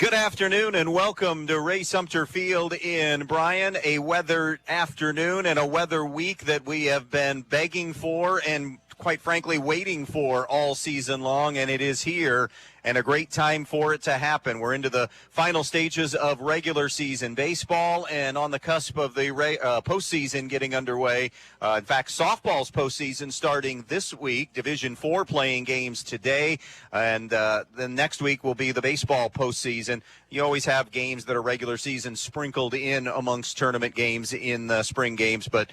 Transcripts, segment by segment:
Good afternoon and welcome to Ray Sumter Field in Bryan. A weather afternoon and a weather week that we have been begging for and quite frankly waiting for all season long, and it is here, and a great time for it to happen. We're into the final stages of regular season baseball and on the cusp of the postseason getting underway. In fact, softball's postseason starting this week. Division IV playing games today, and then next week will be the baseball postseason. You always have games that are regular season sprinkled in amongst tournament games in the spring games, but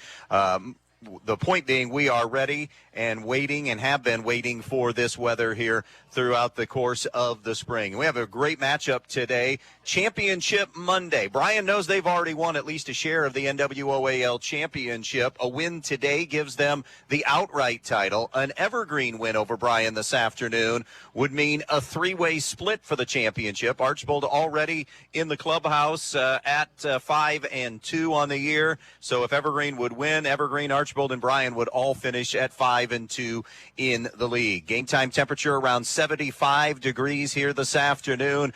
the point being, we are ready and waiting and have been waiting for this weather here throughout the course of the spring. We have a great matchup today. Championship Monday. Bryan knows they've already won at least a share of the NWOAL championship. A win today gives them the outright title. An Evergreen win over Bryan this afternoon would mean a three-way split for the championship. Archbold already in the clubhouse at 5-2 on the year. So if Evergreen would win, Evergreen, Archbold, and Bryan would all finish at 5-2 in the league. Game time temperature around 75 degrees here this afternoon.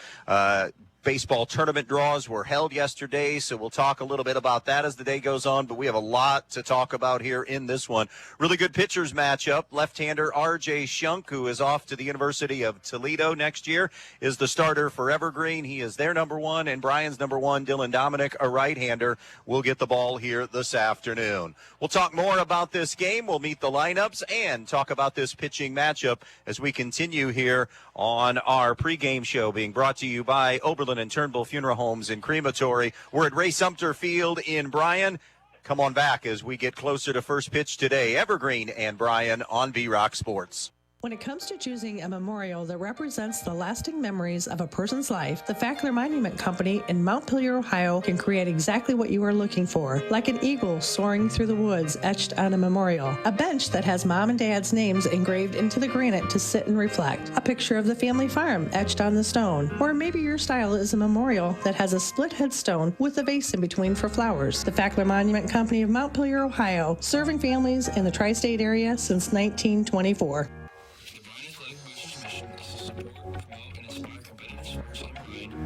Baseball tournament draws were held yesterday, so we'll talk a little bit about that as the day goes on, but we have a lot to talk about here in this one. Really good pitchers matchup. Left-hander R.J. Shunk, who is off to the University of Toledo next year, is the starter for Evergreen. He is their number one, and Bryan's number one, Dylan Dominic, a right-hander, will get the ball here this afternoon. We'll talk more about this game. We'll meet the lineups and talk about this pitching matchup as we continue here on our pregame show being brought to you by Oberlin and Turnbull Funeral Homes and Crematory. We're at Ray Sumter Field in Bryan. Come on back as we get closer to first pitch today. Evergreen and Bryan on B-Rock Sports. When it comes to choosing a memorial that represents the lasting memories of a person's life, the Fackler Monument Company in Montpelier, Ohio can create exactly what you are looking for. Like an eagle soaring through the woods etched on a memorial, a bench that has mom and dad's names engraved into the granite to sit and reflect, a picture of the family farm etched on the stone, or maybe your style is a memorial that has a split headstone with a vase in between for flowers. The Fackler Monument Company of Montpelier, Ohio, serving families in the tri-state area since 1924.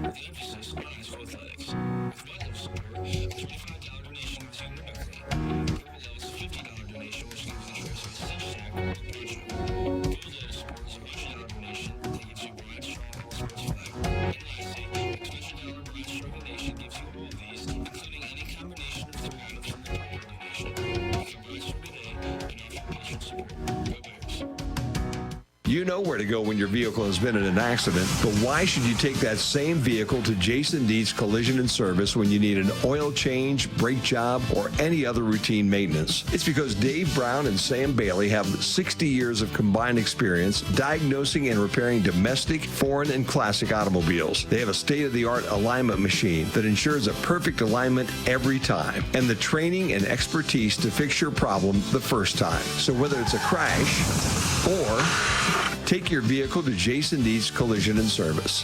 With emphasis on high school athletics. With Brigle support, a $25 donation to Evergreen. Gold is a $50 donation, which gives the choice of a cinch sack or a poncho. Gold letter support is a $100 donation that gives you Bryan Strong sports flag. And lastly, a $20 Bryan Strong donation gives you all of these, including any combination of three items from your Brigle donation. Become Bryan Strong today and offer patient support. Go Bears. You know where to go when your vehicle has been in an accident, but why should you take that same vehicle to Jason Deets Collision and Service when you need an oil change, brake job, or any other routine maintenance? It's because Dave Brown and Sam Bailey have 60 years of combined experience diagnosing and repairing domestic, foreign, and classic automobiles. They have a state-of-the-art alignment machine that ensures a perfect alignment every time, and the training and expertise to fix your problem the first time. So whether it's a crash or take your vehicle to Jason Deets Collision and Service.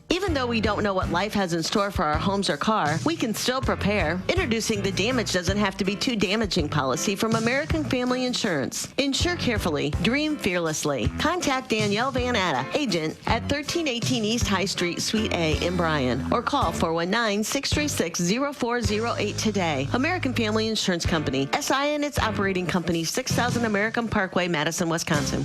Even though we don't know what life has in store for our homes or car, we can still prepare. Introducing the Damage Doesn't Have to Be Too Damaging policy from American Family Insurance. Insure carefully. Dream fearlessly. Contact Danielle Van Atta, agent at 1318 East High Street, Suite A in Bryan, or call 419-636-0408 today. American Family Insurance Company. SI and its operating company, 6000 American Parkway, Madison, Wisconsin.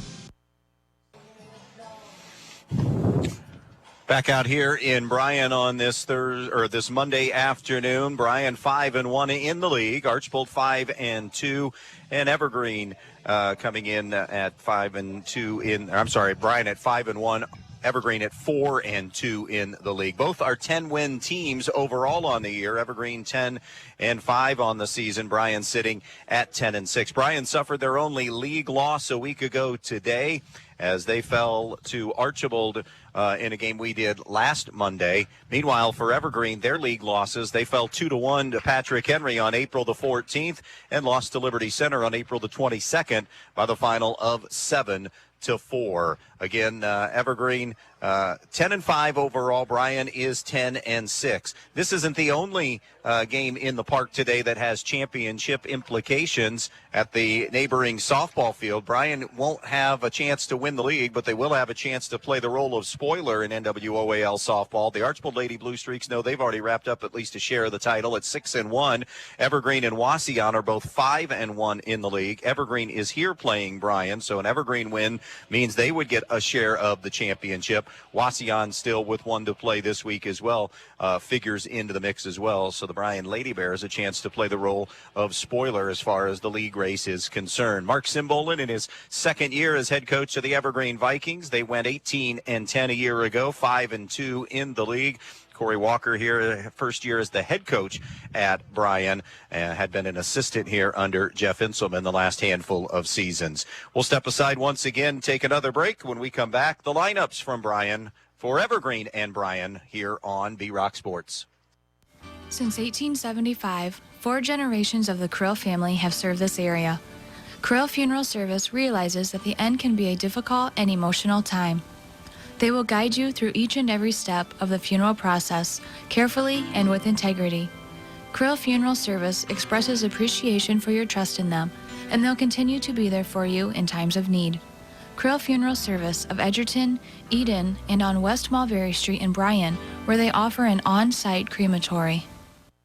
Back out here in Bryan on this this Monday afternoon. Bryan 5-1 in the league. Archbold 5-2, and Evergreen coming in at 5-2 Bryan at 5-1. Evergreen at 4-2 in the league. Both are 10-win teams overall on the year. Evergreen 10-5 on the season. Bryan sitting at 10-6. Bryan suffered their only league loss a week ago today as they fell to Archbold in a game we did last Monday. Meanwhile, for Evergreen, their league losses, they fell 2-1 to Patrick Henry on April the 14th and lost to Liberty Center on April the 22nd by the final of 7-4. 4. Again, Evergreen 10-5 overall. Bryan is 10-6. This isn't the only game in the park today that has championship implications at the neighboring softball field. Bryan won't have a chance to win the league, but they will have a chance to play the role of spoiler in NWOAL softball. The Archbold Lady Blue Streaks know they've already wrapped up at least a share of the title at 6-1. Evergreen and Wauseon are both 5-1 in the league. Evergreen is here playing Bryan, so an Evergreen win means they would get a share of the championship. Wauseon still with one to play this week as well, figures into the mix as well. So the Bryan Lady Bears a chance to play the role of spoiler as far as the league race is concerned. Mark Simbolin in his second year as head coach of the Evergreen Vikings. They went 18-10 a year ago, 5-2 in the league. Corey Walker here, first year as the head coach at Bryan, had been an assistant here under Jeff Inselman the last handful of seasons. We'll step aside once again, take another break. When we come back, the lineups from Bryan for Evergreen and Bryan here on B-Rock Sports. Since 1875, 4 generations of the Krill family have served this area. Krill Funeral Service realizes that the end can be a difficult and emotional time. They will guide you through each and every step of the funeral process, carefully and with integrity. Krill Funeral Service expresses appreciation for your trust in them, and they'll continue to be there for you in times of need. Krill Funeral Service of Edgerton, Eden, and on West Mulberry Street in Bryan, where they offer an on-site crematory.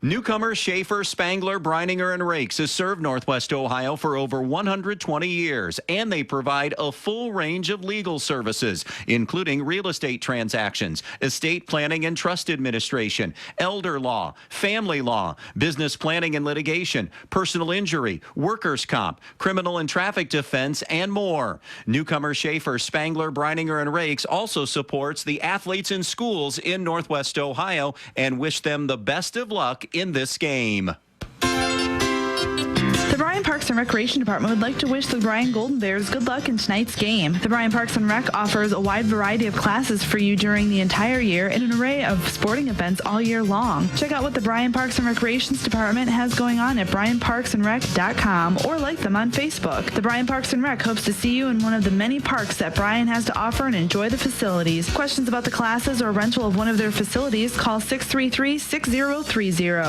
Newcomer, Schaefer, Spangler, Breininger, and Rakes has served Northwest Ohio for over 120 years, and they provide a full range of legal services, including real estate transactions, estate planning and trust administration, elder law, family law, business planning and litigation, personal injury, workers' comp, criminal and traffic defense, and more. Newcomer, Schaefer, Spangler, Breininger, and Rakes also supports the athletes in schools in Northwest Ohio and wish them the best of luck in this game. The Bryan Parks and Recreation Department would like to wish the Bryan Golden Bears good luck in tonight's game. The Bryan Parks and Rec offers a wide variety of classes for you during the entire year and an array of sporting events all year long. Check out what the Bryan Parks and Recreations Department has going on at bryanparksandrec.com or like them on Facebook. The Bryan Parks and Rec hopes to see you in one of the many parks that Bryan has to offer and enjoy the facilities. Questions about the classes or rental of one of their facilities, call 633-6030.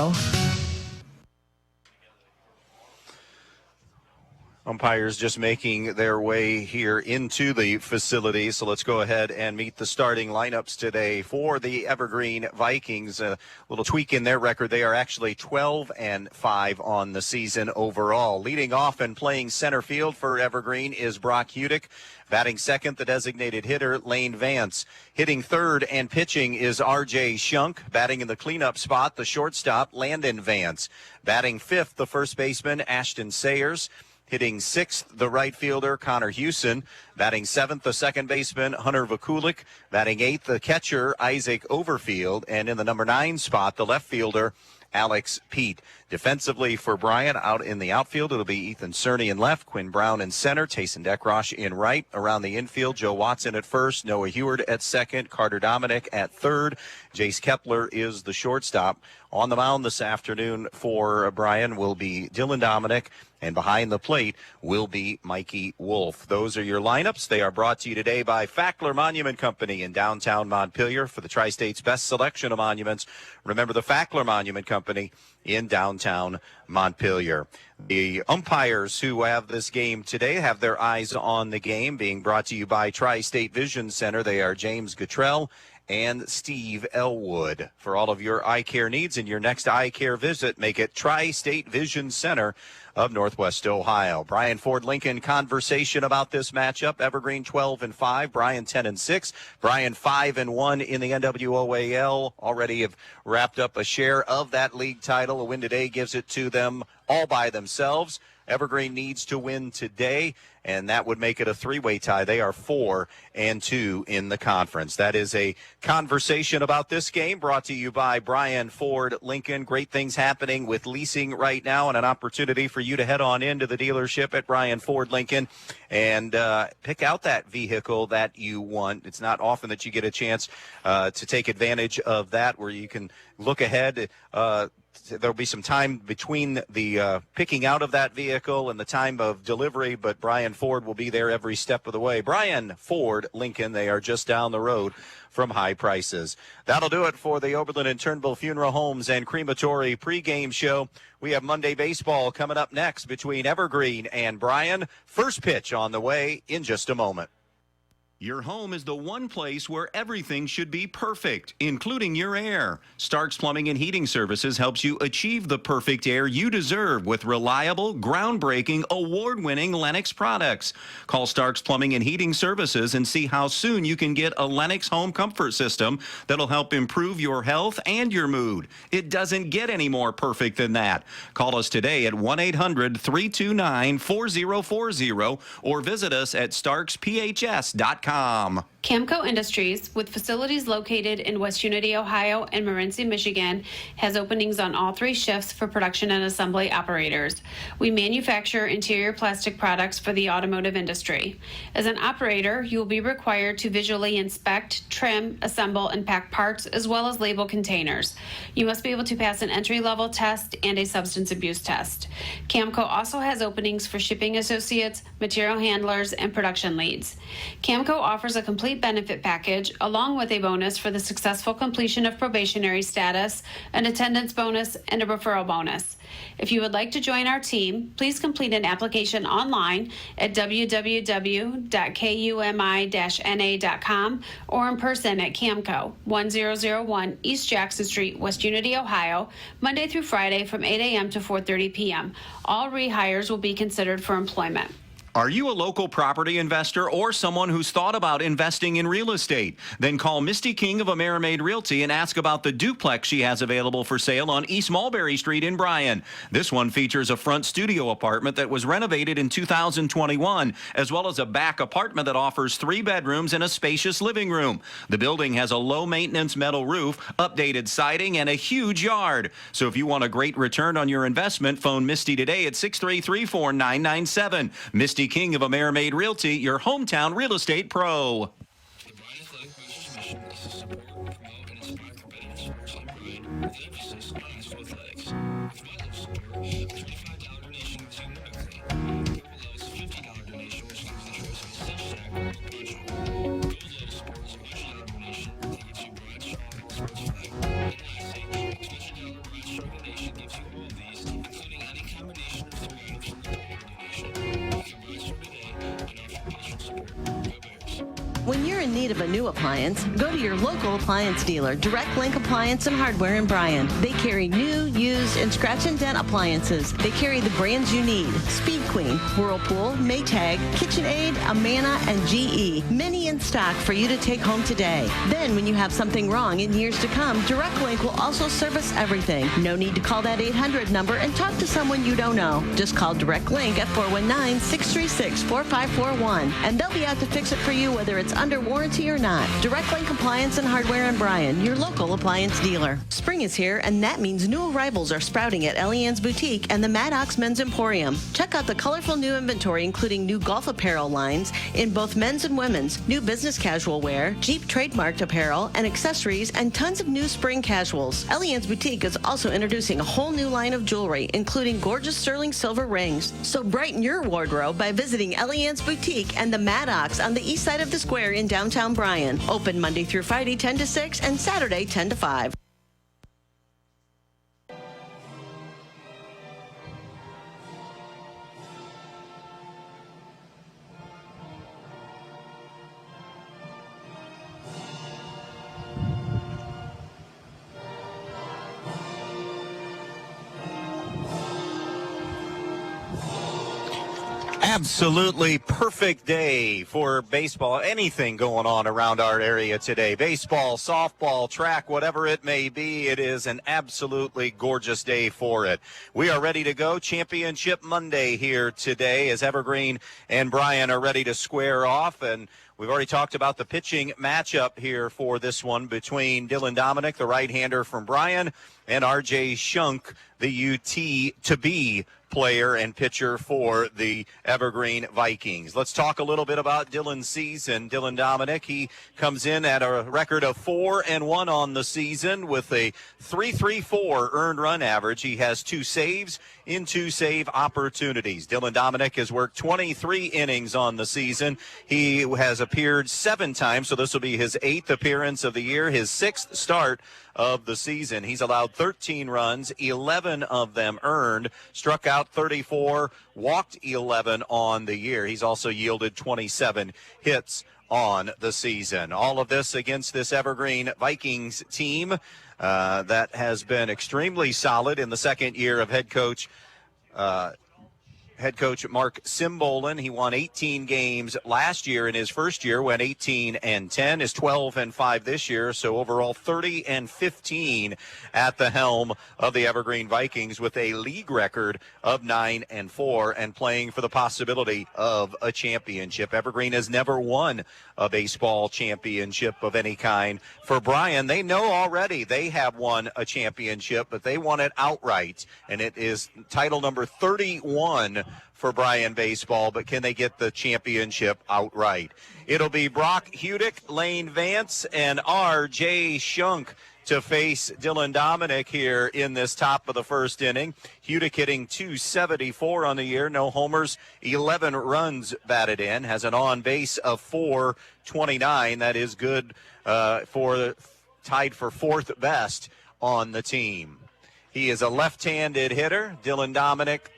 Umpires just making their way here into the facility. So let's go ahead and meet the starting lineups today for the Evergreen Vikings. A little tweak in their record. They are actually 12-5 on the season overall. Leading off and playing center field for Evergreen is Brock Hudick. Batting second, the designated hitter, Lane Vance. Hitting third and pitching is R.J. Shunk. Batting in the cleanup spot, the shortstop, Landon Vance. Batting fifth, the first baseman, Ashton Sayers. Hitting sixth, the right fielder, Connor Hewson. Batting seventh, the second baseman, Hunter Vakulik. Batting eighth, the catcher, Isaac Overfield. And in the number 9 spot, the left fielder, Alex Pete. Defensively for Bryan, out in the outfield, it'll be Ethan Cerny in left, Quinn Brown in center, Tayson Dekrosh in right. Around the infield, Joe Watson at first, Noah Heward at second, Carter Dominic at third. Jace Kepler is the shortstop. On the mound this afternoon for Bryan will be Dylan Dominic, and behind the plate will be Mikey Wolf. Those are your lineups. They are brought to you today by Fackler Monument Company in downtown Montpelier. For the Tri-State's best selection of monuments, remember the Fackler Monument Company in downtown Montpelier. The umpires who have this game today have their eyes on the game, being brought to you by Tri-State Vision Center. They are James Guttrell and Steve Elwood. For all of your eye care needs and your next eye care visit, make it Tri-State Vision Center of Northwest Ohio. Bryan Ford Lincoln conversation about this matchup. Evergreen 12-5, Bryan 10-6, Bryan 5-1 in the NWOAL. Already have wrapped up a share of that league title. A win today gives it to them all by themselves. Evergreen needs to win today, and that would make it a 3-way tie. They are 4-2 in the conference. That is a conversation about this game brought to you by Bryan Ford Lincoln. Great things happening with leasing right now, and an opportunity for you to head on into the dealership at Bryan Ford Lincoln and pick out that vehicle that you want. It's not often that you get a chance to take advantage of that, where you can look ahead there'll be some time between the picking out of that vehicle and the time of delivery, but Bryan Ford will be there every step of the way. Bryan Ford Lincoln, they are just down the road from high prices. That'll do it for the Oberlin and Turnbull Funeral Homes and Crematory pregame show. We have Monday baseball coming up next between Evergreen and Bryan. First pitch on the way in just a moment. Your home is the one place where everything should be perfect, including your air. Stark's Plumbing and Heating Services helps you achieve the perfect air you deserve with reliable, groundbreaking, award-winning Lennox products. Call Stark's Plumbing and Heating Services and see how soon you can get a Lennox home comfort system that'll help improve your health and your mood. It doesn't get any more perfect than that. Call us today at 1-800-329-4040 or visit us at starksphs.com. Camco Industries, with facilities located in West Unity, Ohio and Morenci, Michigan, has openings on all 3 shifts for production and assembly operators. We manufacture interior plastic products for the automotive industry. As an operator, you will be required to visually inspect, trim, assemble, and pack parts, as well as label containers. You must be able to pass an entry-level test and a substance abuse test. Camco also has openings for shipping associates, material handlers, and production leads. Camco offers a complete benefit package along with a bonus for the successful completion of probationary status, an attendance bonus, and a referral bonus. If you would like to join our team, please complete an application online at www.kumi-na.com or in person at Camco, 1001 East Jackson Street, West Unity, Ohio, Monday through Friday from 8 a.m. to 4:30 p.m. All rehires will be considered for employment. Are you a local property investor or someone who's thought about investing in real estate? Then call Misty King of Amerimaid Realty and ask about the duplex she has available for sale on East Mulberry Street in Bryan. This one features a front studio apartment that was renovated in 2021, as well as a back apartment that offers 3 bedrooms and a spacious living room. The building has a low-maintenance metal roof, updated siding, and a huge yard. So if you want a great return on your investment, phone Misty today at 633-4997. Misty King of Amerimaid Realty, your hometown real estate pro. The Bryan Athletic Boosters' mission is to support, promote, and inspire competitive sports like Bryan, with an emphasis on high school athletics. With Brigle support, a $25 donation gives you mimicry. Gold level is a $50 donation, which gives the choice of a cinch sack or a poncho. Gold level support is a $100 donation that gives you broad, strong sports flag. And lastly, a $200 broad, strong donation gives you all of these, including any combination of 3 items from a dollar donation. When you're in need of a new appliance, go to your local appliance dealer, Direct Link Appliance and Hardware in Bryan. They carry new, used, and scratch and dent appliances. They carry the brands you need: Speed Queen, Whirlpool, Maytag, KitchenAid, Amana, and GE. Many in stock for you to take home today. Then, when you have something wrong in years to come, Direct Link will also service everything. No need to call that 800 number and talk to someone you don't know. Just call Direct Link at 419-636-4541, and they'll be out to fix it for you whether it's under warranty or not. Direct Link Appliance and Hardware in Bryan, your local appliance dealer. Spring is here, and that means new arrivals are sprouting at Elian's Boutique and the Maddox Men's Emporium. Check out the colorful new inventory, including new golf apparel lines in both men's and women's, new business casual wear, Jeep trademarked apparel and accessories, and tons of new spring casuals. Elian's Boutique is also introducing a whole new line of jewelry, including gorgeous sterling silver rings. So brighten your wardrobe by visiting Elian's Boutique and the Maddox on the east side of the square in downtown Bryan. Open Monday through Friday 10 to 6 and Saturday 10 to 5. Absolutely perfect day for baseball. Anything going on around our area today. Baseball, softball, track, whatever it may be. It is an absolutely gorgeous day for it. We are ready to go. Championship Monday here today as Evergreen and Bryan are ready to square off. And we've already talked about the pitching matchup here for this one between Dylan Dominic, the right-hander from Bryan, and R.J. Shunk, the UT to be player and pitcher for the Evergreen Vikings. Let's talk a little bit about Dylan's season. Dylan Dominic, he comes in at a record of 4-1 on the season with a 3.34 earned run average. He has 2 saves in 2 save opportunities. Dylan Dominic has worked 23 innings on the season. He has appeared 7 times, so this will be his 8th appearance of the year, his 6th start of the season. He's allowed 13 runs, 11 of them earned, struck out 34, walked 11 on the year. He's also yielded 27 hits on the season. All of this against this Evergreen Vikings team that has been extremely solid in the second year of head coach Mark Simbolin. He won 18 games last year in his first year, went 18-10, is 12-5 this year, so overall 30-15 at the helm of the Evergreen Vikings with a league record of 9-4 and playing for the possibility of a championship. Evergreen has never won a baseball championship of any kind. For Bryan, they know already they have won a championship, but they won it outright, and it is title number 31 for Bryan baseball, but can they get the championship outright? It'll be Brock Hudick, Lane Vance, and R.J. Shunk to face Dylan Dominic here in this top of the first inning. Hudick hitting .274 on the year, no homers, 11 runs batted in, has an on-base of .429. That is good tied for 4th best on the team. He is a left-handed hitter. Dylan Dominic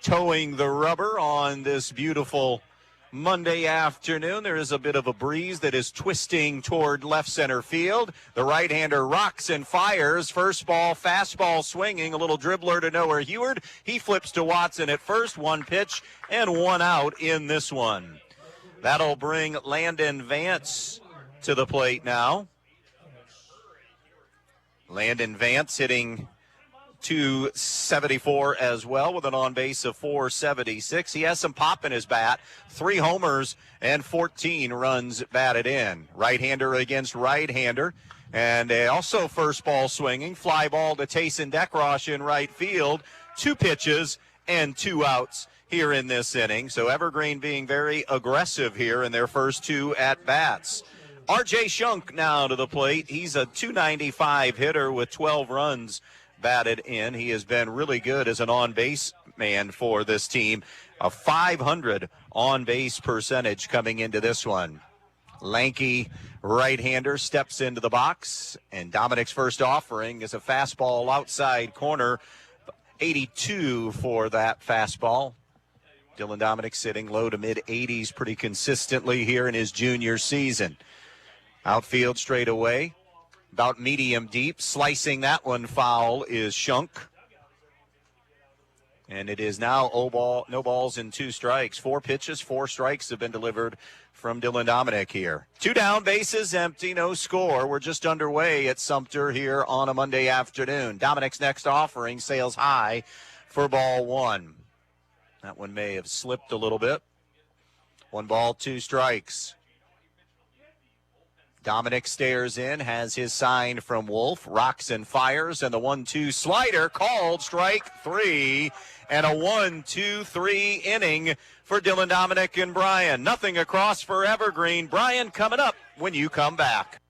towing the rubber on this beautiful Monday afternoon. There is a bit of a breeze that is twisting toward left center field. The right-hander rocks and fires. First ball, fastball swinging, a little dribbler to Noah Heward. He flips to Watson at first. 1 pitch and 1 out in this one. That'll bring Landon Vance to the plate now. Landon Vance hitting .274 as well with an on-base of .476. He has some pop in his bat. 3 homers and 14 runs batted in. Right-hander against right-hander. And also first ball swinging. Fly ball to Tayson Dekrosh in right field. 2 pitches and 2 outs here in this inning. So Evergreen being very aggressive here in their first 2 at-bats. R.J. Shunk now to the plate. He's a .295 hitter with 12 runs batted in. He has been really good as an on-base man for this team. A .500 on-base percentage coming into this one. Lanky right-hander steps into the box, and Dominic's first offering is a fastball outside corner. 82 for that fastball. Dylan Dominic sitting low to mid-80s pretty consistently here in his junior season. Outfield straight away. About medium deep. Slicing that one foul is Shunk. And it is now no balls and 2 strikes. 4 pitches, 4 strikes have been delivered from Dylan Dominic here. 2 down, bases empty, no score. We're just underway at Sumter here on a Monday afternoon. Dominic's next offering sails high for ball 1. That one may have slipped a little bit. 1 ball, 2 strikes. Dominic stares in, has his sign from Wolf, rocks and fires, and the 1-2 slider called strike 3, and a 1-2-3 inning for Dylan Dominic and Bryan. Nothing across for Evergreen. Bryan coming up when you come back.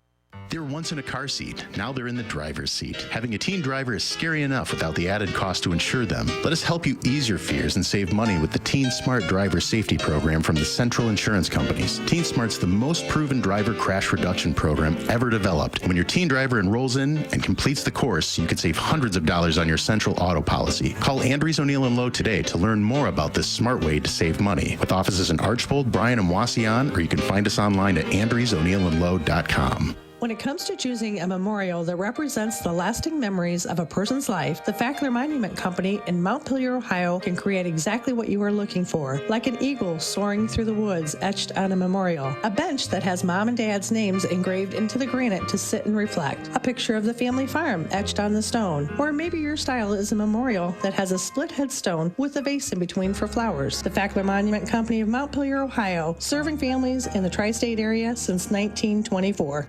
They were once in a car seat. Now they're in the driver's seat. Having a teen driver is scary enough without the added cost to insure them. Let us help you ease your fears and save money with the Teen Smart Driver Safety Program from the Central Insurance Companies. Teen Smart's the most proven driver crash reduction program ever developed. When your teen driver enrolls in and completes the course, you can save hundreds of dollars on your Central auto policy. Call Andries O'Neill & Lowe today to learn more about this smart way to save money. With offices in Archbold, Bryan, and Wasion, or you can find us online at andriesoneillandlowe.com. When it comes to choosing a memorial that represents the lasting memories of a person's life, the Fackler Monument Company in Montpelier, Ohio can create exactly what you are looking for, like an eagle soaring through the woods etched on a memorial, a bench that has mom and dad's names engraved into the granite to sit and reflect, a picture of the family farm etched on the stone, or maybe your style is a memorial that has a split headstone with a vase in between for flowers. The Fackler Monument Company of Montpelier, Ohio, serving families in the tri-state area since 1924.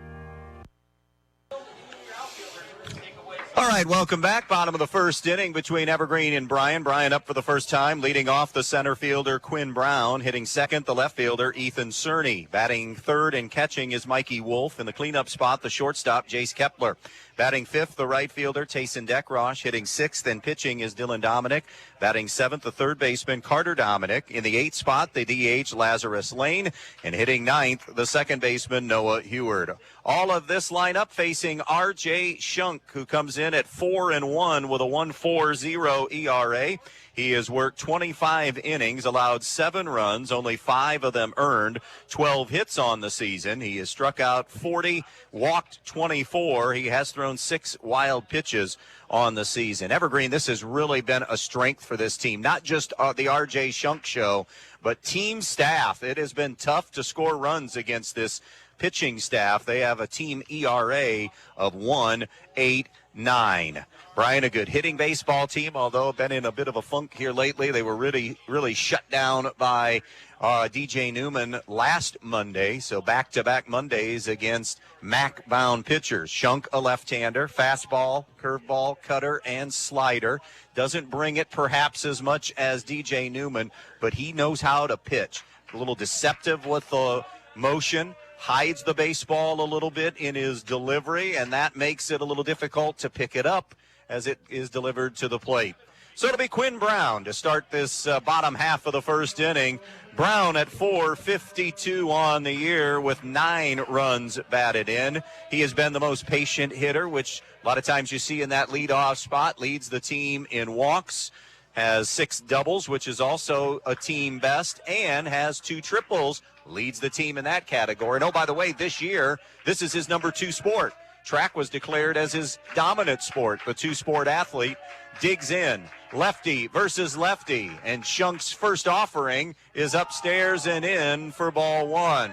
All right, welcome back. Bottom of the first inning between Evergreen and Bryan. Bryan up for the first time, leading off the center fielder Quinn Brown. Hitting second, the left fielder Ethan Cerny. Batting third and catching is Mikey Wolf. In the cleanup spot, the shortstop Jace Kepler. Batting fifth, the right fielder Tayson Dekrosh. Hitting sixth and pitching is Dylan Dominic. Batting seventh, the third baseman Carter Dominic. In the eighth spot, the DH Lazarus Lane. And hitting ninth, the second baseman Noah Heward. All of this lineup facing R.J. Shunk, who comes in at 4-1 with a 1.40 ERA. He has worked 25 innings, allowed 7 runs, only 5 of them earned, 12 hits on the season. He has struck out 40, walked 24. He has thrown 6 wild pitches on the season. Evergreen, this has really been a strength for this team, not just the R.J. Shunk show, but team staff. It has been tough to score runs against this pitching staff. They have a team ERA of 1.89. Bryan, a good hitting baseball team, although been in a bit of a funk here lately. They were really shut down by DJ Newman last Monday, so back-to-back Mondays against MAC-bound pitchers. Shunk, a left-hander, fastball, curveball, cutter, and slider. Doesn't bring it perhaps as much as DJ Newman, but he knows how to pitch. A little deceptive with the motion, hides the baseball a little bit in his delivery, and that makes it a little difficult to pick it up as it is delivered to the plate. So it'll be Quinn Brown to start this bottom half of the first inning. Brown at .452 on the year with 9 runs batted in. He has been the most patient hitter, which a lot of times you see in that leadoff spot. Leads the team in walks, has 6 doubles, which is also a team best, and has 2 triples. Leads the team in that category. And oh, by the way, this year, this is his number 2 sport. Track was declared as his dominant sport. The 2-sport athlete digs in. Lefty versus lefty. And Shunk's first offering is upstairs and in for ball 1.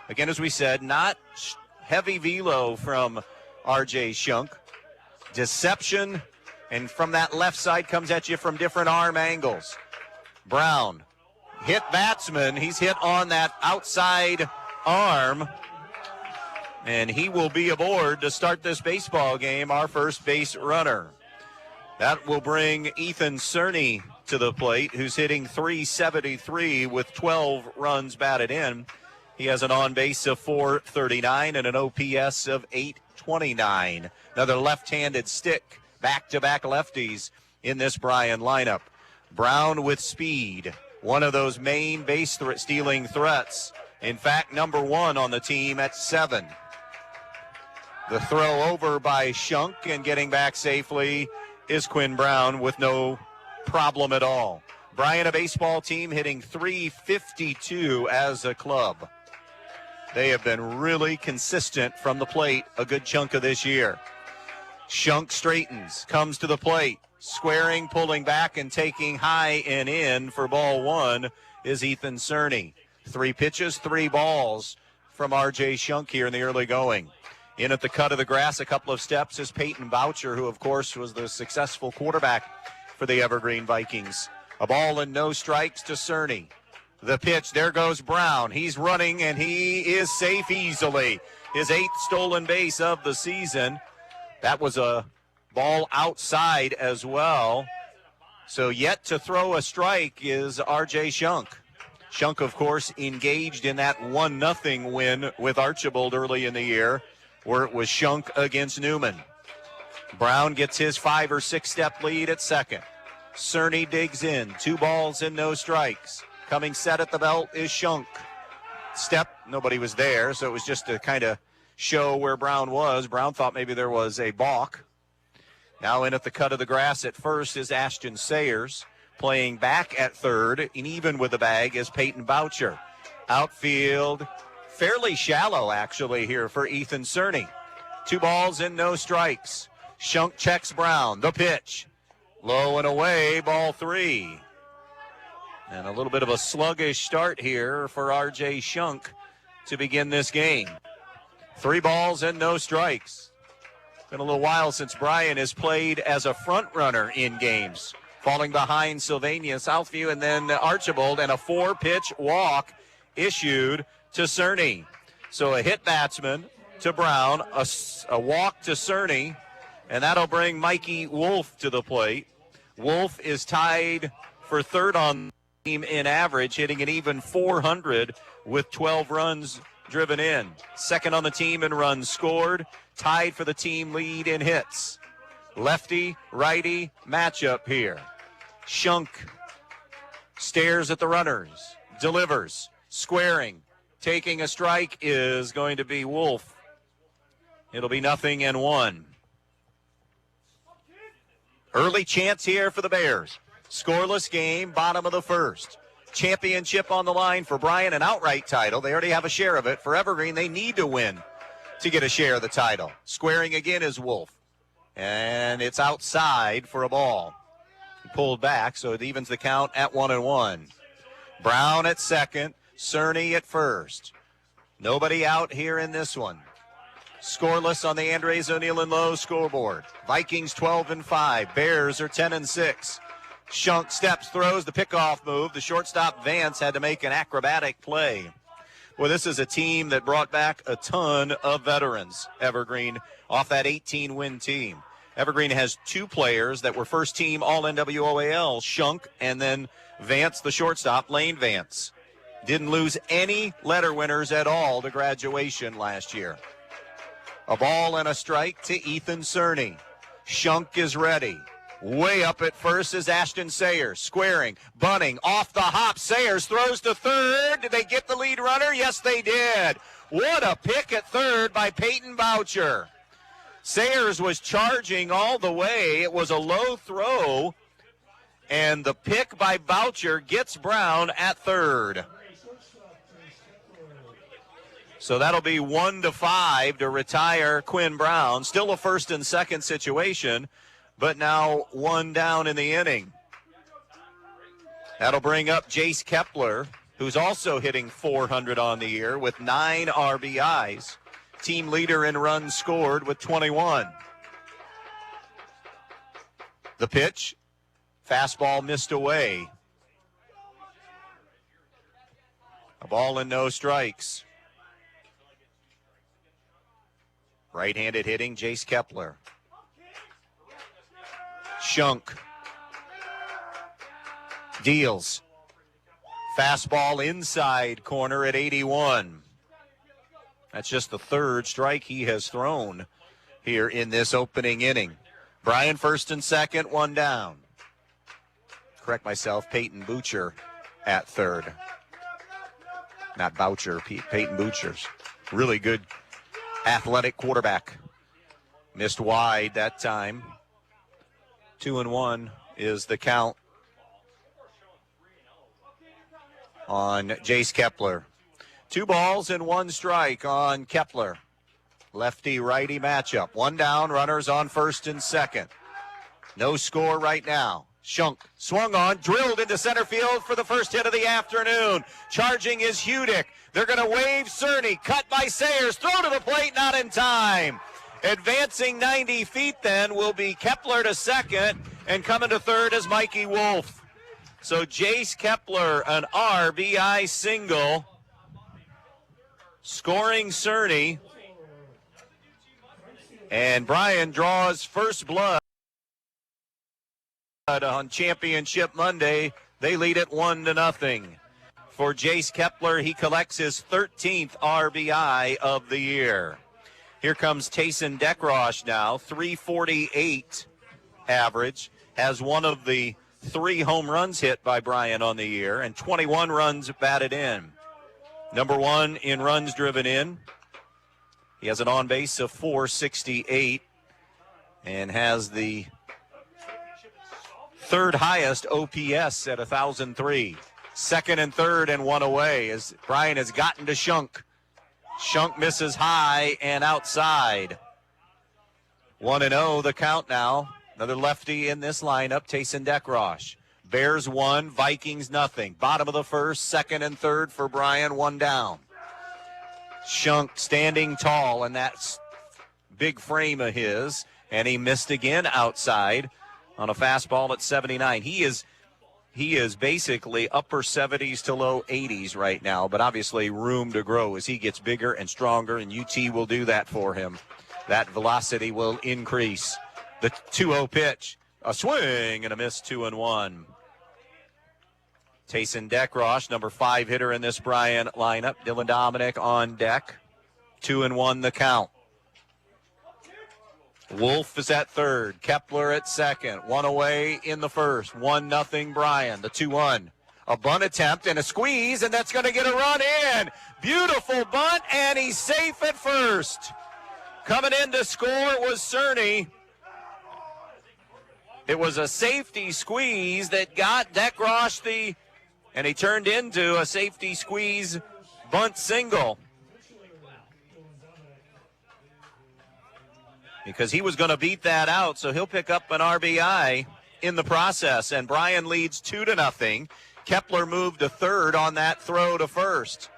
Again, as we said, not heavy velo from R.J. Shunk. Deception, and from that left side comes at you from different arm angles. Brown, hit batsman. He's hit on that outside arm. And he will be aboard to start this baseball game, our first base runner. That will bring Ethan Cerny to the plate, who's hitting .373 with 12 runs batted in. He has an on-base of .439 and an OPS of .829. Another left-handed stick, back-to-back lefties in this Bryan lineup. Brown with speed, one of those main base stealing threats. In fact, number 1 on the team at 7. The throw over by Shunk, and getting back safely is Quinn Brown with no problem at all. Bryan, a baseball team hitting .352 as a club. They have been really consistent from the plate a good chunk of this year. Shunk straightens, comes to the plate, squaring, pulling back, and taking high and in for ball 1 is Ethan Cerny. 3 pitches, 3 balls from R.J. Shunk here in the early going. In at the cut of the grass, a couple of steps, is Peyton Boucher, who, of course, was the successful quarterback for the Evergreen Vikings. A ball and no strikes to Cerny. The pitch, there goes Brown. He's running, and he is safe easily. His 8th stolen base of the season. That was a ball outside as well. So yet to throw a strike is R.J. Shunk. Shunk, of course, engaged in that 1-0 win with Archibald early in the year, where it was Shunk against Newman. Brown gets his 5 or 6 step lead at second. Cerny digs in. 2 balls and no strikes. Coming set at the belt is Shunk. Step, nobody was there, so it was just to kind of show where Brown was. Brown thought maybe there was a balk. Now in at the cut of the grass at first is Ashton Sayers. Playing back at third, and even with the bag, is Peyton Boucher. Outfield, fairly shallow, actually, here for Ethan Cerny. 2 balls and no strikes. Shunk checks Brown. The pitch. Low and away, ball 3. And a little bit of a sluggish start here for R.J. Shunk to begin this game. 3 balls and no strikes. Been a little while since Bryan has played as a front runner in games, falling behind Sylvania Southview and then Archibald, and a 4-pitch walk issued to Cerny. So a hit batsman to Brown, a walk to Cerny, and that'll bring Mikey Wolf to the plate. Wolf is tied for third on the team in average, hitting an even .400 with 12 runs driven in. Second on the team in runs scored, tied for the team lead in hits. Lefty-righty matchup here. Shunk stares at the runners, delivers, squaring. Taking a strike is going to be Wolf. It'll be 0-1. Early chance here for the Bears. Scoreless game, bottom of the first. Championship on the line for Bryan, an outright title. They already have a share of it. For Evergreen, they need to win to get a share of the title. Squaring again is Wolf. And it's outside for a ball. He pulled back, so it evens the count at 1-1. Brown at second, Cerny at first. Nobody out here in this one. Scoreless on the Andres O'Neill and Lowe scoreboard. Vikings 12-5. Bears are 10-6. Shunk steps, throws the pickoff move. The shortstop Vance had to make an acrobatic play. Well, this is a team that brought back a ton of veterans, Evergreen, off that 18-win team. Evergreen has two players that were first-team All-NWOAL, Shunk, and then Vance, the shortstop, Lane Vance. Didn't lose any letter winners at all to graduation last year. A ball and a strike to Ethan Cerny. Shunk is ready. Way up at first is Ashton Sayers, squaring, bunting, off the hop. Sayers throws to third. Did they get the lead runner? Yes, they did. What a pick at third by Peyton Boucher. Sayers was charging all the way. It was a low throw, and the pick by Boucher gets Brown at third. So that'll be 1-5 to retire Quinn Brown. Still a first and second situation, but now one down in the inning. That'll bring up Jace Kepler, who's also hitting .400 on the year with 9 RBIs. Team leader in runs scored with 21. The pitch, fastball missed away. A ball and no strikes. Right-handed hitting, Jace Kepler. Shunk deals. Fastball inside corner at 81. That's just the third strike he has thrown here in this opening inning. Bryan first and second, one down. Correct myself, Peyton Boucher at third. Not Boucher, Peyton Boucher's. Really good athletic quarterback. Missed wide that time. 2-1 is the count on Jace Kepler. 2 balls and 1 strike on Kepler. Lefty-righty matchup. One down, runners on first and second. No score right now. Shunk swung on, drilled into center field for the first hit of the afternoon. Charging is Hudick. They're going to wave Cerny. Cut by Sayers. Throw to the plate, not in time. Advancing 90 feet then will be Kepler to second, and coming to third is Mikey Wolf. So Jace Kepler, an RBI single, scoring Cerny. And Bryan draws first blood on Championship Monday. They lead it 1-0. For Jace Kepler, he collects his 13th RBI of the year. Here comes Tayson Dekrosh now, 348 average, has one of the 3 home runs hit by Bryan on the year, and 21 runs batted in. Number 1 in runs driven in. He has an on-base of 468 and has the 3rd highest OPS at 1,003. Second and third and one away as Bryan has gotten to Shunk. Shunk misses high and outside. 1-0 the count now. Another lefty in this lineup, Tayson Dekrosh. Bears 1, Vikings nothing. Bottom of the first, second and third for Bryan, 1 down. Shunk standing tall in that big frame of his, and he missed again outside on a fastball at 79. He is basically upper 70s to low 80s right now, but obviously room to grow as he gets bigger and stronger, and UT will do that for him. That velocity will increase. The 2-0 pitch. A swing and a miss, 2-1. Tayson Deckrosh, number 5 hitter in this Bryan lineup. Dylan Dominic on deck. 2-1 the count. Wolf is at third. Kepler at second. One away in the first. 1-0 Bryan. The 2-1. A bunt attempt and a squeeze, and that's going to get a run in. Beautiful bunt, and he's safe at first. Coming in to score was Cerny. It was a safety squeeze that got Deckrosh and he turned into a safety squeeze bunt single. Because he was going to beat that out, so he'll pick up an RBI in the process. And Bryan leads 2-0. Kepler moved to third on that throw to first.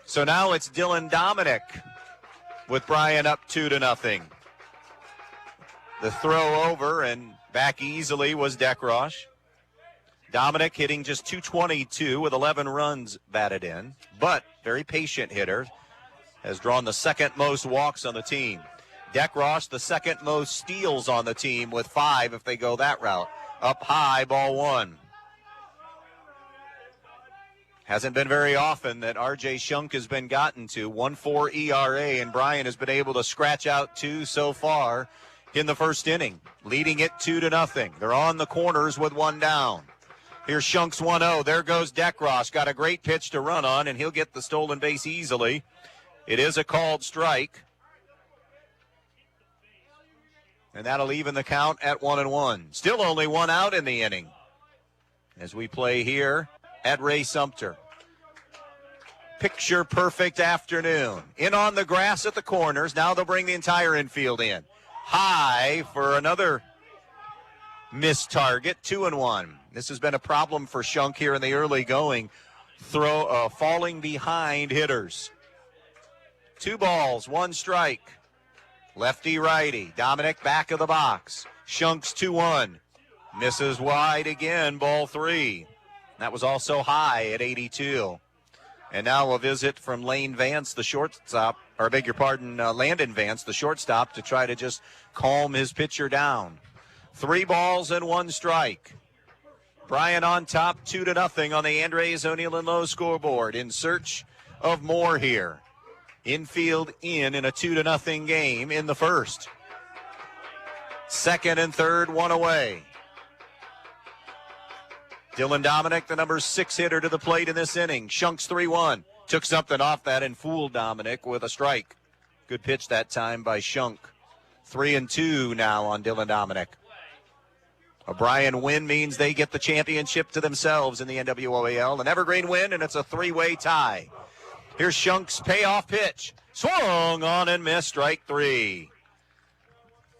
So now it's Dylan Dominic with Bryan up 2-0. The throw over and back easily was Deckrosh. Dominic hitting just .222 with 11 runs batted in, but very patient hitter. Has drawn the second most walks on the team. Deckrosh, the second most steals on the team with 5 if they go that route. Up high, ball 1. Hasn't been very often that R.J. Shunk has been gotten to. 1.4 ERA, and Bryan has been able to scratch out 2 so far in the first inning, leading it 2-0. They're on the corners with 1 down. Here's Shunk's 1-0. There goes Deckrosh. Got a great pitch to run on, and he'll get the stolen base easily. It is a called strike. And that'll even the count at 1-1. Still only 1 out in the inning as we play here at Ray Sumter. Picture perfect afternoon. In on the grass at the corners. Now they'll bring the entire infield in. High for another missed target. 2-1. This has been a problem for Shunk here in the early going. Falling behind hitters. 2 balls, 1 strike. Lefty righty. Dominic back of the box. Shunk's 2-1. Misses wide again, ball 3. That was also high at 82. And now a visit from Lane Vance, the shortstop, or I beg your pardon, Landon Vance, the shortstop, to try to just calm his pitcher down. 3 balls and 1 strike. Bryan on top, 2-0 on the Andres O'Neill and Lowe scoreboard. In search of more here. Infield in a 2-0 game in the first. Second and third, 1 away. Dylan Dominic, the number 6 hitter to the plate in this inning. Shunk's 3-1. Took something off that and fooled Dominic with a strike. Good pitch that time by Shunk. 3-2 now on Dylan Dominic. A Bryan win means they get the championship to themselves in the NWOAL. An Evergreen win, and it's a 3-way tie. Here's Shunk's payoff pitch. Swung on and missed, strike 3.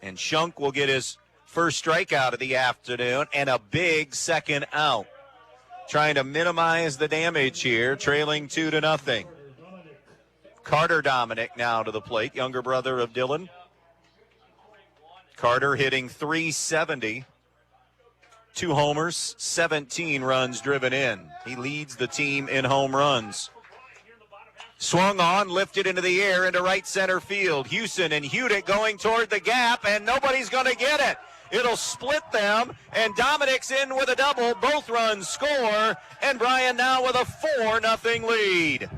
And Shunk will get his first strikeout of the afternoon and a big second out. Trying to minimize the damage here, trailing 2-0. Carter Dominic now to the plate, younger brother of Dylan. Carter hitting .370. 2 homers, 17 runs driven in. He leads the team in home runs. Swung on, lifted into the air into right center field. Houston and Hudick going toward the gap, and nobody's going to get it. It'll split them, and Dominic's in with a double. Both runs score, and Bryan now with a 4-0 lead.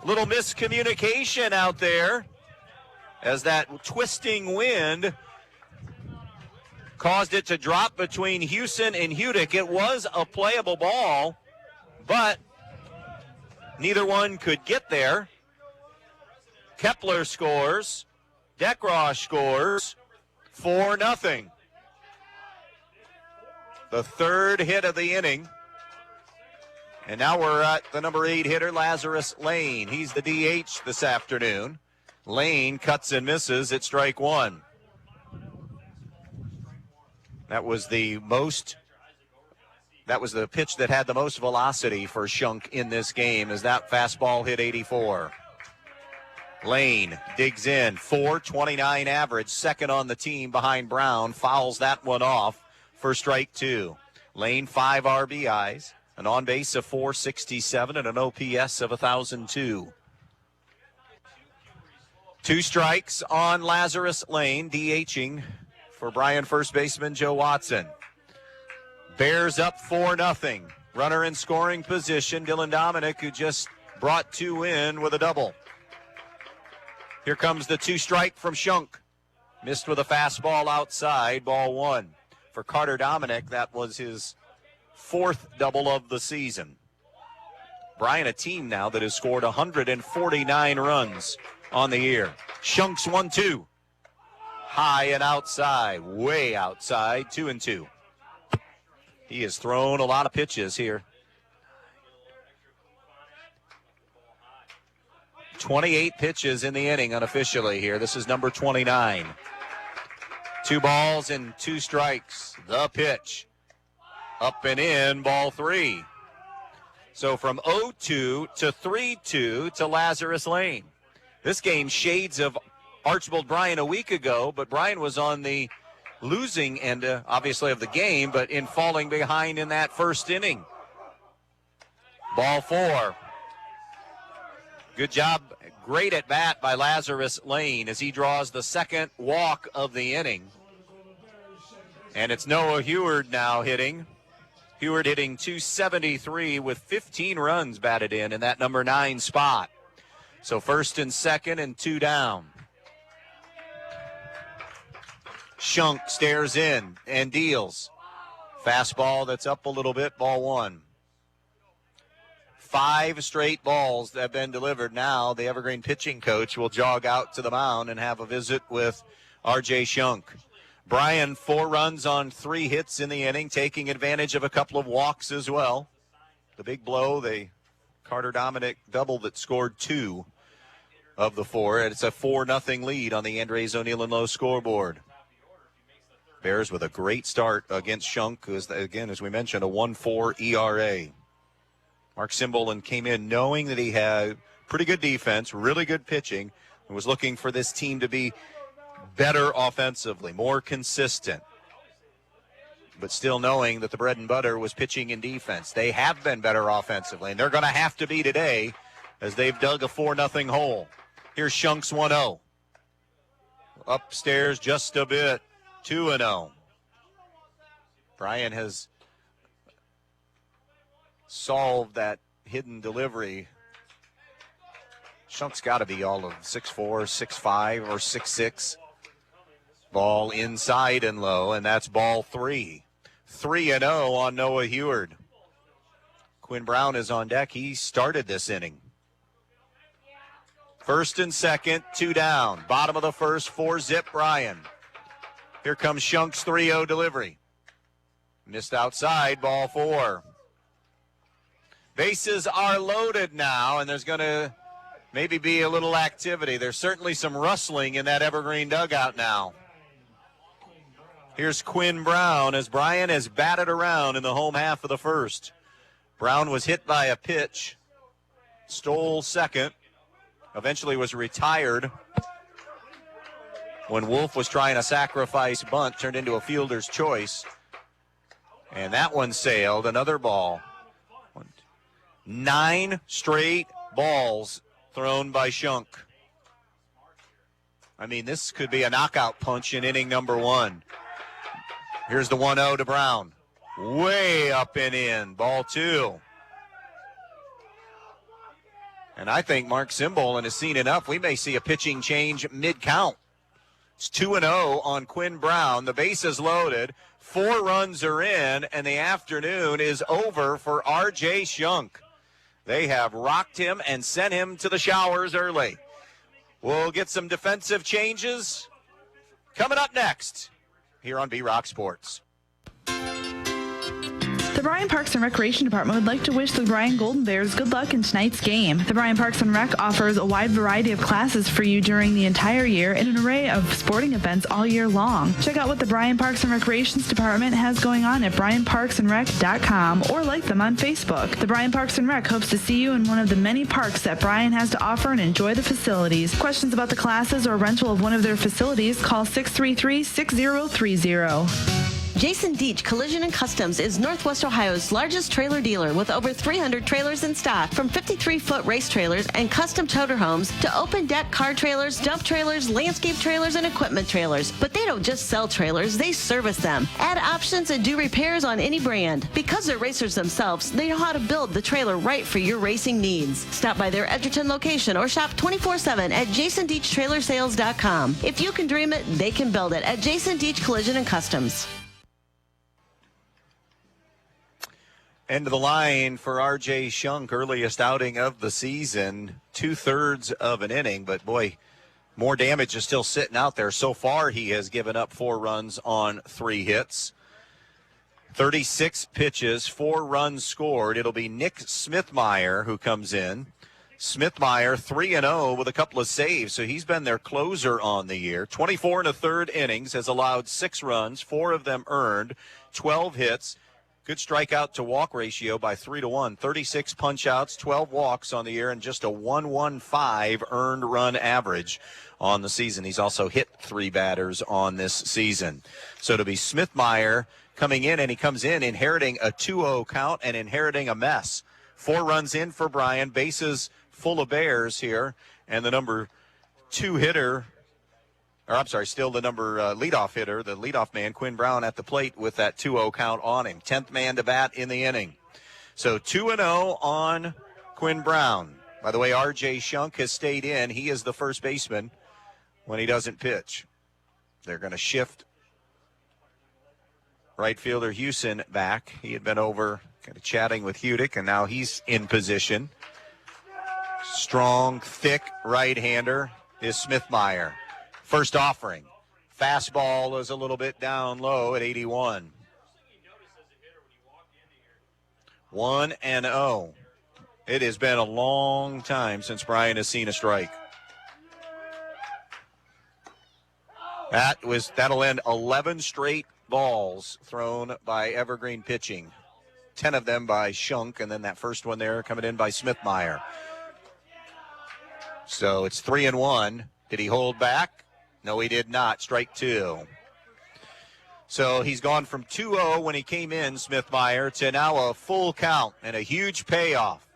Little miscommunication out there as that twisting wind caused it to drop between Houston and Hudick. It was a playable ball, but neither one could get there. Kepler scores. Deckrosh scores. 4-0. The third hit of the inning. And now we're at the number 8 hitter, Lazarus Lane. He's the DH this afternoon. Lane cuts and misses at strike 1. That was the pitch that had the most velocity for Shunk in this game, as that fastball hit 84. Lane digs in, .429 average, second on the team behind Brown, fouls that one off for strike 2. Lane 5 RBIs, an on base of .467 and an OPS of 1,002. 2 strikes on Lazarus Lane, DHing for Bryan first baseman Joe Watson. Bears up 4-0. Runner in scoring position, Dylan Dominic, who just brought 2 in with a double. Here comes the 2-strike from Shunk. Missed with a fastball outside, ball 1. For Carter Dominic, that was his 4th double of the season. Bryan, a team now that has scored 149 runs on the year. Shunk's 1-2. High and outside, way outside, 2-2. He has thrown a lot of pitches here. 28 pitches in the inning unofficially here. This is number 29. 2 balls and 2 strikes. The pitch. Up and in, ball 3. So from 0-2 to 3-2 to Lazarus Lane. This game shades of Archibald Bryan a week ago, but Bryan was on the losing end, obviously, of the game, but in falling behind in that first inning. Ball 4. Good job, great at bat by Lazarus Lane as he draws the second walk of the inning. And it's Noah Heward now hitting. Heward hitting .273 with 15 runs batted in that number 9 spot. So first and second and 2 down. Shunk stares in and deals. Fastball that's up a little bit, ball 1. 5 straight balls that have been delivered. Now the Evergreen pitching coach will jog out to the mound and have a visit with R.J. Shunk. Bryan, 4 runs on 3 hits in the inning, taking advantage of a couple of walks as well. The big blow, the Carter Dominic double that scored 2 of the 4. And it's a 4-0 lead on the Andres O'Neill and Lowe scoreboard. Bears with a great start against Shunk, who is, again, as we mentioned, a 1.4 ERA. Mark Simbolin came in knowing that he had pretty good defense, really good pitching, and was looking for this team to be better offensively, more consistent, but still knowing that the bread and butter was pitching and defense. They have been better offensively, and they're going to have to be today as they've dug a 4-0 hole. Here's Shunk's 1-0. Upstairs just a bit. 2-0. Bryan has solved that hidden delivery. Shunk's got to be all of 6'4", 6'5", or 6'6". Ball inside and low, and that's ball 3. 3-0 on Noah Heward. Quinn Brown is on deck. He started this inning. First and second, 2 down. Bottom of the first, 4-zip Bryan. Here comes Shunk's 3-0 delivery. Missed outside, ball 4. Bases are loaded now, and there's going to maybe be a little activity. There's certainly some rustling in that Evergreen dugout now. Here's Quinn Brown as Bryan has batted around in the home half of the first. Brown was hit by a pitch, stole second, eventually was retired when Wolf was trying a sacrifice bunt, turned into a fielder's choice. And that one sailed, another ball. 9 straight balls thrown by Shunk. I mean, this could be a knockout punch in inning number 1. Here's the 1-0 to Brown. Way up and in, ball 2. And I think Mark Simbolin has seen enough. We may see a pitching change mid-count. It's 2-0 on Quinn Brown. The base is loaded. 4 runs are in, and the afternoon is over for R.J. Shunk. They have rocked him and sent him to the showers early. We'll get some defensive changes coming up next here on B-Rock Sports. The Bryan Parks and Recreation Department would like to wish the Bryan Golden Bears good luck in tonight's game. The Bryan Parks and Rec offers a wide variety of classes for you during the entire year and an array of sporting events all year long. Check out what the Bryan Parks and Recreations Department has going on at bryanparksandrec.com or like them on Facebook. The Bryan Parks and Rec hopes to see you in one of the many parks that Bryan has to offer and enjoy the facilities. Questions about the classes or rental of one of their facilities, call 633-6030. Jason Deach Collision and Customs is Northwest Ohio's largest trailer dealer with over 300 trailers in stock, from 53-foot race trailers and custom toter homes to open deck car trailers, dump trailers, landscape trailers, and equipment trailers. But they don't just sell trailers, they service them, add options, and do repairs on any brand. Because they're racers themselves, they know how to build the trailer right for your racing needs. Stop by their Edgerton location or shop 24/7 at jasondeachtrailersales.com. If you can dream it, they can build it at Jason Deach Collision and Customs. End of the line for R.J. Shunk, earliest outing of the season, 2/3 of an inning. But, boy, more damage is still sitting out there. So far, he has given up 4 runs on 3 hits. 36 pitches, 4 runs scored. It'll be Nick Smithmeyer who comes in. Smithmeyer 3-0 with a couple of saves, so he's been their closer on the year. 24 1/3 innings, has allowed 6 runs, 4 of them earned, 12 hits. Good strikeout to walk ratio by 3-1. 36 punch-outs, 12 walks on the year, and just a 1.15 earned run average on the season. He's also hit 3 batters on this season. So to be Smithmeyer coming in, and he comes in inheriting a 2-0 count and inheriting a mess. 4 runs in for Bryan, bases full of Bears here, and the number 2 hitter, or I'm sorry, still the number leadoff hitter, the leadoff man, Quinn Brown, at the plate with that 2-0 count on him. 10th man to bat in the inning. So 2-0 on Quinn Brown. By the way, R.J. Shunk has stayed in. He is the first baseman when he doesn't pitch. They're going to shift right fielder Houston back. He had been over kind of chatting with Hudick, and now he's in position. Strong, thick right-hander is Smithmeyer. First offering. Fastball is a little bit down low at 81. 1-0. It has been a long time since Bryan has seen a strike. That'll end 11 straight balls thrown by Evergreen pitching. 10 of them by Shunk, and then that first one there coming in by Smithmeyer. So it's 3-1. Did he hold back? No, he did not. Strike 2. So he's gone from 2-0 when he came in, Smithmeyer, to now a full count and a huge payoff.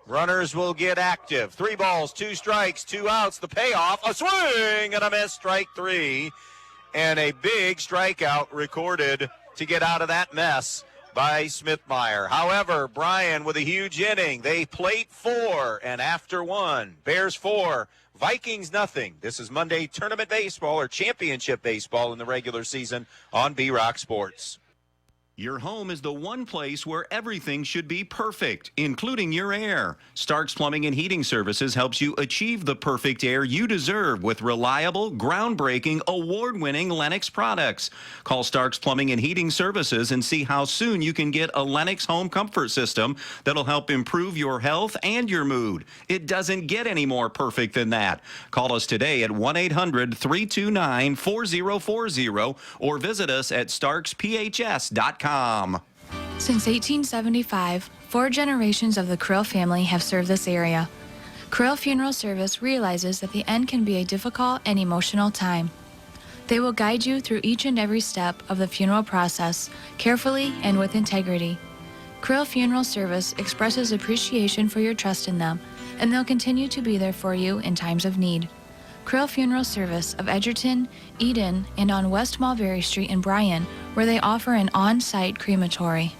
Runners will get active. 3 balls, 2 strikes, 2 outs. The payoff, a swing and a miss, strike 3. And a big strikeout recorded to get out of that mess by Smithmeyer. However, Bryan with a huge inning. They plate 4, and after 1, Bears 4, Vikings nothing. This is Monday Tournament Baseball, or Championship Baseball in the regular season on B-Rock Sports. Your home is the one place where everything should be perfect, including your air. Starks Plumbing and Heating Services helps you achieve the perfect air you deserve with reliable, groundbreaking, award-winning Lennox products. Call Starks Plumbing and Heating Services and see how soon you can get a Lennox home comfort system that'll help improve your health and your mood. It doesn't get any more perfect than that. Call us today at 1-800-329-4040 or visit us at starksphs.com. Since 1875, 4 generations of the Krill family have served this area. Krill Funeral Service realizes that the end can be a difficult and emotional time. They will guide you through each and every step of the funeral process, carefully and with integrity. Krill Funeral Service expresses appreciation for your trust in them, and they'll continue to be there for you in times of need. Krill Funeral Service of Edgerton, Eden, and on West Mulberry Street in Bryan, where they offer an on-site crematory.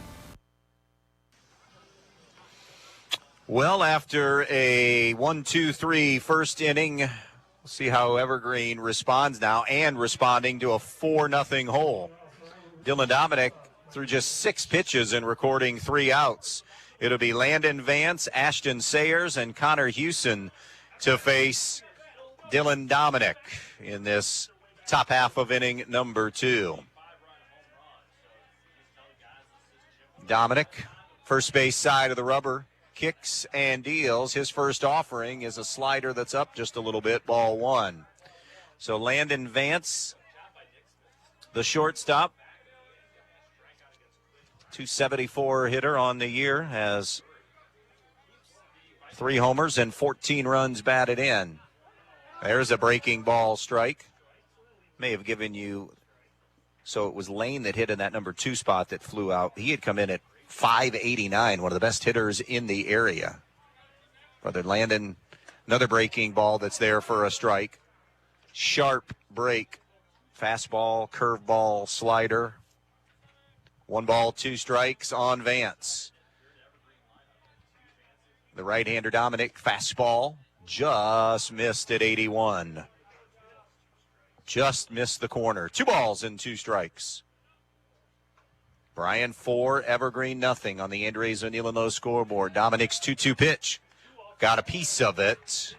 Well, after a 1-2-3 first inning, we'll see how Evergreen responds now, and responding to a 4-0 hole. Dylan Dominic threw just 6 pitches and recording 3 outs. It'll be Landon Vance, Ashton Sayers, and Connor Houston to face Dylan Dominic in this top half of inning number 2. Dominic, first base side of the rubber, kicks and deals. His first offering is a slider that's up just a little bit, ball 1. So Landon Vance, the shortstop, 274 hitter on the year, has 3 homers and 14 runs batted in. There's a breaking ball strike. May have given you So it was Lane that hit in that number 2 spot that flew out. He had come in at 589, one of the best hitters in the area. Brother Landon, another breaking ball that's there for a strike. Sharp break. Fastball, curveball, slider. 1 ball, 2 strikes on Vance. The right-hander Dominic, fastball, just missed at 81. Just missed the corner. 2 balls and 2 strikes. Bryan 4, Evergreen nothing on the Andres O'Neill scoreboard. Dominic's 2-2 pitch. Got a piece of it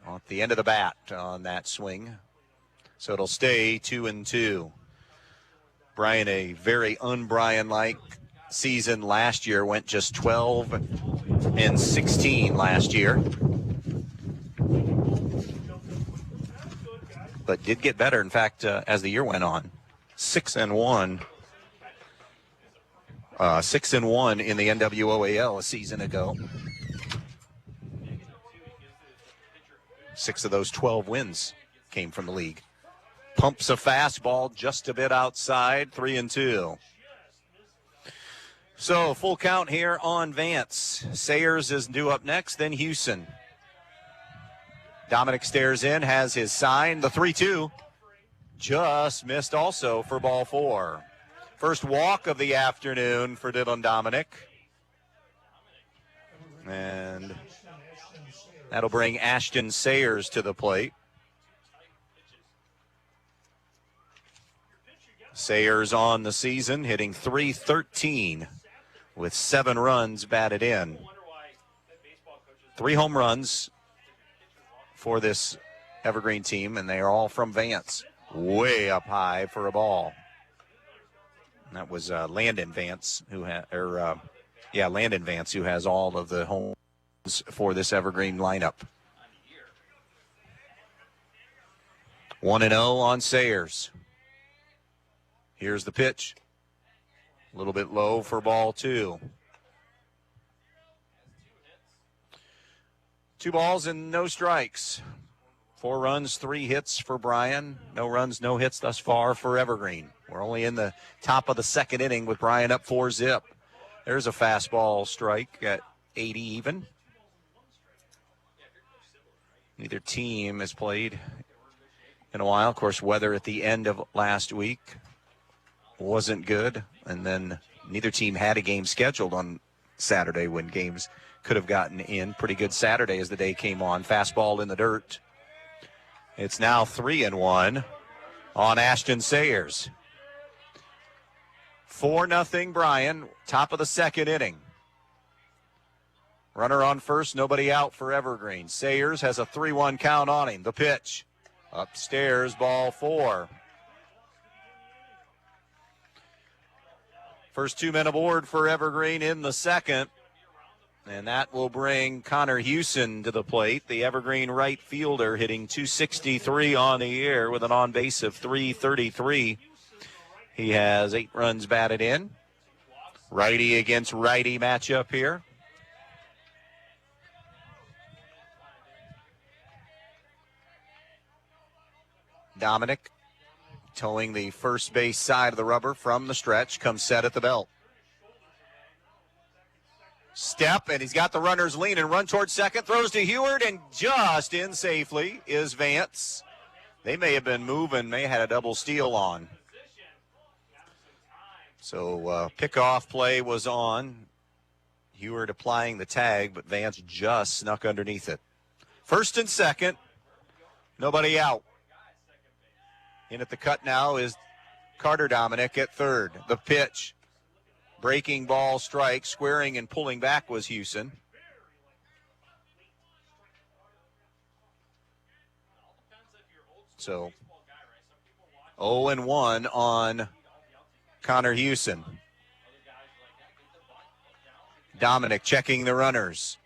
at the end of the bat on that swing. So it'll stay 2-2. Bryan, a very un-Bryan-like season last year, went just 12-16 last year. But did get better, in fact, as the year went on. 6-1. 6-1 in the NWOAL a season ago. 6 of those 12 wins came from the league. Pumps a fastball just a bit outside, 3-2. So full count here on Vance. Sayers is due up next, then Houston. Dominic stares in, has his sign. The 3-2 just missed also for ball 4. First walk of the afternoon for Dylan Dominic. And that'll bring Ashton Sayers to the plate. Sayers on the season, hitting .313 with 7 runs batted in. 3 home runs for this Evergreen team, and they are all from Vance. Way up high for a ball. And that was Landon Vance, who Landon Vance, who has all of the home runs for this Evergreen lineup. 1-0 on Sayers. Here's the pitch. A little bit low for ball 2. 2 balls and no strikes. 4 runs, 3 hits for Bryan. No runs, no hits thus far for Evergreen. We're only in the top of the 2nd inning with Bryan up 4-0. There's a fastball strike at 80 even. Neither team has played in a while. Of course, weather at the end of last week wasn't good. And then neither team had a game scheduled on Saturday when games could have gotten in. Pretty good Saturday as the day came on. Fastball in the dirt. It's now 3-1 on Ashton Sayers. 4-0 Bryan, top of the 2nd inning. Runner on first, nobody out for Evergreen. Sayers has a 3-1 count on him. The pitch. Upstairs, ball 4. First 2 men aboard for Evergreen in the 2nd. And that will bring Connor Houston to the plate, the Evergreen right fielder, hitting .263 on the year with an on-base of .333. He has 8 runs batted in. Righty against righty matchup here. Dominic towing the first base side of the rubber from the stretch, comes set at the belt. Step, and he's got the runners lean and run towards second. Throws to Heward, and just in safely is Vance. They may have been moving, may have had a double steal on. So pickoff play was on. Heward applying the tag, but Vance just snuck underneath it. First and second, nobody out. In at the cut now is Carter Dominic at third. The pitch. Breaking ball strike, squaring and pulling back was Houston. So 0-1 on Connor Houston. Dominic checking the runners.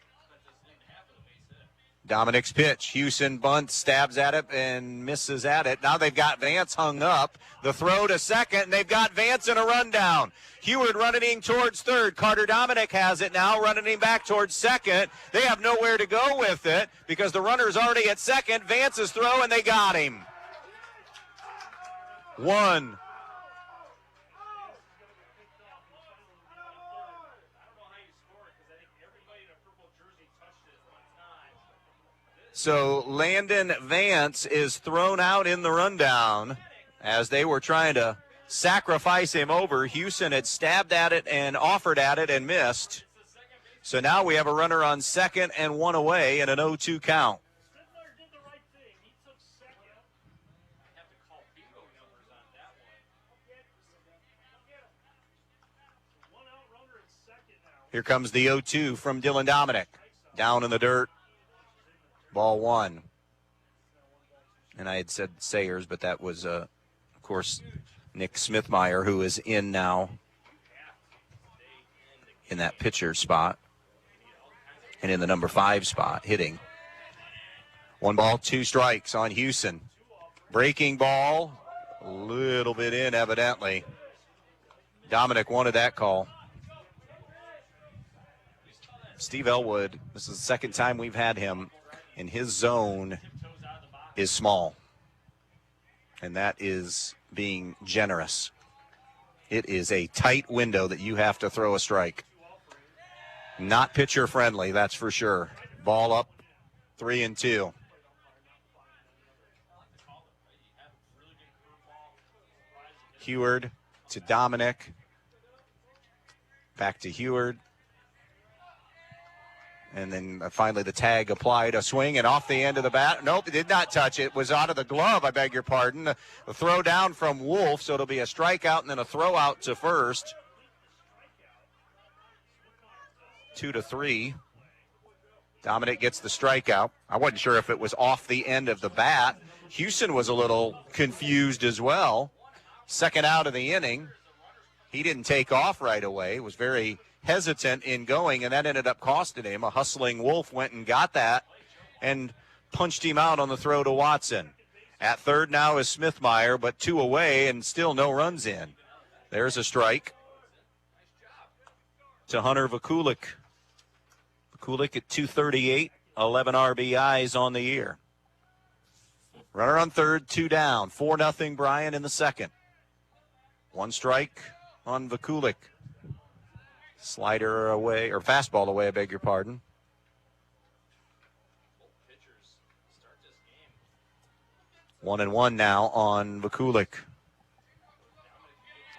Dominic's pitch. Houston bunts, stabs at it, and misses at it. Now they've got Vance hung up. The throw to second, and they've got Vance in a rundown. Heward running him towards third. Carter Dominic has it now, running him back towards second. They have nowhere to go with it because the runner's already at second. Vance's throw, and they got him. 1. So Landon Vance is thrown out in the rundown as they were trying to sacrifice him over. Houston had stabbed at it and offered at it and missed. So now we have a runner on second and one away and an 0-2 count. Here comes the 0-2 from Dylan Dominic. Down in the dirt. Ball 1. And I had said Sayers, but that was, of course, Nick Smithmeyer, who is in now in that pitcher spot and in the number 5 spot, hitting. 1 ball, 2 strikes on Houston. Breaking ball, a little bit in, evidently. Dominic wanted that call. Steve Elwood, this is the second time we've had him, and his zone is small. And that is being generous. It is a tight window that you have to throw a strike. Not pitcher friendly, that's for sure. Ball up, 3-2. Heward to Dominic. Back to Heward. And then finally the tag applied, a swing, and off the end of the bat. Nope, it did not touch it. It was out of the glove, I beg your pardon. The throw down from Wolf, so it'll be a strikeout and then a throw out to first. 2-3. Dominic gets the strikeout. I wasn't sure if it was off the end of the bat. Houston was a little confused as well. Second out of the inning. He didn't take off right away. Was very hesitant in going, and that ended up costing him. A hustling Wolf went and got that and punched him out on the throw to Watson. At third now is Smithmeyer, but 2 away and still no runs in. There's a strike to Hunter Vakulik. Vakulik at 238, 11 RBIs on the year. Runner on third, 2 down, 4-0 Bryan in the second. 1 strike on Vakulik. Slider away, or fastball away, I beg your pardon. One and one now on Vakulik.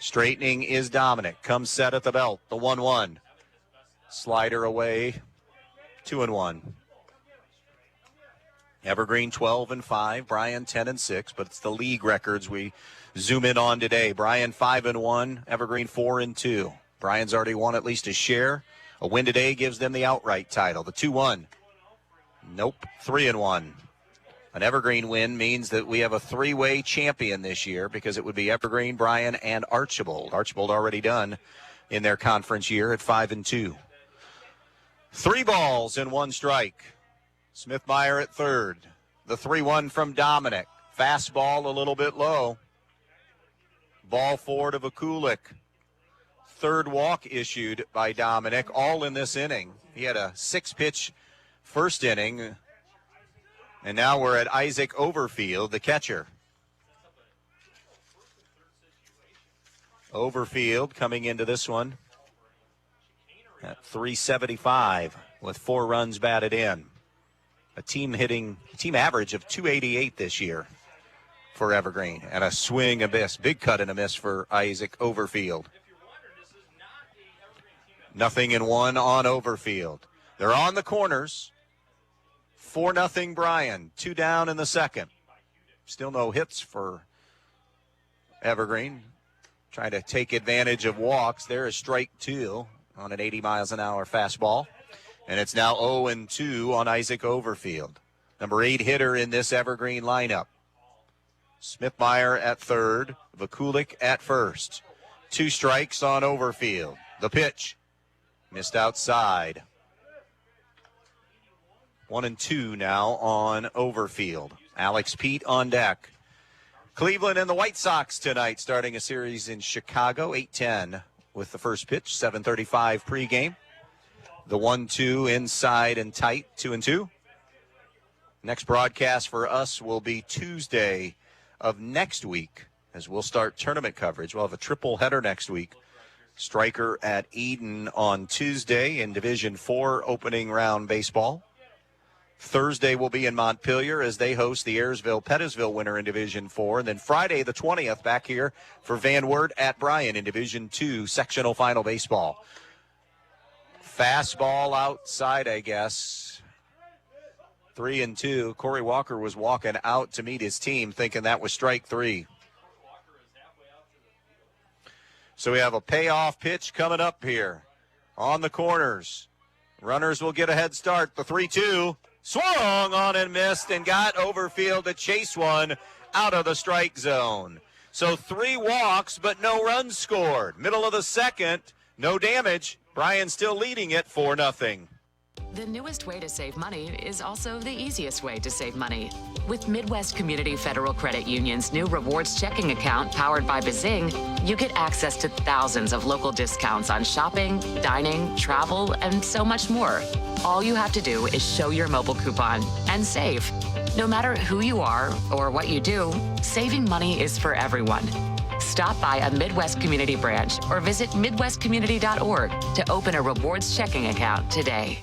Straightening is Dominic. Comes set at the belt. The 1-1. Slider away. 2-1. Evergreen 12-5. Bryan 10-6. But it's the league records we zoom in on today. Bryan 5-1. Evergreen 4-2. Bryan's already won at least a share. A win today gives them the outright title. The 2-1. Nope. 3-1. An Evergreen win means that we have a 3-way champion this year because it would be Evergreen, Bryan, and Archibald. Archibald already done in their conference year at 5-2. 3 balls and 1 strike. Smithmeyer at third. The 3-1 from Dominic. Fastball a little bit low. Ball 4 to Vakulik. Third walk issued by Dominic, all in this inning. He had a 6-pitch first inning. And now we're at Isaac Overfield, the catcher. Overfield coming into this one at 375 with 4 runs batted in. A team average of 288 this year for Evergreen. And a swing, a miss, big cut and a miss for Isaac Overfield. 0-1 on Overfield. They're on the corners. 4-0 Bryan. 2 down in the second. Still no hits for Evergreen. Trying to take advantage of walks. There is strike 2 on an 80 miles an hour fastball. And it's now 0-2 on Isaac Overfield. Number 8 hitter in this Evergreen lineup. Smithmeyer at third. Vakulik at first. 2 strikes on Overfield. The pitch. Missed outside. 1-2 now on Overfield. Alex Pete on deck. Cleveland and the White Sox tonight, starting a series in Chicago, 8:10 with the first pitch, 7:35 pregame. The 1-2 inside and tight, 2-2. Next broadcast for us will be Tuesday of next week as we'll start tournament coverage. We'll have a triple header next week. Stryker at Eden on Tuesday in Division 4 opening round baseball. Thursday will be in Montpelier as they host the Ayersville-Pettisville winner in Division 4. And then Friday the 20th back here for Van Wert at Bryan in Division 2 sectional final baseball. Fastball outside, I guess. 3-2. Corey Walker was walking out to meet his team thinking that was strike 3. So we have a payoff pitch coming up here on the corners. Runners will get a head start. The 3-2. Swung on and missed and got overfield to chase one out of the strike zone. So 3 walks, but no runs scored. Middle of the second, no damage. Bryan still leading it 4-0. The newest way to save money is also the easiest way to save money. With Midwest Community Federal Credit Union's new rewards checking account powered by Bazing, you get access to thousands of local discounts on shopping, dining, travel, and so much more. All you have to do is show your mobile coupon and save. No matter who you are or what you do, saving money is for everyone. Stop by a Midwest Community branch or visit midwestcommunity.org to open a rewards checking account today.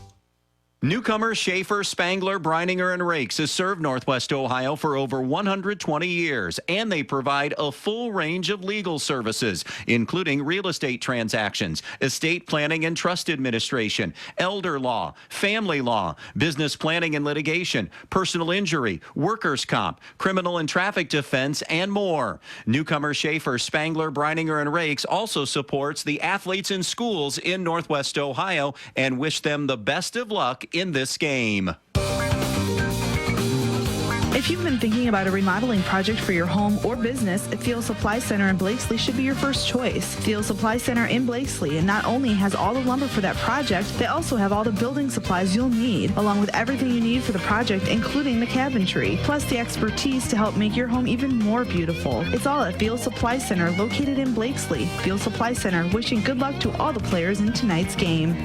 Newcomer Schaefer, Spangler, Brininger, and Rakes has served Northwest Ohio for over 120 years, and they provide a full range of legal services, including real estate transactions, estate planning and trust administration, elder law, family law, business planning and litigation, personal injury, workers' comp, criminal and traffic defense, and more. Newcomer Schaefer, Spangler, Brininger, and Rakes also supports the athletes in schools in Northwest Ohio and wish them the best of luck in this game. If you've been thinking about a remodeling project for your home or business, Thiel Supply Center in Blakesley should be your first choice. Thiel Supply Center in Blakesley and not only has all the lumber for that project, they also have all the building supplies you'll need, along with everything you need for the project, including the cabinetry, plus the expertise to help make your home even more beautiful. It's all at Thiel Supply Center, located in Blakesley. Thiel Supply Center, wishing good luck to all the players in tonight's game.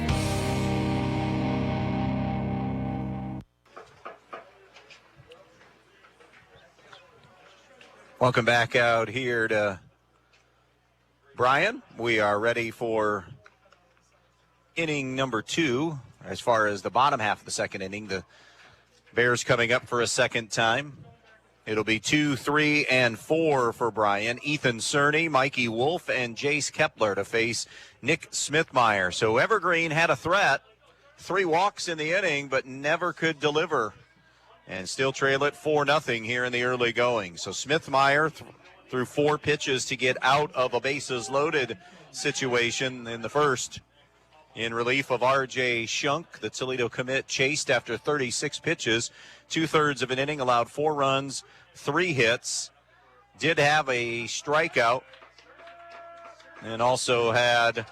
Welcome back out here to Bryan. We are ready for inning number 2 as far as the bottom half of the second inning. The Bears coming up for a second time. It'll be 2, 3, and 4 for Bryan. Ethan Cerny, Mikey Wolf, and Jace Kepler to face Nick Smithmeyer. So Evergreen had a threat. 3 walks in the inning, but never could deliver. And still trail it 4-0 here in the early going. So Smithmeyer threw 4 pitches to get out of a bases loaded situation in the first. In relief of R.J. Shunk, the Toledo commit chased after 36 pitches. 2/3 of an inning, allowed 4 runs, 3 hits. Did have a strikeout. And also had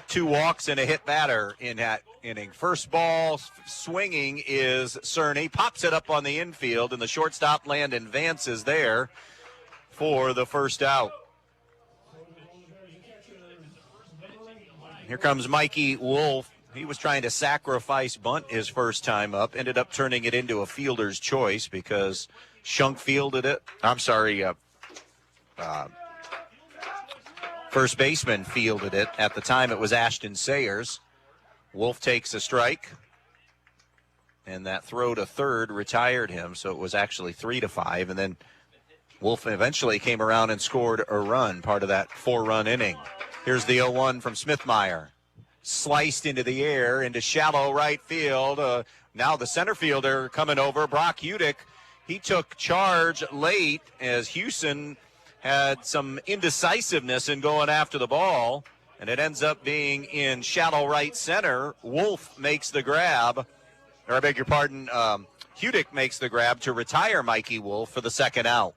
2 walks and a hit batter in that inning. First ball swinging is Cerny. Pops it up on the infield, and the shortstop Landon Vance is there for the first out. Here comes Mikey Wolf. He was trying to sacrifice bunt his first time up. Ended up turning it into a fielder's choice because Shunk fielded it. First baseman fielded it. At the time, it was Ashton Sayers. Wolf takes a strike, and that throw to third retired him, so it was actually 3-5, and then Wolf eventually came around and scored a run, part of that 4-run inning. Here's the 0-1 from Smithmeyer. Sliced into the air, into shallow right field. Now the center fielder coming over, Brock Udick. He took charge late as Houston had some indecisiveness in going after the ball, and it ends up being in shallow right center. Wolf makes the grab, or I beg your pardon, Hudick makes the grab to retire Mikey Wolf for the second out.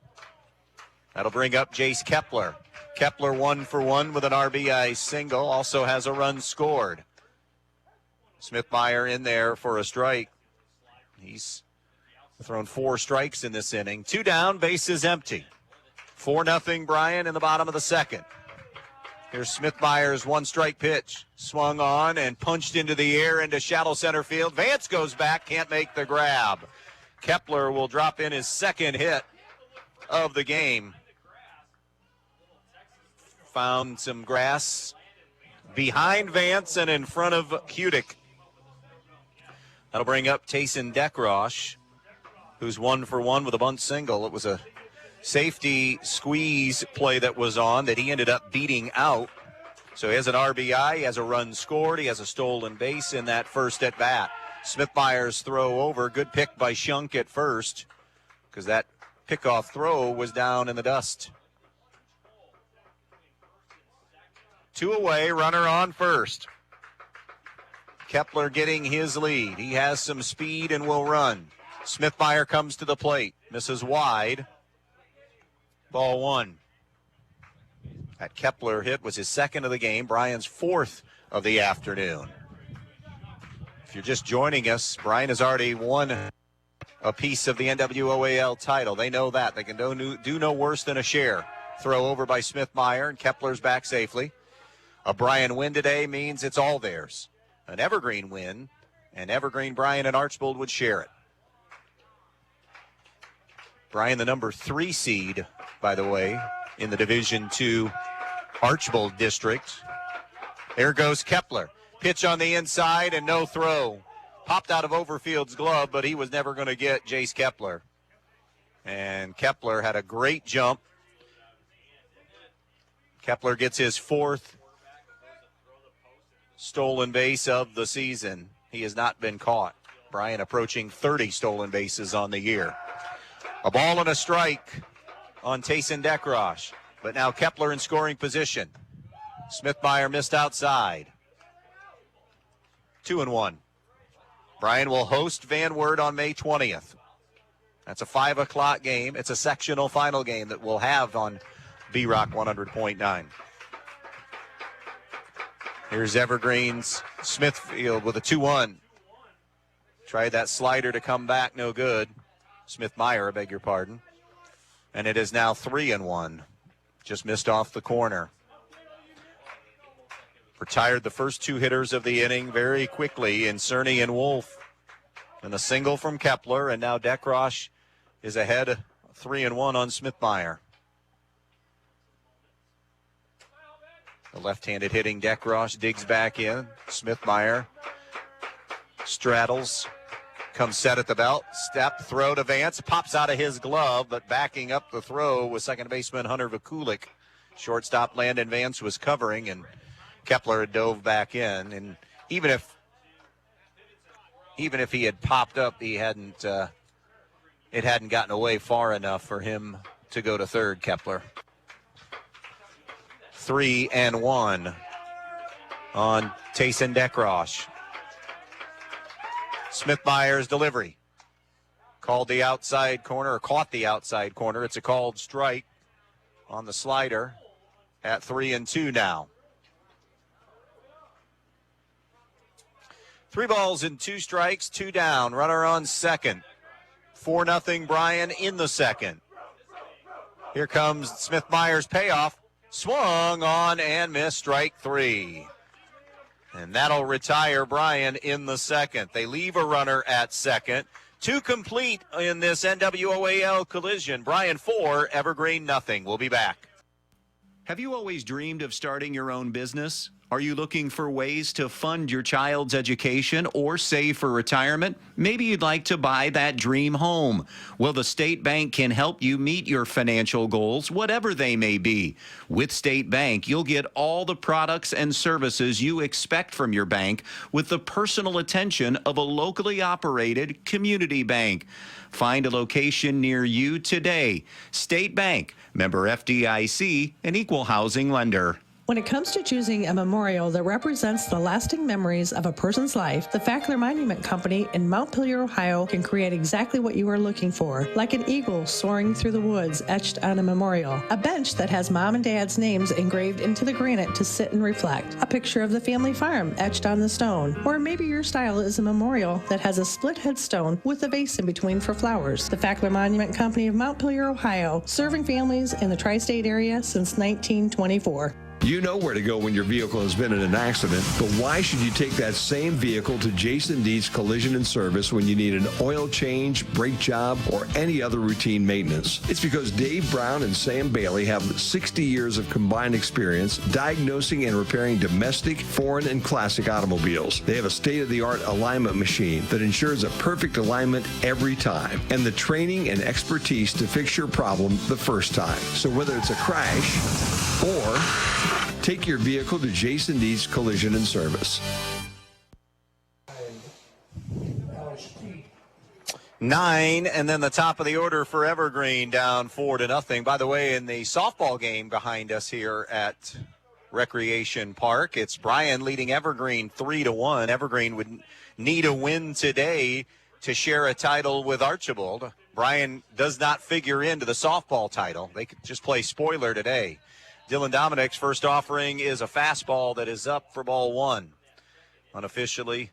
That'll bring up Jace Kepler. Kepler 1 for 1 with an RBI single, also has a run scored. Smithmeyer in there for a strike. He's thrown 4 strikes in this inning. 2 down, bases empty. 4-0 Bryan in the bottom of the second. Here's Smithmeyer's 1-strike pitch. Swung on and punched into the air into shallow center field. Vance goes back, can't make the grab. Kepler will drop in his second hit of the game found some grass behind Vance and in front of Cudick. That'll bring up Tayson Dekrosh, who's 1 for 1 with a bunt single. It was a safety squeeze play that was on that he ended up beating out. So he has an RBI, he has a run scored, he has a stolen base in that first at bat. Smithmeyer's throw over, good pick by Shunk at first, because that pickoff throw was down in the dust. 2 away, runner on first. Kepler getting his lead. He has some speed and will run. Smithmeyer comes to the plate, misses wide. Ball 1. That Kepler hit was his second of the game, Bryan's 4th of the afternoon. If you're just joining us, Bryan has already won a piece of the NWOAL title. They know that. They can do no worse than a share. Throw over by Smithmeyer, and Kepler's back safely. A Bryan win today means it's all theirs. An Evergreen win, and Evergreen, Bryan, and Archbold would share it. Bryan, the number 3 seed, by the way, in the Division II Archbold district. There goes Kepler. Pitch on the inside and no throw. Popped out of Overfield's glove, but he was never going to get Jace Kepler. And Kepler had a great jump. Kepler gets his 4th stolen base of the season. He has not been caught. Bryan approaching 30 stolen bases on the year. A ball and a strike on Tayson Dekrosh. But now Kepler in scoring position. Smithmeyer missed outside. 2-1. Bryan will host Van Wert on May 20th. That's a 5 o'clock game. It's a sectional final game that we'll have on B-Rock 100.9. Here's Evergreen's Smithfield with a 2-1. Tried that slider to come back, no good. Smithmeyer, I beg your pardon. And it is now 3-1. Just missed off the corner. Retired the first 2 hitters of the inning very quickly in Cerny and Wolf. And a single from Kepler, and now Dekrosh is ahead 3-1 on Smithmeyer. The left-handed hitting Dekrosh digs back in. Smithmeyer straddles, comes set at the belt, step, throw to Vance, pops out of his glove, but backing up the throw was second baseman Hunter Vakulik. Shortstop Landon Vance was covering, and Kepler had dove back in. And even if he had popped up, it hadn't gotten away far enough for him to go to third, Kepler. 3-1 on Tayson Dekrosh. Smithmeyer's delivery. Called the outside corner, or caught the outside corner. It's a called strike on the slider at 3-2 now. 3 balls and 2 strikes, 2 down. Runner on second. 4-0 Bryan in the second. Here comes Smithmeyer's payoff. Swung on and missed, strike 3. And that'll retire Bryan in the second. They leave a runner at second. 2 complete in this NWOAL collision. Bryan 4, Evergreen nothing. We'll be back. Have you always dreamed of starting your own business? Are you looking for ways to fund your child's education or save for retirement? Maybe you'd like to buy that dream home. Well, the State Bank can help you meet your financial goals, whatever they may be. With State Bank, you'll get all the products and services you expect from your bank with the personal attention of a locally operated community bank. Find a location near you today. State Bank, member FDIC, an equal housing lender. When it comes to choosing a memorial that represents the lasting memories of a person's life, the Fackler Monument Company in Montpelier, Ohio can create exactly what you are looking for, like an eagle soaring through the woods etched on a memorial, a bench that has mom and dad's names engraved into the granite to sit and reflect, a picture of the family farm etched on the stone, or maybe your style is a memorial that has a split headstone with a vase in between for flowers. The Fackler Monument Company of Montpelier, Ohio, serving families in the tri-state area since 1924. You know where to go when your vehicle has been in an accident, but why should you take that same vehicle to Jason Deets Collision and Service when you need an oil change, brake job, or any other routine maintenance? It's because Dave Brown and Sam Bailey have 60 years of combined experience diagnosing and repairing domestic, foreign, and classic automobiles. They have a state-of-the-art alignment machine that ensures a perfect alignment every time, and the training and expertise to fix your problem the first time. So whether it's a crash or take your vehicle to Jason Deets Collision and Service. 9, and then the top of the order for Evergreen down 4-0. By the way, in the softball game behind us here at Recreation Park, it's Bryan leading Evergreen 3-1. Evergreen would need a win today to share a title with Archibald. Bryan does not figure into the softball title. They could just play spoiler today. Dylan Dominic's first offering is a fastball that is up for ball 1. Unofficially,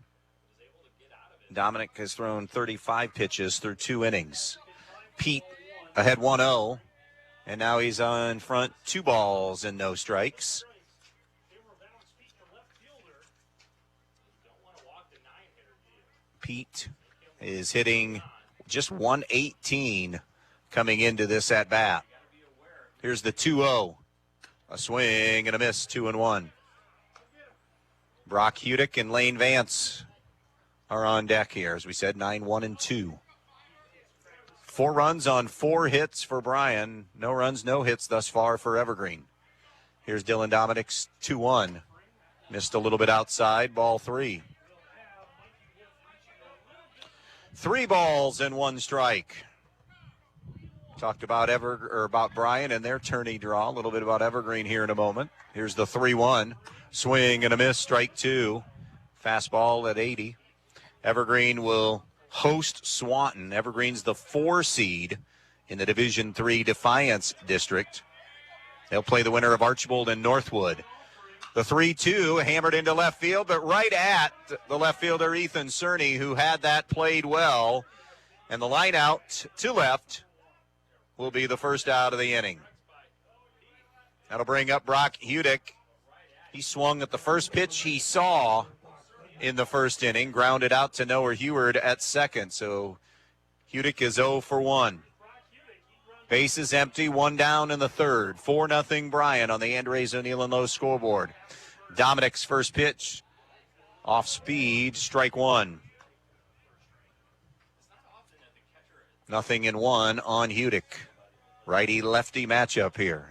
Dominic has thrown 35 pitches through 2 innings. Pete ahead 1-0, and now he's on front 2 balls and no strikes. Pete is hitting just 118 coming into this at-bat. Here's the 2-0. A swing and a miss, 2-1. Brock Hudick and Lane Vance are on deck here. As we said, 9-1-2. 4 runs on 4 hits for Bryan. No runs, no hits thus far for Evergreen. Here's Dylan Dominic's 2-1. Missed a little bit outside, ball 3. 3 balls and 1 strike. Talked about about Bryan and their tourney draw. A little bit about Evergreen here in a moment. Here's the 3-1. Swing and a miss, strike 2. Fastball at 80. Evergreen will host Swanton. Evergreen's the 4 seed in the Division III Defiance District. They'll play the winner of Archibald and Northwood. The 3-2 hammered into left field, but right at the left fielder Ethan Cerny, who had that played well. And the line out to left will be the first out of the inning. That'll bring up Brock Hudick. He swung at the first pitch he saw in the first inning, grounded out to Noah Heward at second. So Hudick is 0 for 1. Base is empty, 1 down in the third. 4-0 Bryan on the Andres O'Neill and Lowe scoreboard. Dominic's first pitch, off speed, strike 1. 0-1 on Hudick. Righty-lefty matchup here.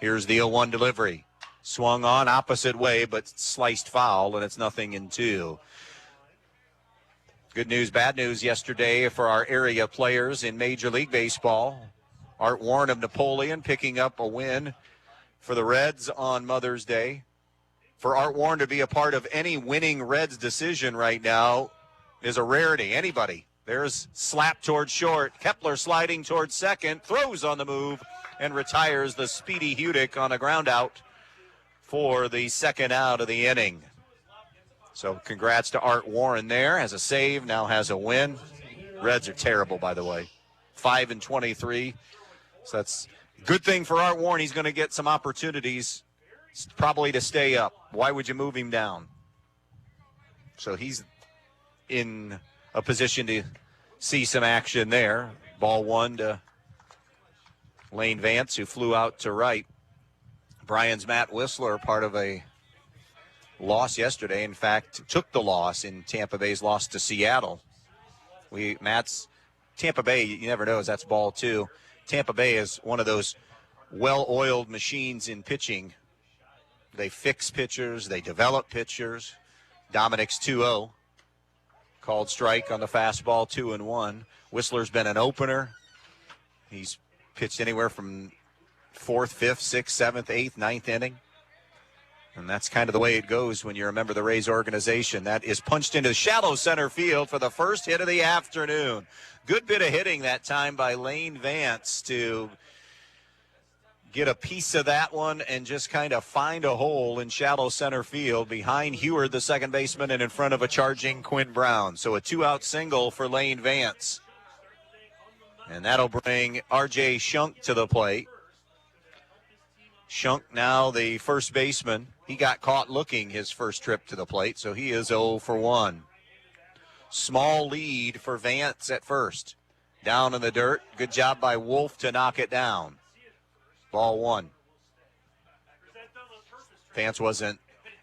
Here's the 0-1 delivery. Swung on opposite way, but sliced foul, and it's 0-2. Good news, bad news yesterday for our area players in Major League Baseball. Art Warren of Napoleon picking up a win for the Reds on Mother's Day. For Art Warren to be a part of any winning Reds decision right now is a rarity. Anybody. There's slap towards short. Kepler sliding towards second. Throws on the move and retires the speedy Hudick on a ground out for the second out of the inning. So congrats to Art Warren there. Has a save, now has a win. Reds are terrible, by the way. 5-23. So that's a good thing for Art Warren. He's going to get some opportunities probably to stay up. Why would you move him down? So he's in a position to see some action there. Ball 1 to Lane Vance, who flew out to right. Bryan's Matt Whistler, part of a loss yesterday. In fact, took the loss in Tampa Bay's loss to Seattle. Tampa Bay, you never know, that's ball 2. Tampa Bay is one of those well-oiled machines in pitching. They fix pitchers, they develop pitchers. Dominic's 2-0. Called strike on the fastball, 2-1. Whistler's been an opener. He's pitched anywhere from 4th, 5th, 6th, 7th, 8th, 9th inning. And that's kind of the way it goes when you're a member of the Rays organization. That is punched into shallow center field for the first hit of the afternoon. Good bit of hitting that time by Lane Vance to get a piece of that one and just kind of find a hole in shallow center field behind Heward, the second baseman, and in front of a charging Quinn Brown. So a 2-out single for Lane Vance. And that'll bring R.J. Shunk to the plate. Shunk now the first baseman. He got caught looking his first trip to the plate, so he is 0 for 1. Small lead for Vance at first. Down in the dirt. Good job by Wolf to knock it down. Ball 1. Vance wasn't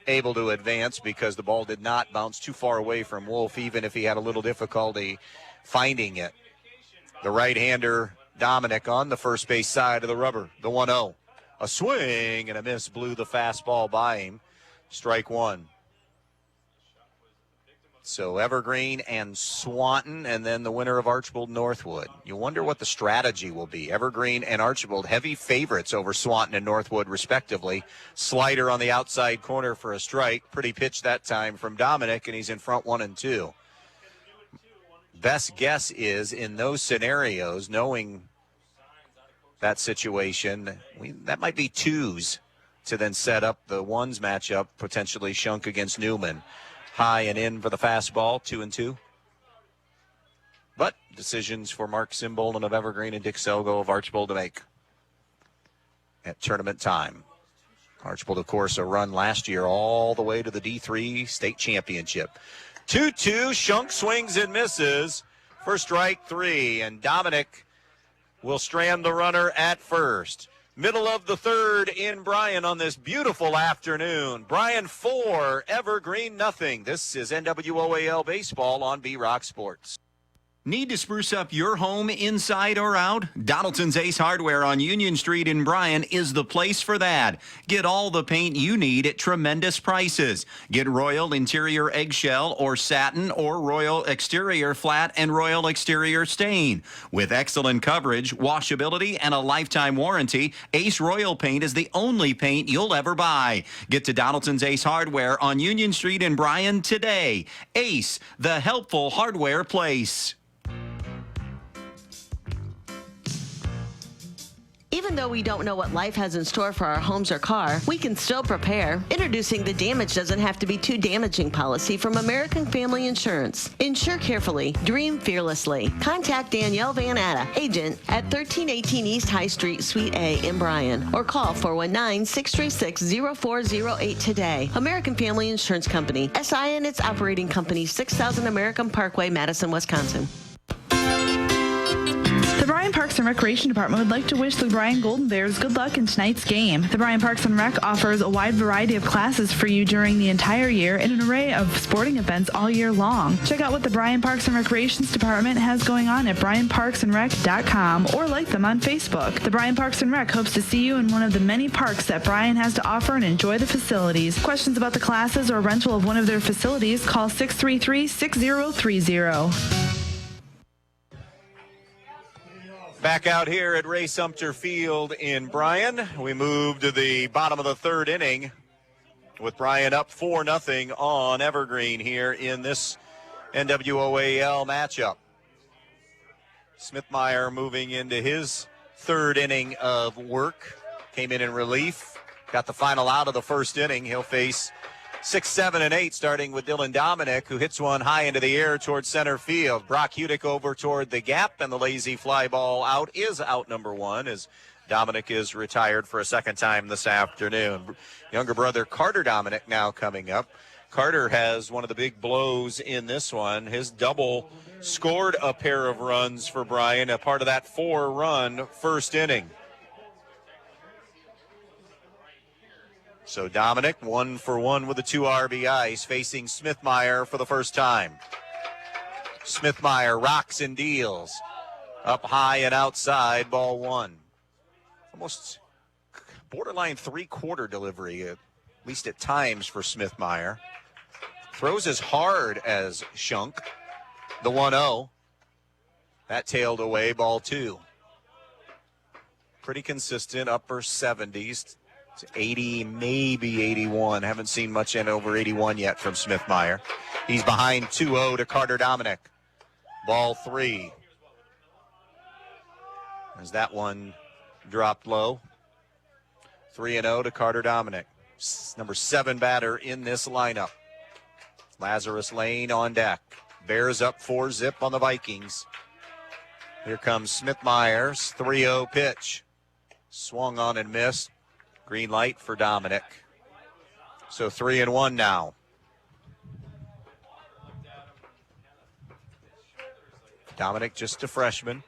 able to advance because the ball did not bounce too far away from Wolf, even if he had a little difficulty finding it. The right-hander, Dominic, on the first base side of the rubber. The 1-0. A swing and a miss blew the fastball by him. Strike 1. So Evergreen and Swanton, and then the winner of Archbold Northwood. You wonder what the strategy will be. Evergreen and Archbold, heavy favorites over Swanton and Northwood, respectively. Slider on the outside corner for a strike. Pretty pitch that time from Dominic, and he's in front 1-2. Best guess is in those scenarios, knowing that situation, that might be twos to then set up the ones matchup, potentially Shunk against Newman. High and in for the fastball, 2-2. But decisions for Mark Simbolden of Evergreen and Dick Selgo of Archbold to make at tournament time. Archbold, of course, a run last year all the way to the D3 state championship. 2-2, Shunk swings and misses for strike 3, and Dominic will strand the runner at first. Middle of the third in Bryan on this beautiful afternoon. Bryan 4, Evergreen nothing. This is NWOAL Baseball on B-Rock Sports. Need to spruce up your home inside or out? Donaldson's Ace Hardware on Union Street in Bryan is the place for that. Get all the paint you need at tremendous prices. Get Royal Interior Eggshell or Satin or Royal Exterior Flat and Royal Exterior Stain. With excellent coverage, washability, and a lifetime warranty, Ace Royal Paint is the only paint you'll ever buy. Get to Donaldson's Ace Hardware on Union Street in Bryan today. Ace, the helpful hardware place. Even though we don't know what life has in store for our homes or car, we can still prepare. Introducing the Damage Doesn't Have to Be Too Damaging policy from American Family Insurance. Insure carefully. Dream fearlessly. Contact Danielle Van Atta, agent at 1318 East High Street, Suite A in Bryan, or call 419-636-0408 today. American Family Insurance Company. SI and its operating company, 6000 American Parkway, Madison, Wisconsin. The Bryan Parks and Recreation Department would like to wish the Bryan Golden Bears good luck in tonight's game. The Bryan Parks and Rec offers a wide variety of classes for you during the entire year and an array of sporting events all year long. Check out what the Bryan Parks and Recreations Department has going on at bryanparksandrec.com or like them on Facebook. The Bryan Parks and Rec hopes to see you in one of the many parks that Bryan has to offer and enjoy the facilities. Questions about the classes or rental of one of their facilities, call 633-6030. Back out here at Ray Sumter Field in Bryan. We move to the bottom of the third inning with Bryan up 4-0 on Evergreen here in this NWOAL matchup. Smithmeyer moving into his third inning of work. Came in relief. Got the final out of the first inning. He'll face 6, 7, and 8, starting with Dylan Dominic, who hits one high into the air towards center field. Brock Hudick over toward the gap, and the lazy fly ball out is out number 1 as Dominic is retired for a second time this afternoon. Younger brother Carter Dominic now coming up. Carter has one of the big blows in this one. His double scored a pair of runs for Bryan, a part of that 4-run first inning. So Dominic, 1 for 1 with the 2 RBIs, facing Smithmeyer for the first time. Smithmeyer rocks and deals. Up high and outside, ball 1. Almost borderline three-quarter delivery, at least at times for Smithmeyer. Throws as hard as Shunk. The 1-0. That tailed away, ball 2. Pretty consistent, upper 70s. It's 80, maybe 81. Haven't seen much in over 81 yet from Smithmeyer. He's behind 2-0 to Carter Dominic. Ball 3. As that one dropped low. 3-0 to Carter Dominic. Number 7 batter in this lineup. Lazarus Lane on deck. Bears up 4-0 on the Vikings. Here comes Smithmeyer's 3-0 pitch. Swung on and missed. Green light for Dominic. So 3-1 now. Dominic, just a freshman.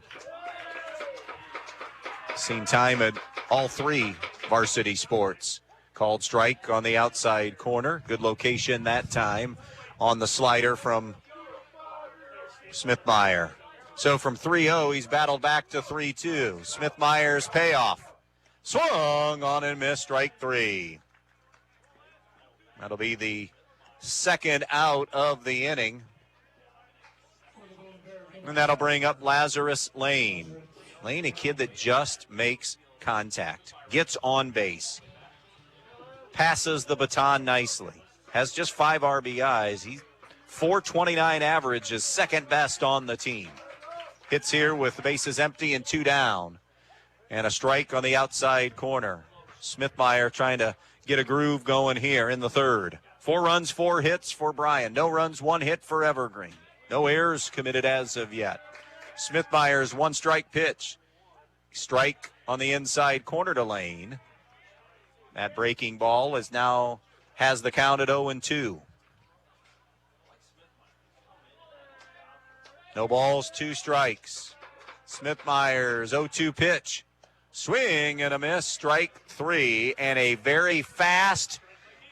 Seen time at all three varsity sports. Called strike on the outside corner. Good location that time on the slider from Smithmeyer. So from 3-0, he's battled back to 3-2. Smithmeyer's payoff. Swung on and missed, strike three. That'll be the second out of the inning. And that'll bring up Lazarus Lane. Lane, a kid that just makes contact, gets on base, passes the baton nicely, has just 5 RBIs. He's .429 average, is second best on the team. Hits here with the bases empty and 2 down. And a strike on the outside corner. Smithmeyer trying to get a groove going here in the third. 4 runs, 4 hits for Bryan. No runs, 1 hit for Evergreen. No errors committed as of yet. Smithmeyer's 1-strike pitch. Strike on the inside corner to Lane. That breaking ball is now has the count at 0-2. No balls, 2 strikes. Smithmeyer's 0-2 pitch. Swing and a miss, strike 3, and a very fast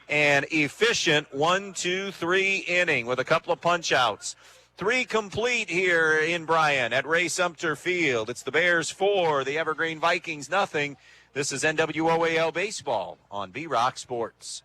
and efficient 1-2-3 inning with a couple of punch outs. 3 complete here in Bryan at Ray Sumter Field. It's the Bears 4, the Evergreen Vikings nothing. This is NWOAL Baseball on B-Rock Sports.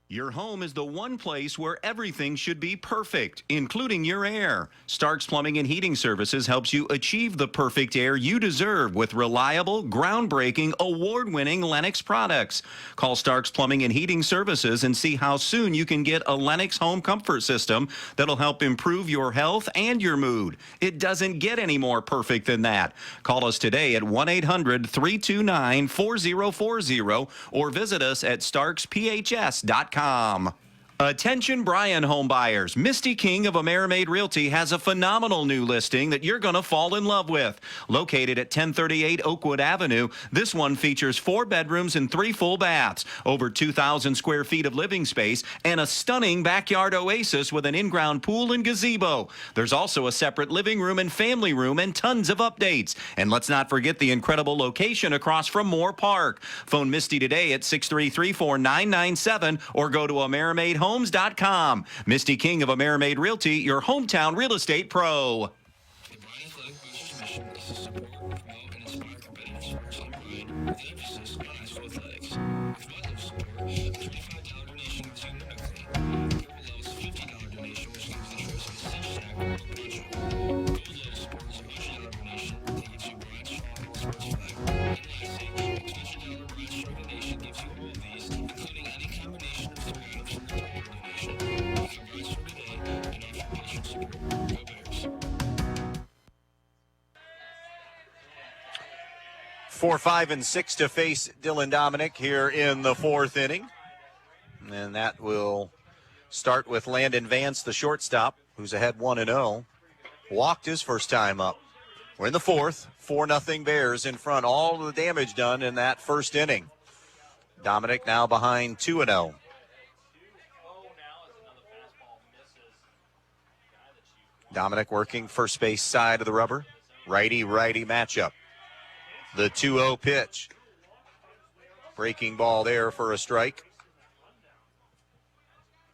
Your home is the one place where everything should be perfect, including your air. Stark's Plumbing and Heating Services helps you achieve the perfect air you deserve with reliable, groundbreaking, award-winning Lennox products. Call Stark's Plumbing and Heating Services and see how soon you can get a Lennox home comfort system that'll help improve your health and your mood. It doesn't get any more perfect than that. Call us today at 1-800-329-4040 or visit us at starksphs.com. Attention Bryan home buyers. Misty King of Amerimaid Realty has a phenomenal new listing that you're going to fall in love with. Located at 1038 Oakwood Avenue, this one features 4 bedrooms and 3 full baths, over 2,000 square feet of living space, and a stunning backyard oasis with an in-ground pool and gazebo. There's also a separate living room and family room and tons of updates. And let's not forget the incredible location across from Moore Park. Phone Misty today at 633-4997 or go to AmerimaidHomes.com. Misty King of Amerimaid Realty, your hometown real estate pro. The Bryan Athletic Coach's mission is to support, promote, and inspire competitive sports on Bryan with an emphasis on high school athletics. With monthly support, a $25 donation gets you Evergreen. Silver level's a $50 donation, which gives the choice of a cinch sack or a poncho. Gold level support is a $100 donation that gives you Bryan Strong sports flag. And lastly, a $200 Bryan Strong donation gives you all of these, including any combination of 3 items from your partner donation. Become Bryan Strong today and offer patient support. Go Bears. 4, 5, and 6 to face Dylan Dominic here in the 4th inning. And that will start with Landon Vance, the shortstop, who's ahead 1-0. Walked his first time up. We're in the 4th, 4-0 Bears in front. All of the damage done in that first inning. Dominic now behind 2-0. Dominic working first base side of the rubber. Righty-righty matchup. The 2-0 pitch. Breaking ball there for a strike.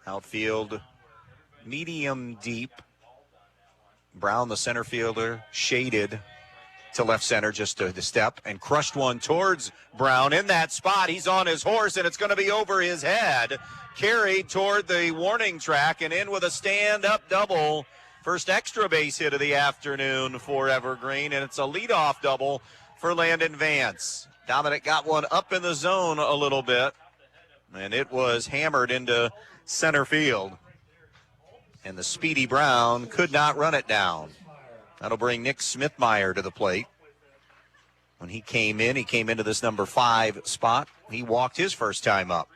Outfield medium deep. Brown, the center fielder, shaded to left center just a step and crushed one towards Brown in that spot. He's on his horse and it's going to be over his head. Carried toward the warning track and in with a stand-up double. First extra base hit of the afternoon for Evergreen, and it's a leadoff double for Landon Vance. Dominic got one up in the zone a little bit, and it was hammered into center field. And the speedy Brown could not run it down. That'll bring Nick Smithmeyer to the plate. When he came into this number 5 spot. He walked his first time up.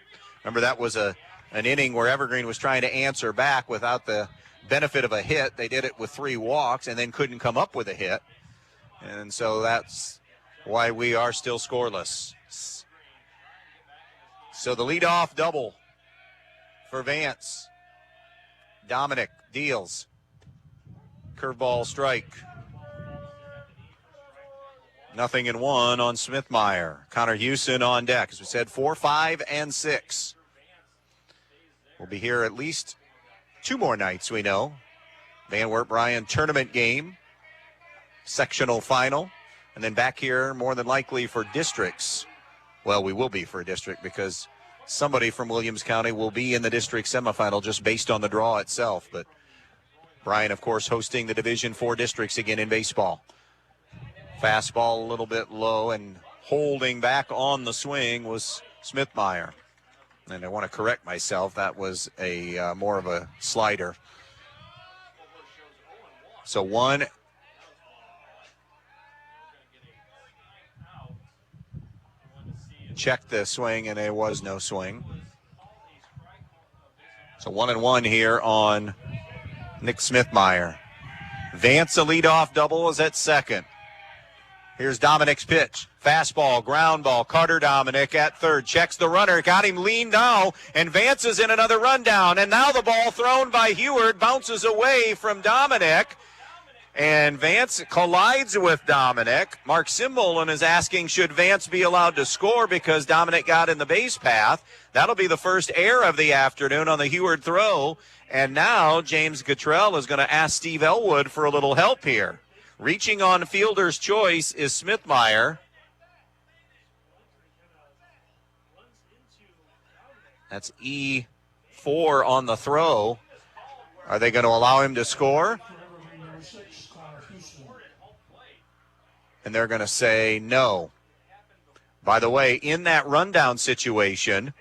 Remember, that was an inning where Evergreen was trying to answer back without the benefit of a hit. They did it with 3 walks and then couldn't come up with a hit. And so that's why we are still scoreless. So the leadoff double for Vance. Dominic deals. Curveball strike. 0-1 on Smithmeyer. Connor Houston on deck. As we said, 4, 5, and 6. We'll be here at least 2 more nights, we know. Van Wert Bryan tournament game, sectional final, and then back here more than likely for districts. Well, we will be for a district because somebody from Williams County will be in the district semifinal just based on the draw itself. But Bryan, of course, hosting the Division IV districts again in baseball. Fastball a little bit low, and holding back on the swing was Smithmeyer. And I want to correct myself. That was a more of a slider. So 1. Checked the swing, and there was no swing. So 1-1 here on Nick Smithmeyer. Vance, a leadoff double, is at second. Here's Dominic's pitch. Fastball, ground ball. Carter Dominic at third. Checks the runner. Got him leaned now. And Vance is in another rundown. And now the ball thrown by Heward bounces away from Dominic. And Vance collides with Dominic. Mark Simbolen is asking, should Vance be allowed to score because Dominic got in the base path? That'll be the first error of the afternoon on the Heward throw. And now James Guttrell is going to ask Steve Elwood for a little help here. Reaching on fielder's choice is Smithmeyer. That's E4 on the throw. Are they going to allow him to score? And they're going to say no. By the way, in that rundown situation,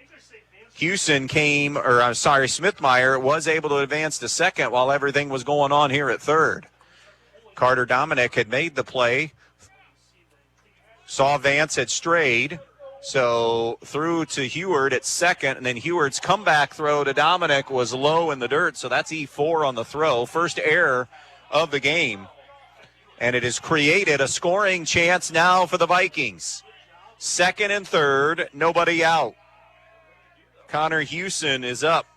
Smithmeyer was able to advance to second while everything was going on here at third. Carter Dominic had made the play, saw Vance had strayed, so threw to Heward at second, and then Heward's comeback throw to Dominic was low in the dirt, so that's E4 on the throw. First error of the game, and it has created a scoring chance now for the Vikings. Second and third, nobody out. Connor Houston is up.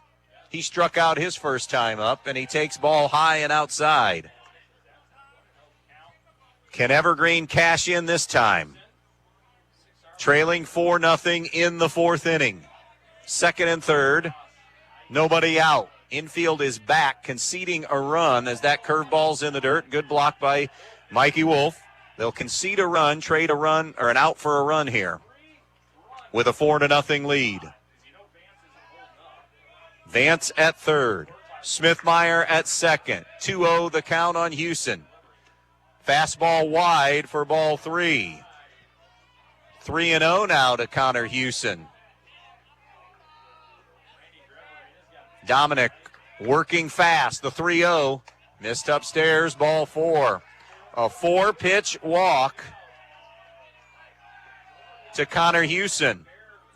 He struck out his first time up, and he takes ball high and outside. Can Evergreen cash in this time? Trailing 4-0 in the fourth inning. Second and third, nobody out. Infield is back, conceding a run as that curveball's in the dirt. Good block by Mikey Wolf. They'll concede a run, trade a run, or an out for a run here with a 4-0 lead. Vance at third. Smithmeyer at second. 2-0 the count on Houston. Fastball wide for ball 3. 3-0 now to Connor Houston. Dominic working fast. The 3-0. Missed upstairs, ball 4. A 4-pitch walk to Connor Houston.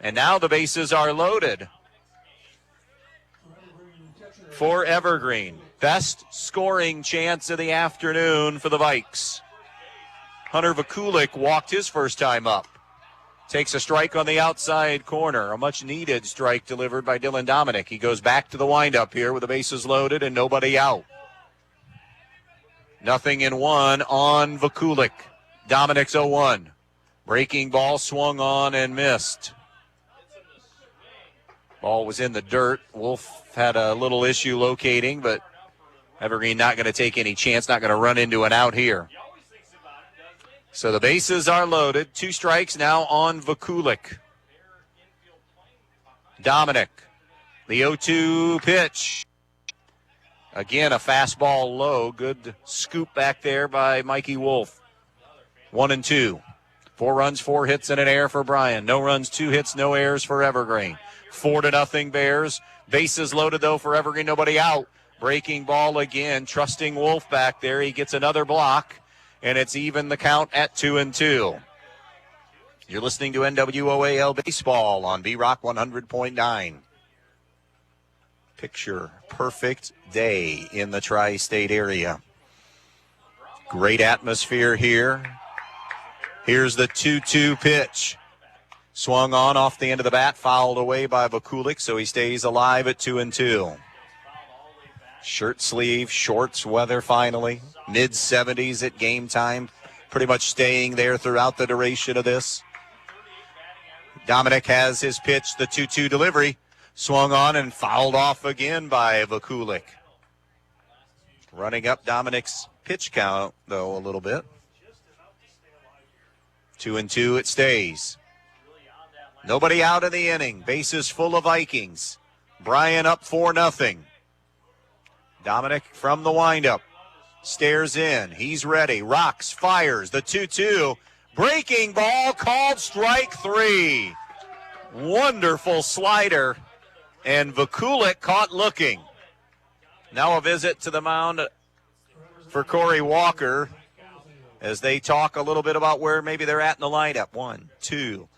And now the bases are loaded for Evergreen. Best scoring chance of the afternoon for the Vikes. Hunter Vakulik walked his first time up. Takes a strike on the outside corner. A much-needed strike delivered by Dylan Dominic. He goes back to the windup here with the bases loaded and nobody out. 0-1 on Vakulik. Dominic's 0-1. Breaking ball swung on and missed. Ball was in the dirt. Wolf had a little issue locating, but Evergreen not going to take any chance, not going to run into an out here. So the bases are loaded. 2 strikes now on Vakulik. Dominic, the 0-2 pitch. Again, a fastball low. Good scoop back there by Mikey Wolf. 1-2. 4 runs, 4 hits, and an error for Bryan. No runs, 2 hits, no errors for Evergreen. 4-0 Bears. Bases loaded, though, for Evergreen. Nobody out. Breaking ball again. Trusting Wolf back there. He gets another block, and it's even the count at 2-2. You're listening to NWOAL Baseball on B-Rock 100.9. Picture perfect day in the tri-state area. Great atmosphere here. Here's the 2-2 pitch. Swung on off the end of the bat, fouled away by Vakulik, so he stays alive at 2-2. Shirt sleeve, shorts weather finally. Mid-70s at game time. Pretty much staying there throughout the duration of this. Dominic has his pitch, the 2-2 delivery. Swung on and fouled off again by Vakulik. Running up Dominic's pitch count, though, a little bit. 2-2 it stays. Nobody out in the inning. Bases full of Vikings. Bryan up 4-0. Dominic from the windup. Stares in. He's ready. Rocks, fires. The 2-2. Breaking ball called strike 3. Wonderful slider. And Vakulik caught looking. Now a visit to the mound for Corey Walker as they talk a little bit about where maybe they're at in the lineup. 1, 2,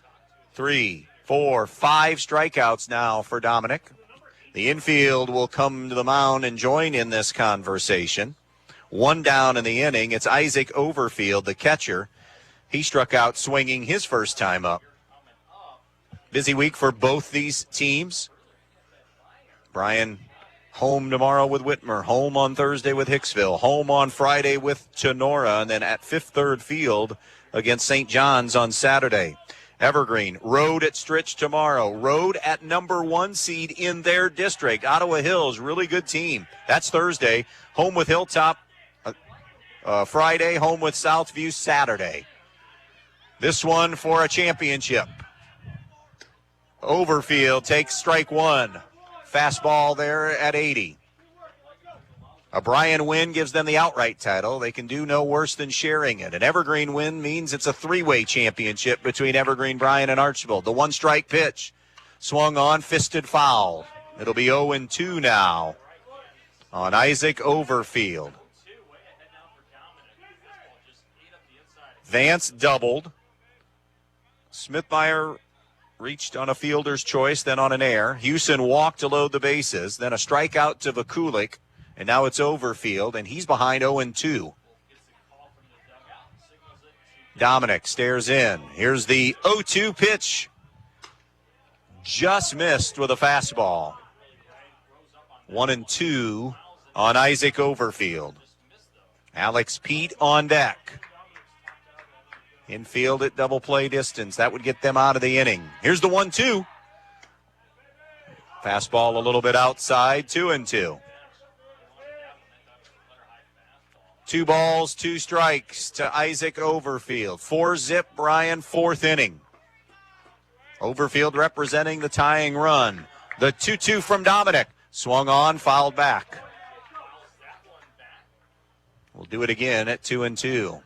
3, 4, 5 strikeouts now for Dominic. The infield will come to the mound and join in this conversation. 1 down in the inning. It's Isaac Overfield, the catcher. He struck out swinging his first time up. Busy week for both these teams. Bryan home tomorrow with Whitmer, home on Thursday with Hicksville, home on Friday with Chenora, and then at Fifth Third Field against St. John's on Saturday. Evergreen, road at Stritch tomorrow, road at number 1 seed in their district. Ottawa Hills, really good team. That's Thursday. Home with Hilltop Friday, home with Southview Saturday. This one for a championship. Overfield takes strike 1. Fastball there at 80. A Bryan win gives them the outright title. They can do no worse than sharing it. An Evergreen win means it's a 3-way championship between Evergreen, Bryan, and Archibald. The 1-strike pitch. Swung on, fisted foul. It'll be 0-2 now on Isaac Overfield. Vance doubled. Smithmeyer reached on a fielder's choice, then on an error. Houston walked to load the bases, then a strikeout to Vakulik, and now it's Overfield, and he's behind 0-2. Dominic stares in. Here's the 0-2 pitch. Just missed with a fastball. 1-2 on Isaac Overfield. Alex Pete on deck. Infield at double play distance. That would get them out of the inning. Here's the 1-2. Fastball a little bit outside, 2-2. 2 balls, 2 strikes to Isaac Overfield. 4-zip Bryan, 4th inning. Overfield representing the tying run. The 2-2 from Dominic. Swung on, fouled back. We'll do it again at 2-2.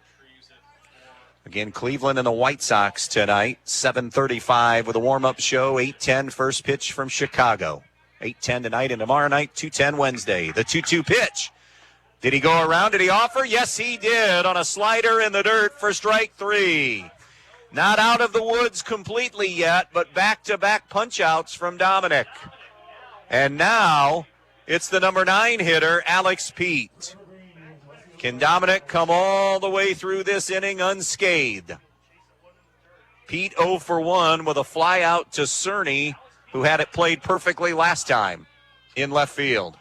Again, Cleveland and the White Sox tonight, 7:35 with a warm-up show, 8:10 first pitch from Chicago. 8:10 tonight and tomorrow night, 2:10 Wednesday. The 2-2 pitch. Did he go around? Did he offer? Yes, he did on a slider in the dirt for strike 3. Not out of the woods completely yet, but back-to-back punch-outs from Dominic. And now it's the number 9 hitter, Alex Pete. Can Dominic come all the way through this inning unscathed? Pete 0 for 1 with a fly out to Cerny, who had it played perfectly last time in left field.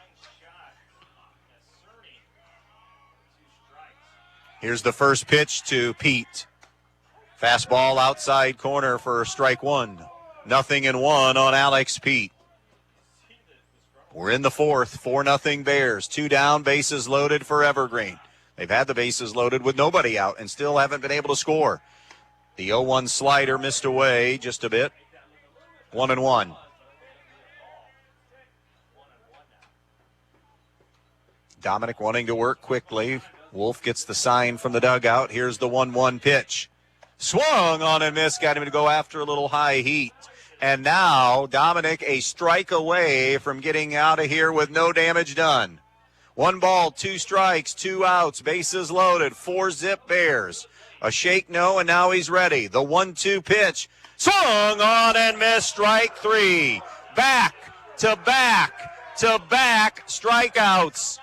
Here's the first pitch to Pete. Fastball outside corner for strike 1. 0-1 on Alex Pete. We're in the 4th, 4-0 Bears. 2 down, bases loaded for Evergreen. They've had the bases loaded with nobody out and still haven't been able to score. The 0-1 slider missed away just a bit. 1-1. Dominic wanting to work quickly. Wolf gets the sign from the dugout. Here's the 1-1 pitch. Swung on and missed. Got him to go after a little high heat. And now Dominic a strike away from getting out of here with no damage done. 1 ball, 2 strikes, 2 outs, bases loaded, 4-zip Bears. A shake no, and now he's ready. The 1-2 pitch. Swung on and missed, strike 3. Back to back to back strikeouts.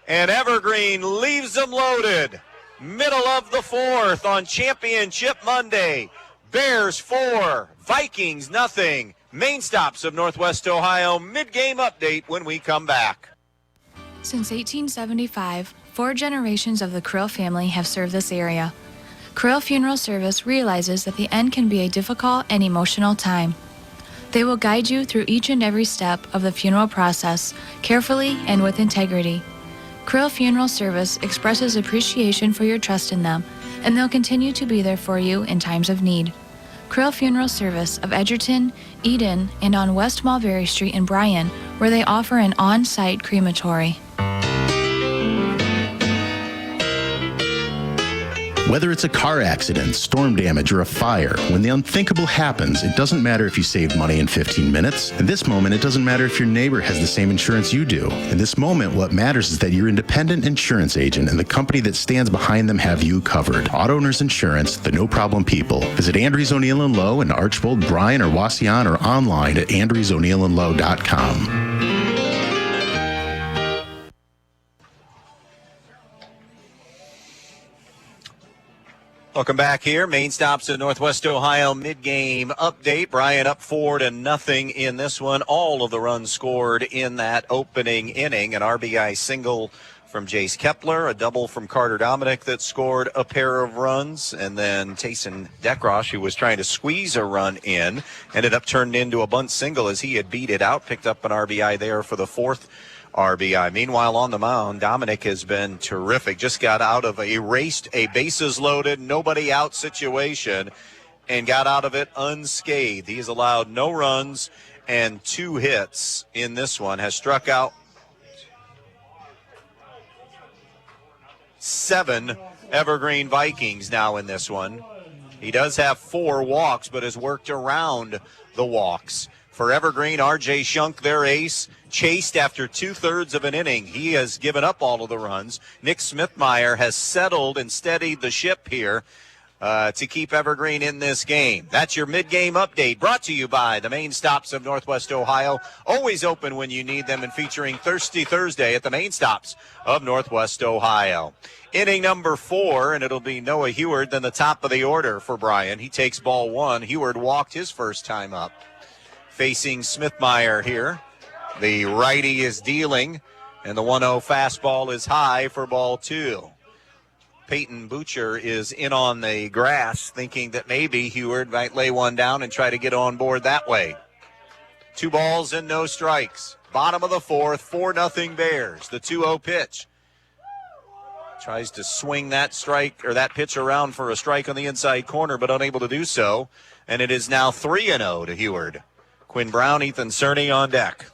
And Evergreen leaves them loaded. Middle of the 4th on Championship Monday. Bears 4, Vikings nothing. Main stops of Northwest Ohio mid-game update when we come back. Since 1875, 4 generations of the Krill family have served this area. Krill Funeral Service realizes that the end can be a difficult and emotional time. They will guide you through each and every step of the funeral process, carefully and with integrity. Krill Funeral Service expresses appreciation for your trust in them, and they'll continue to be there for you in times of need. Krill Funeral Service of Edgerton, Eden, and on West Mulberry Street in Bryan, where they offer an on-site crematory. Whether it's a car accident, storm damage, or a fire, when the unthinkable happens, it doesn't matter if you saved money in 15 minutes. In this moment, it doesn't matter if your neighbor has the same insurance you do. In this moment, what matters is that your independent insurance agent and the company that stands behind them have you covered. Auto Owners Insurance, the no-problem people. Visit Andrews O'Neill & Lowe in Archbold, Bryan, or Wasion, or online at andrewsoneillandlowe.com. Welcome back here. Main stops in Northwest Ohio mid-game update. Bryan up 4-0 in this one. All of the runs scored in that opening inning. An RBI single from Jace Kepler, a double from Carter Dominic that scored a pair of runs, and then Tayson Dekrosh, who was trying to squeeze a run in, ended up turned into a bunt single as he had beat it out, picked up an RBI there for the fourth RBI. Meanwhile, on the mound, Dominic has been terrific. Just got out of a bases loaded, nobody out situation and got out of it unscathed. He's allowed no runs and 2 hits in this one. Has struck out 7 Evergreen Vikings now in this one. He does have 4 walks, but has worked around the walks. For Evergreen, R.J. Shunk, their ace, chased after 2/3 of an inning. He has given up all of the runs. Nick Smithmeyer has settled and steadied the ship here to keep Evergreen in this game. That's your mid-game update, brought to you by the Main Stops of Northwest Ohio. Always open when you need them, and featuring Thirsty Thursday at the Main Stops of Northwest Ohio. Inning number 4, and it'll be Noah Heward, then the top of the order for Bryan. He takes ball 1. Heward walked his first time up. Facing Smithmeyer here. The righty is dealing, and the 1-0 fastball is high for ball 2. Peyton Butcher is in on the grass, thinking that maybe Heward might lay one down and try to get on board that way. 2 balls and no strikes. Bottom of the 4th, 4-0 Bears. The 2-0 pitch. Tries to swing that strike or that pitch around for a strike on the inside corner, but unable to do so. And it is now 3-0 to Heward. Quinn Brown, Ethan Cerny on deck.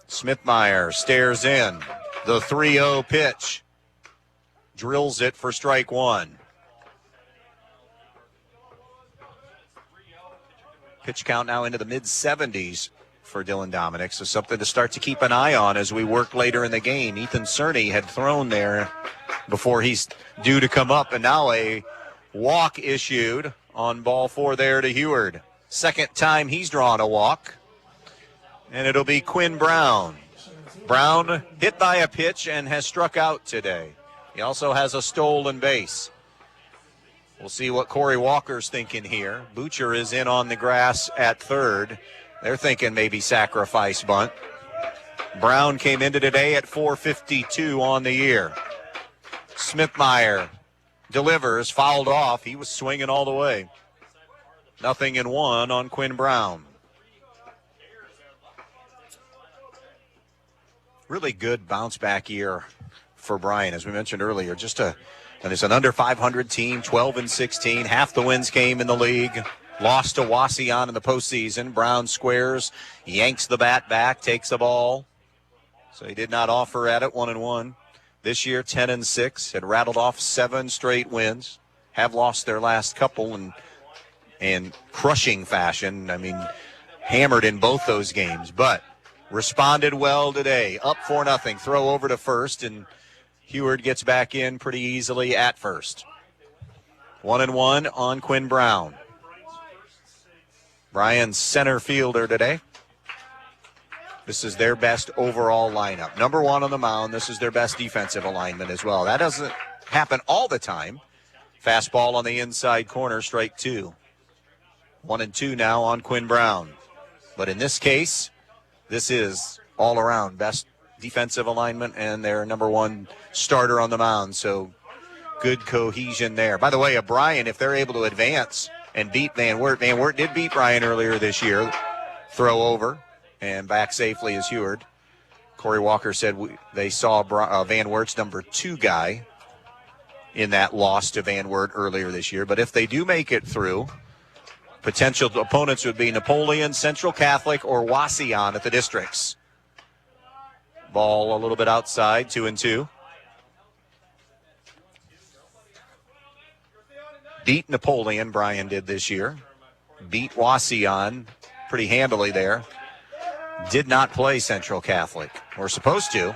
Smithmeyer stares in. The 3-0 pitch. Drills it for strike 1. Pitch count now into the mid-70s for Dylan Dominic, so something to start to keep an eye on as we work later in the game. Ethan Cerny had thrown there before he's due to come up, and now a walk issued on ball 4 there to Heward. Second time he's drawn a walk, and it'll be Quinn Brown. Brown hit by a pitch and has struck out today. He also has a stolen base. We'll see what Corey Walker's thinking here. Butcher is in on the grass at third. They're thinking maybe sacrifice bunt. Brown came into today at 452 on the year. Smithmeyer delivers, fouled off. He was swinging all the way. 0-1 on Quinn Brown. Really good bounce back year for Bryan, as we mentioned earlier. And it's an under 500 team, 12-16. Half the wins came in the league. Lost to Wasion in the postseason. Brown squares, yanks the bat back, takes the ball. So he did not offer at it, 1-1. This year, 10-6. Had rattled off 7 straight wins. Have lost their last couple in crushing fashion. I mean, hammered in both those games, but responded well today. Up 4-0. Throw over to first, and Heward gets back in pretty easily at first. 1-1 on Quinn Brown. Bryan's center fielder today. This is their best overall lineup. Number 1 on the mound. This is their best defensive alignment as well. That doesn't happen all the time. Fastball on the inside corner, strike 2. 1-2 now on Quinn Brown. But in this case, this is all around best defensive alignment and their number one starter on the mound. So good cohesion there. By the way, Bryan, if they're able to advance and beat Van Wert did beat Bryan earlier this year. Throw over and back safely is Heward. Corey Walker said they saw Van Wert's number 2 guy in that loss to Van Wert earlier this year. But if they do make it through, potential opponents would be Napoleon, Central Catholic, or Wauseon at the districts. Ball a little bit outside, 2-2. Beat Napoleon, Bryan did this year. Beat Wauseon pretty handily there. Did not play Central Catholic. We're supposed to,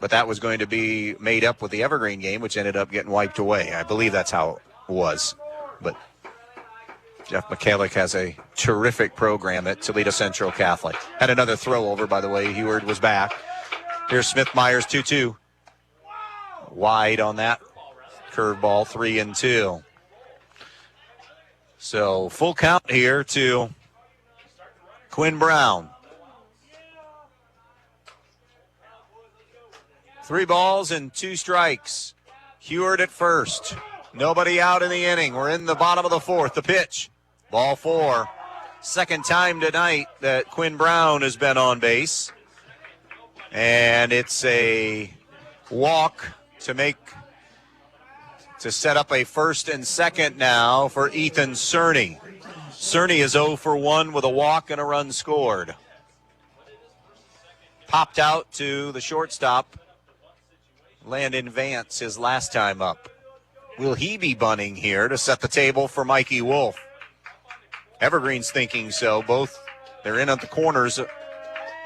but that was going to be made up with the Evergreen game, which ended up getting wiped away. I believe that's how it was. But Jeff McCallick has a terrific program at Toledo Central Catholic. Had another throw over, by the way. Heward was back. Here's Smith Myers, 2-2. Wide on that curveball, 3-2. So full count here to Quinn Brown. 3 balls and 2 strikes. Heward at first. Nobody out in the inning. We're in the bottom of the 4th. The pitch. Ball 4. Second time tonight that Quinn Brown has been on base. And it's a walk to set up a first and second now for Ethan Cerny. Cerny is 0 for 1 with a walk and a run scored. Popped out to the shortstop, Landon Vance, his last time up. Will he be bunting here to set the table for Mikey Wolf? Evergreen's thinking so. Both, they're in at the corners,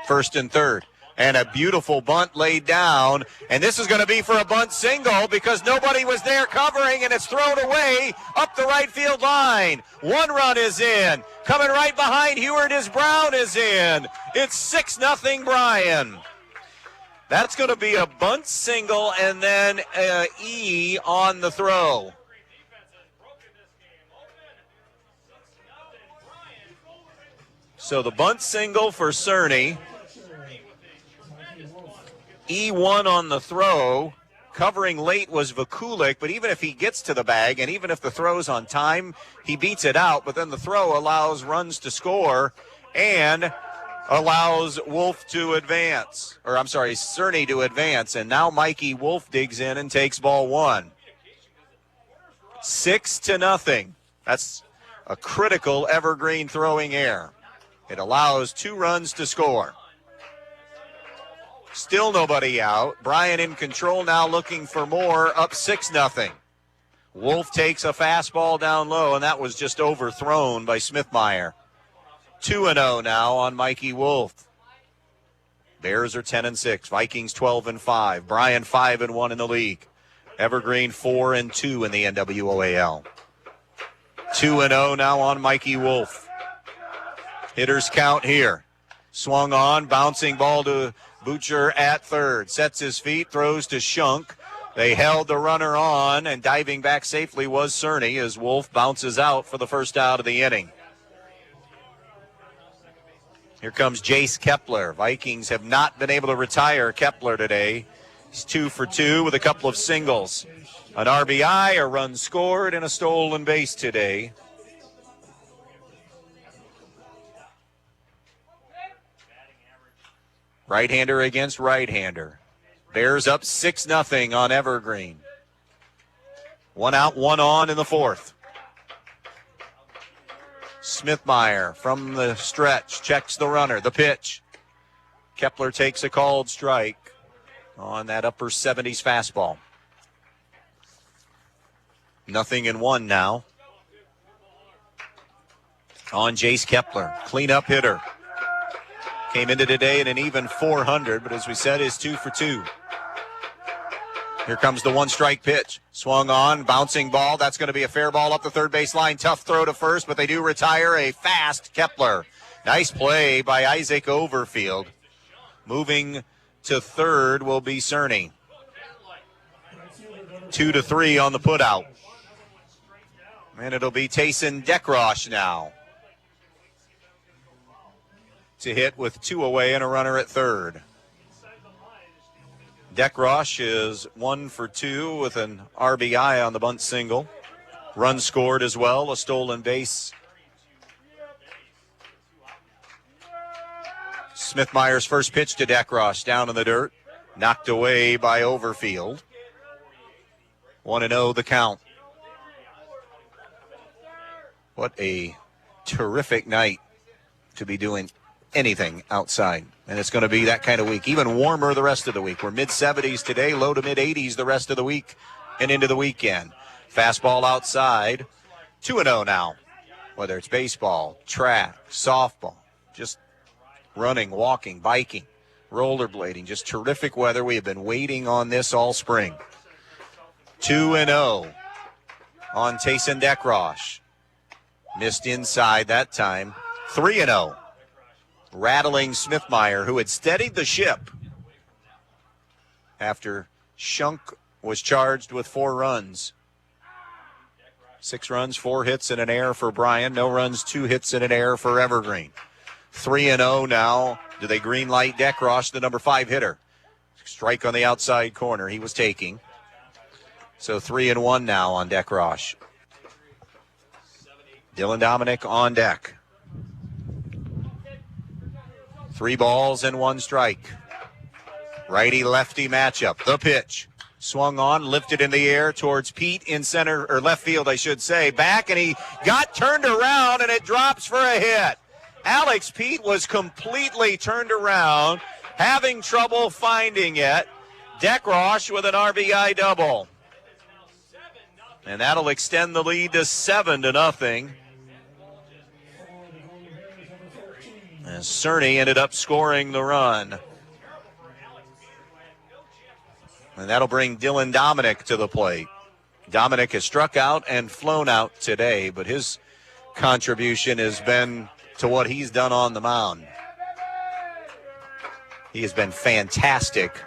first and third. And a beautiful bunt laid down. And this is going to be for a bunt single because nobody was there covering, and it's thrown away up the right field line. 1 run is in. Coming right behind Heward is Brown is in. It's 6-0 Bryan. That's going to be a bunt single and then E on the throw. So the bunt single for Cerny. E1 on the throw. Covering late was Vakulik, but even if he gets to the bag and even if the throw's on time, he beats it out. But then the throw allows runs to score and allows Wolf to advance. Or I'm sorry, Cerny to advance. And now Mikey Wolf digs in and takes ball 1. 6-0. That's a critical Evergreen throwing error. It allows 2 runs to score. Still nobody out. Bryan in control now, looking for more, up 6-0. Wolf takes a fastball down low, and that was just overthrown by Smithmeyer. 2-0 now on Mikey Wolf. Bears are 10-6. Vikings 12-5. Bryan 5-1 in the league. Evergreen 4-2 in the NWOAL. 2-0 now on Mikey Wolf. Hitters count here. Swung on, bouncing ball to Butcher at third. Sets his feet, throws to Shunk. They held the runner on, and diving back safely was Cerny as Wolf bounces out for the first out of the inning. Here comes Jace Kepler. Vikings have not been able to retire Kepler today. He's 2 for 2 with a couple of singles. An RBI, a run scored, and a stolen base today. Right-hander against right-hander. Bears up 6-0 on Evergreen. 1 out, 1 on in the 4th. Smithmeyer from the stretch checks the runner. The pitch. Kepler takes a called strike on that upper 70s fastball. 0-1 now. On Jace Kepler. Cleanup hitter. Came into today at an even 400, but as we said, is 2 for 2. Here comes the 1-strike pitch. Swung on, bouncing ball. That's going to be a fair ball up the third base line. Tough throw to first, but they do retire a fast Kepler. Nice play by Isaac Overfield. Moving to third will be Cerny. 2-3 on the putout. And it'll be Tayson Dekrosh now to hit with 2 away and a runner at third. Dekrosh is 1 for 2 with an RBI on the bunt single. Run scored as well, a stolen base. Smithmeyer's first pitch to Dekrosh, down in the dirt, knocked away by Overfield. 1-0 the count. What a terrific night to be doing anything outside. And it's going to be that kind of week. Even warmer the rest of the week. We're mid-70s today, low to mid-80s the rest of the week and into the weekend. Fastball outside. 2-0 now. Whether it's baseball, track, softball, just running, walking, biking, rollerblading. Just terrific weather. We have been waiting on this all spring. 2-0 on Tayson Dekrosh. Missed inside that time. 3-0. Rattling Smithmeyer, who had steadied the ship after Shunk was charged with 4 runs. 6 runs, 4 hits, and an error for Bryan. No runs, 2 hits, and an error for Evergreen. 3-0 now. Do they green light Dekrosh, the number 5 hitter? Strike on the outside corner he was taking. So 3-1 now on Dekrosh. Dylan Dominic on deck. 3 balls and 1 strike. Righty-lefty matchup. The pitch. Swung on, lifted in the air towards Pete in center, or left field, I should say. Back, and he got turned around, and it drops for a hit. Alex Pete was completely turned around, having trouble finding it. Dekrosh with an RBI double. And that'll extend the lead to 7-0. As Cerny ended up scoring the run. And that'll bring Dylan Dominic to the plate. Dominic has struck out and flown out today, but his contribution has been to what he's done on the mound. He has been fantastic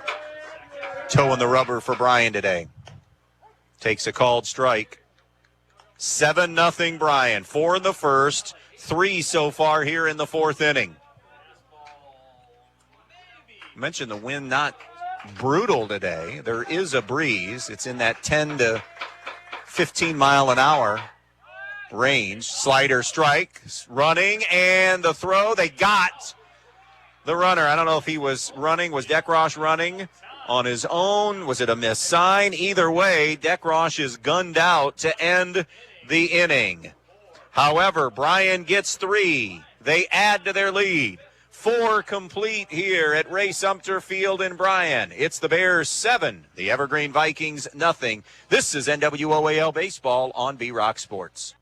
toeing the rubber for Bryan today. Takes a called strike. 7-0 Bryan. 4 in the first, 3 so far here in the 4th inning. I mentioned the wind not brutal today. There is a breeze. It's in that 10 to 15 mile an hour range. Slider strike, running, and the throw. They got the runner. I don't know if he was running. Was Dekrosh running on his own? Was it a missed sign? Either way, Dekrosh is gunned out to end the inning. However, Bryan gets 3. They add to their lead. 4 complete here at Ray Sumter Field in Bryan. It's the Bears 7, the Evergreen Vikings nothing. This is NWOAL Baseball on B-Rock Sports.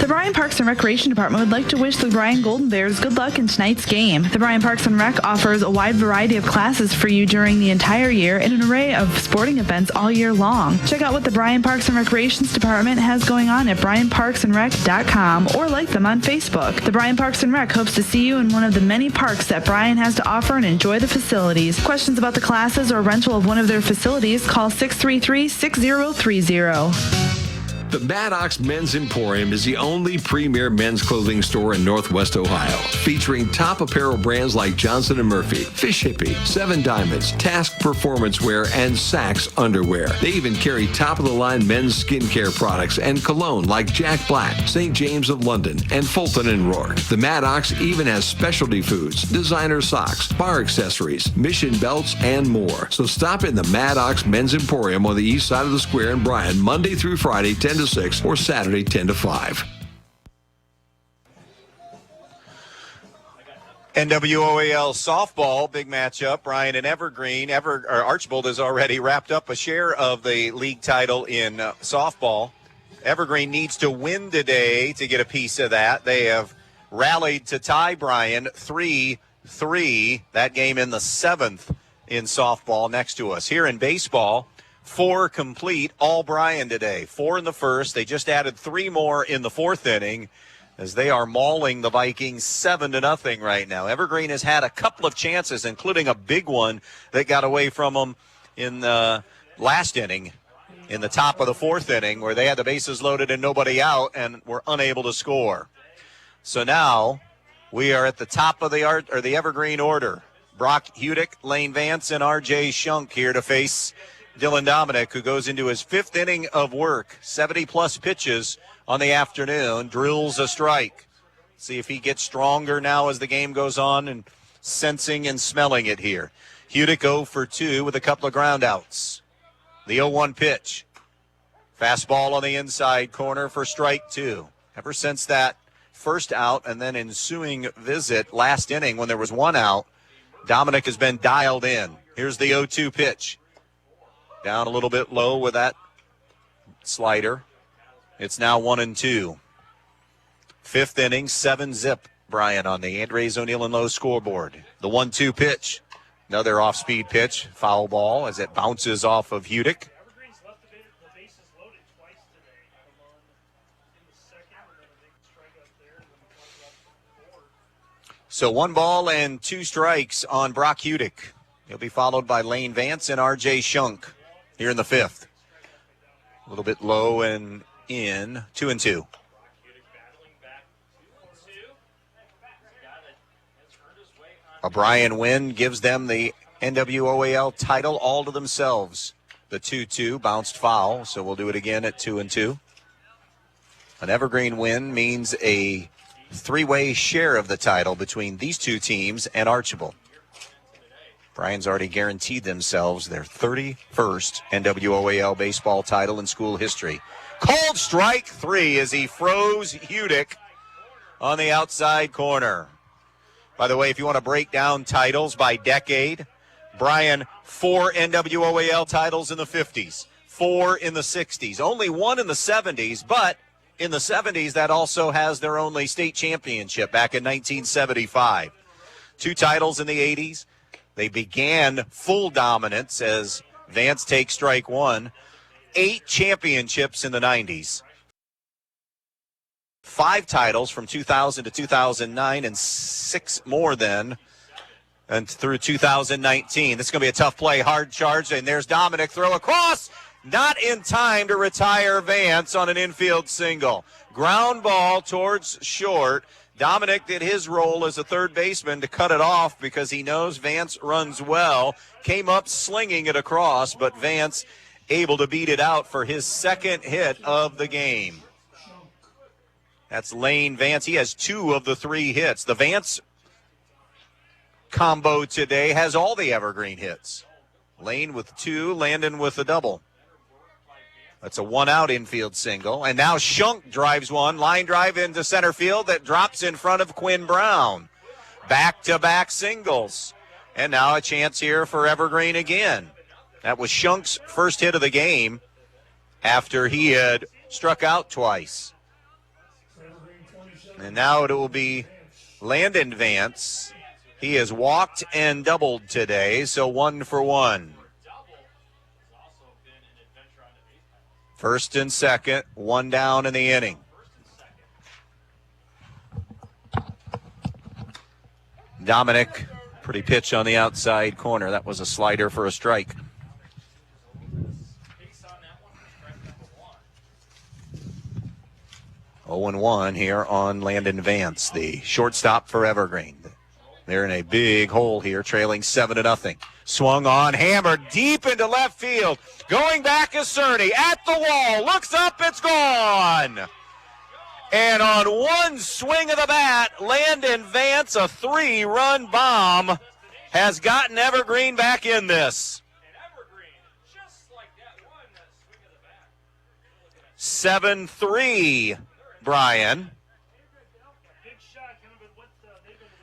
The Bryan Parks and Recreation Department would like to wish the Bryan Golden Bears good luck in tonight's game. The Bryan Parks and Rec offers a wide variety of classes for you during the entire year and an array of sporting events all year long. Check out what the Bryan Parks and Recreations Department has going on at bryanparksandrec.com or like them on Facebook. The Bryan Parks and Rec hopes to see you in one of the many parks that Bryan has to offer and enjoy the facilities. Questions about the classes or rental of one of their facilities, call 633-6030. The Maddox Men's Emporium is the only premier men's clothing store in Northwest Ohio, featuring top apparel brands like Johnson & Murphy, Fish Hippie, 7 Diamonds, Task Performance Wear, and Saks Underwear. They even carry top-of-the-line men's skincare products and cologne like Jack Black, St. James of London, and Fulton & Rourke. The Maddox even has specialty foods, designer socks, bar accessories, Mission belts, and more. So stop in the Maddox Men's Emporium on the east side of the square in Bryan, Monday through Friday, 10 to 6, or Saturday 10 to 5. NWOAL softball, big matchup. Bryan and Evergreen. Archbold has already wrapped up a share of the league title in softball. Evergreen needs to win today to get a piece of that. They have rallied to tie Bryan 3-3. That game in the 7th in softball next to us. Here in baseball, 4 complete, all Bryan today. 4 in the first. They just added 3 more in the 4th inning as they are mauling the Vikings 7-0 right now. Evergreen has had a couple of chances, including a big one that got away from them in the last inning in the top of the fourth inning where they had the bases loaded and nobody out and were unable to score. So now we are at the top of the Evergreen order. Brock Hudick, Lane Vance, and R.J. Shunk here to face Dylan Dominic, who goes into his fifth inning of work. 70-plus pitches on the afternoon, drills a strike. See if he gets stronger now as the game goes on and sensing and smelling it here. Hudick 0 for 2 with a couple of groundouts. The 0-1 pitch. Fastball on the inside corner for strike 2. Ever since that first out and then ensuing visit last inning when there was one out, Dominic has been dialed in. Here's the 0-2 pitch. Down a little bit low with that slider. It's now 1-2. Fifth inning, 7-zip, Bryan, on the Andres O'Neill and Lowe scoreboard. The 1-2 pitch. Another off-speed pitch. Foul ball as it bounces off of Hudick. So 1 ball and 2 strikes on Brock Hudick. He'll be followed by Lane Vance and R.J. Shunk here in the fifth. A little bit low and in, 2-2. A Bryan win gives them the NWOAL title all to themselves. The 2-2 bounced foul, so we'll do it again at 2-2. An Evergreen win means a 3-way share of the title between these two teams and Archibald. Bryan's already guaranteed themselves their 31st NWOAL baseball title in school history. Called strike 3 as he froze Hudick on the outside corner. By the way, if you want to break down titles by decade, Bryan, 4 NWOAL titles in the 50s, 4 in the 60s, only 1 in the 70s, but in the 70s, that also has their only state championship back in 1975. 2 titles in the 80s. They began full dominance as Vance takes strike 1. 8 championships in the 90s. 5 titles from 2000 to 2009 and 6 more then and through 2019. This is going to be a tough play. Hard charge, and there's Dominic. Throw across. Not in time to retire Vance on an infield single. Ground ball towards short. Dominic did his role as a third baseman to cut it off because he knows Vance runs well. Came up slinging it across, but Vance able to beat it out for his second hit of the game. That's Lane Vance. He has 2 of the 3 hits. The Vance combo today has all the Evergreen hits. Lane with 2, Landon with a double. That's a 1-out infield single. And now Shunk drives one. Line drive into center field that drops in front of Quinn Brown. Back-to-back singles. And now a chance here for Evergreen again. That was Shunk's first hit of the game after he had struck out twice. And now it will be Landon Vance. He has walked and doubled today, so 1 for 1. First and second, 1 down in the inning. Dominic, pretty pitch on the outside corner. That was a slider for a strike. Oh and 1 here on Landon Vance, the shortstop for Evergreen. They're in a big hole here, trailing 7-0. Swung on, hammered deep into left field. Going back is Cerny at the wall. Looks up, it's gone. And on one swing of the bat, Landon Vance, a 3-run bomb, has gotten Evergreen back in this. 7-3, Bryan.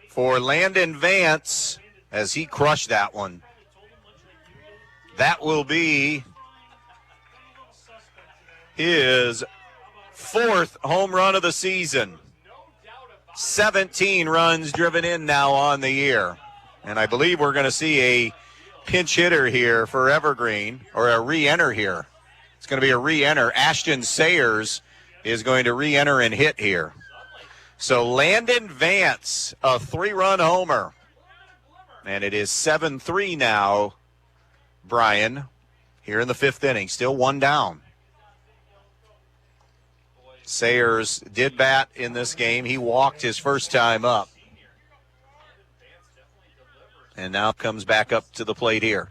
For Landon Vance, as he crushed that one. That will be his 4th home run of the season. 17 runs driven in now on the year. And I believe we're going to see a pinch hitter here for Evergreen, or a re-enter here. It's going to be a re-enter. Ashton Sayers is going to re-enter and hit here. So Landon Vance, a 3-run homer. And it is 7-3 now, Bryan. here in the 5th inning. Still 1 down. Sayers did bat in this game. He walked his first time up. And now comes back up to the plate here.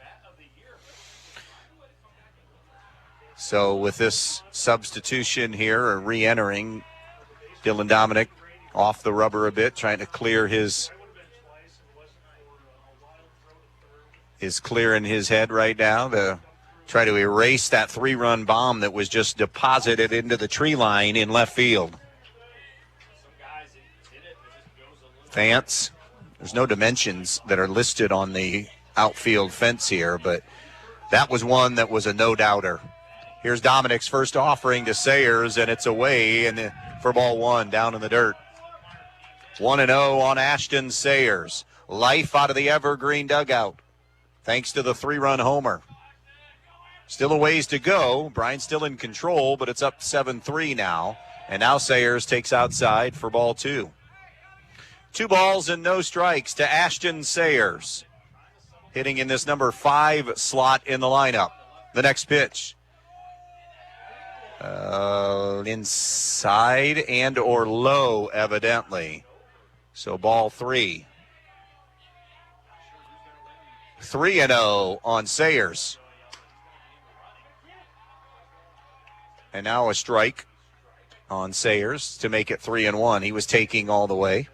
So with this substitution here, or re-entering, Dylan Dominic off the rubber a bit, trying to clear is clear in his head right now to try to erase that 3-run bomb that was just deposited into the tree line in left field. Vance, there's no dimensions that are listed on the outfield fence here, but that was one that was a no-doubter. Here's Dominic's first offering to Sayers, and it's away and for ball 1 down in the dirt. 1-0 on Ashton Sayers. Life out of the Evergreen dugout, thanks to the 3-run homer. Still a ways to go. Bryan still in control, but it's up 7-3 now. And now Sayers takes outside for ball 2. 2 balls and no strikes to Ashton Sayers, hitting in this number 5 slot in the lineup. The next pitch. Inside and or low, evidently. So ball 3. 3-0 on Sayers. And now a strike on Sayers to make it 3-1. He was taking all the way.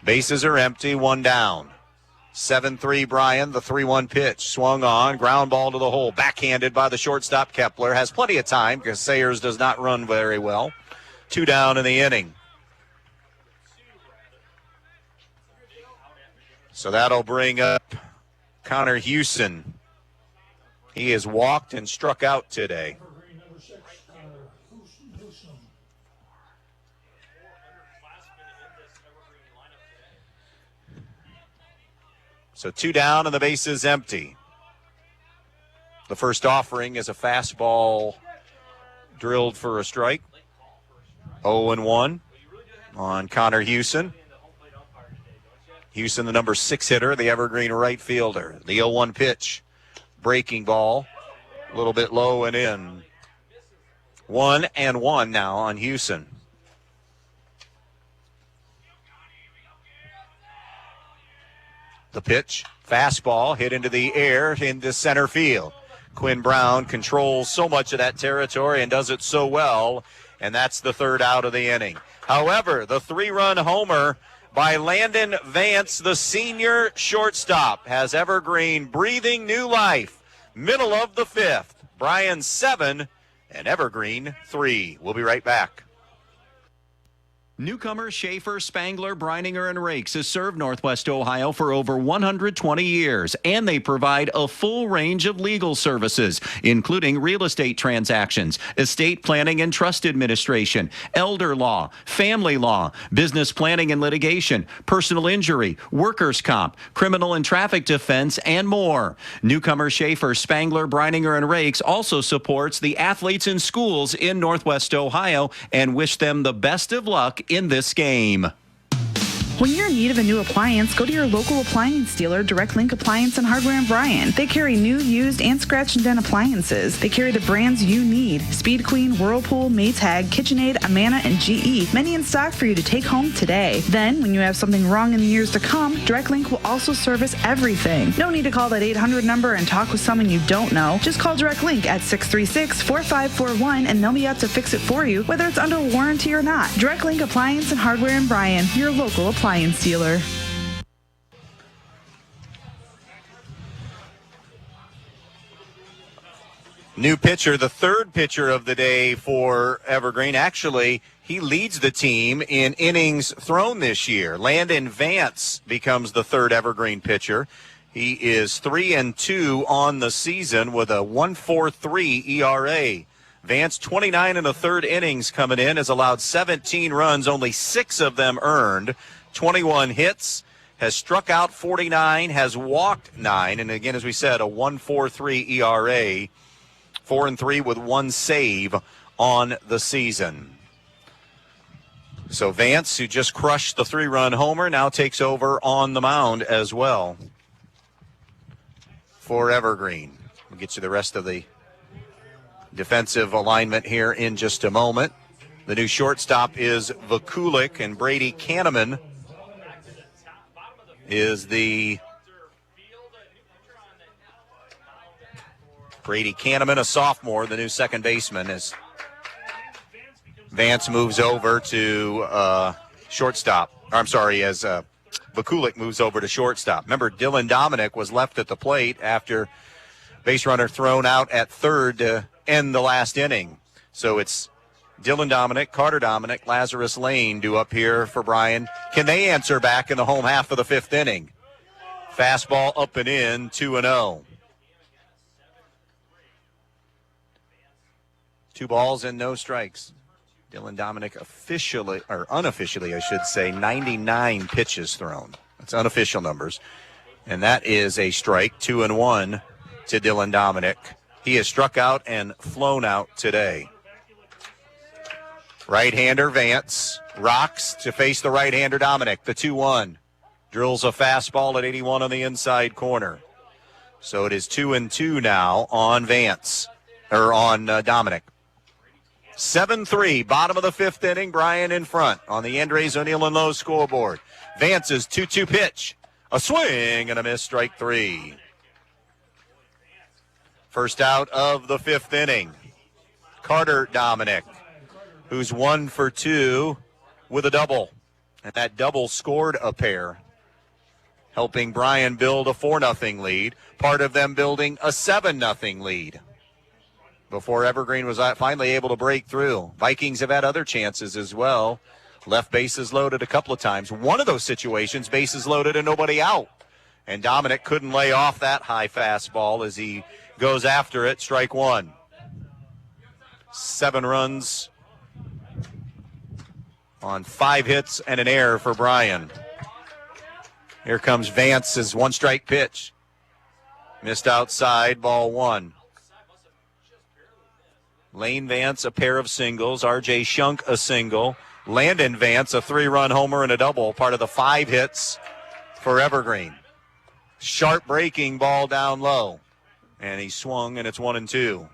Bases are empty, 1 down. 7-3 Bryan, the 3-1 pitch. Swung on, ground ball to the hole. Backhanded by the shortstop Kepler. Has plenty of time because Sayers does not run very well. 2 down in the inning. So that'll bring up Connor Houston. He has walked and struck out today. So 2 down and the base is empty. The first offering is a fastball drilled for a strike. 0-1 on Connor Houston. Houston, the number 6 hitter, the Evergreen right fielder. The 0-1 pitch. Breaking ball. A little bit low and in. 1-1 now on Houston. The pitch, fastball, hit into the air, into center field. Quinn Brown controls so much of that territory and does it so well, and that's the 3rd out of the inning. However, the 3-run homer by Landon Vance, the senior shortstop, has Evergreen breathing new life. Middle of the 5th, Bryan 7 and Evergreen 3. We'll be right back. Newcomer, Schaefer, Spangler, Brininger, and Rakes has served Northwest Ohio for over 120 years, and they provide a full range of legal services, including real estate transactions, estate planning and trust administration, elder law, family law, business planning and litigation, personal injury, workers' comp, criminal and traffic defense, and more. Newcomer, Schaefer, Spangler, Brininger, and Rakes also supports the athletes in schools in Northwest Ohio and wish them the best of luck in this game. When you're in need of a new appliance, go to your local appliance dealer, Direct Link Appliance and Hardware in Bryan. They carry new, used, and scratch and dent appliances. They carry the brands you need: Speed Queen, Whirlpool, Maytag, KitchenAid, Amana, and GE. Many in stock for you to take home today. Then, when you have something wrong in the years to come, Direct Link will also service everything. No need to call that 800 number and talk with someone you don't know. Just call Direct Link at 636-4541 and they'll be out to fix it for you, whether it's under warranty or not. Direct Link Appliance and Hardware in Bryan, your local appliance dealer. New pitcher, the 3rd pitcher of the day for Evergreen. Actually, he leads the team in innings thrown this year. Landon Vance becomes the 3rd Evergreen pitcher. He is 3-2 on the season with a 1.43 ERA. Vance, 29 1/3 innings coming in, has allowed 17 runs, only 6 of them earned. 21 hits, has struck out 49, has walked 9, and again, as we said, a 1.43 ERA, 4-3 with 1 save on the season. So Vance, who just crushed the 3-run homer, now takes over on the mound as well for Evergreen. We'll get you the rest of the defensive alignment here in just a moment. The new shortstop is Vakulik, and Brady Kahneman is Brady Kahneman, a sophomore, the new second baseman, as Vance moves over to shortstop. As Vakulik moves over to shortstop. Remember, Dylan Dominic was left at the plate after base runner thrown out at third to end the last inning. So it's Dylan Dominic, Carter Dominic, Lazarus Lane due up here for Bryan. Can they answer back in the home half of the fifth inning? Fastball up and in, 2-0. 2 balls and no strikes. Dylan Dominic unofficially, I should say, 99 pitches thrown. That's unofficial numbers. And that is a strike, 2-1 to Dylan Dominic. He has struck out and flown out today. Right-hander Vance rocks to face the right-hander Dominic. The 2-1. Drills a fastball at 81 on the inside corner. So it is 2-2 now on Dominic. 7-3, bottom of the fifth inning. Bryan in front on the Andres O'Neill and Lowe scoreboard. Vance's 2-2 pitch. A swing and a miss, strike 3. First out of the fifth inning. Carter Dominic, who's 1 for 2 with a double. And that double scored a pair, helping Bryan build a 4-0 lead, part of them building a 7-0 lead before Evergreen was finally able to break through. Vikings have had other chances as well. Left bases loaded a couple of times. One of those situations, bases loaded and nobody out. And Dominic couldn't lay off that high fastball as he goes after it. Strike 1. 7 runs on 5 hits and an error for Bryan. Here comes Vance's 1-strike pitch. Missed outside, ball 1. Lane Vance, a pair of singles. R.J. Shunk, a single. Landon Vance, a 3-run homer and a double, part of the 5 hits for Evergreen. Sharp breaking ball down low. And he swung, and it's 1-2.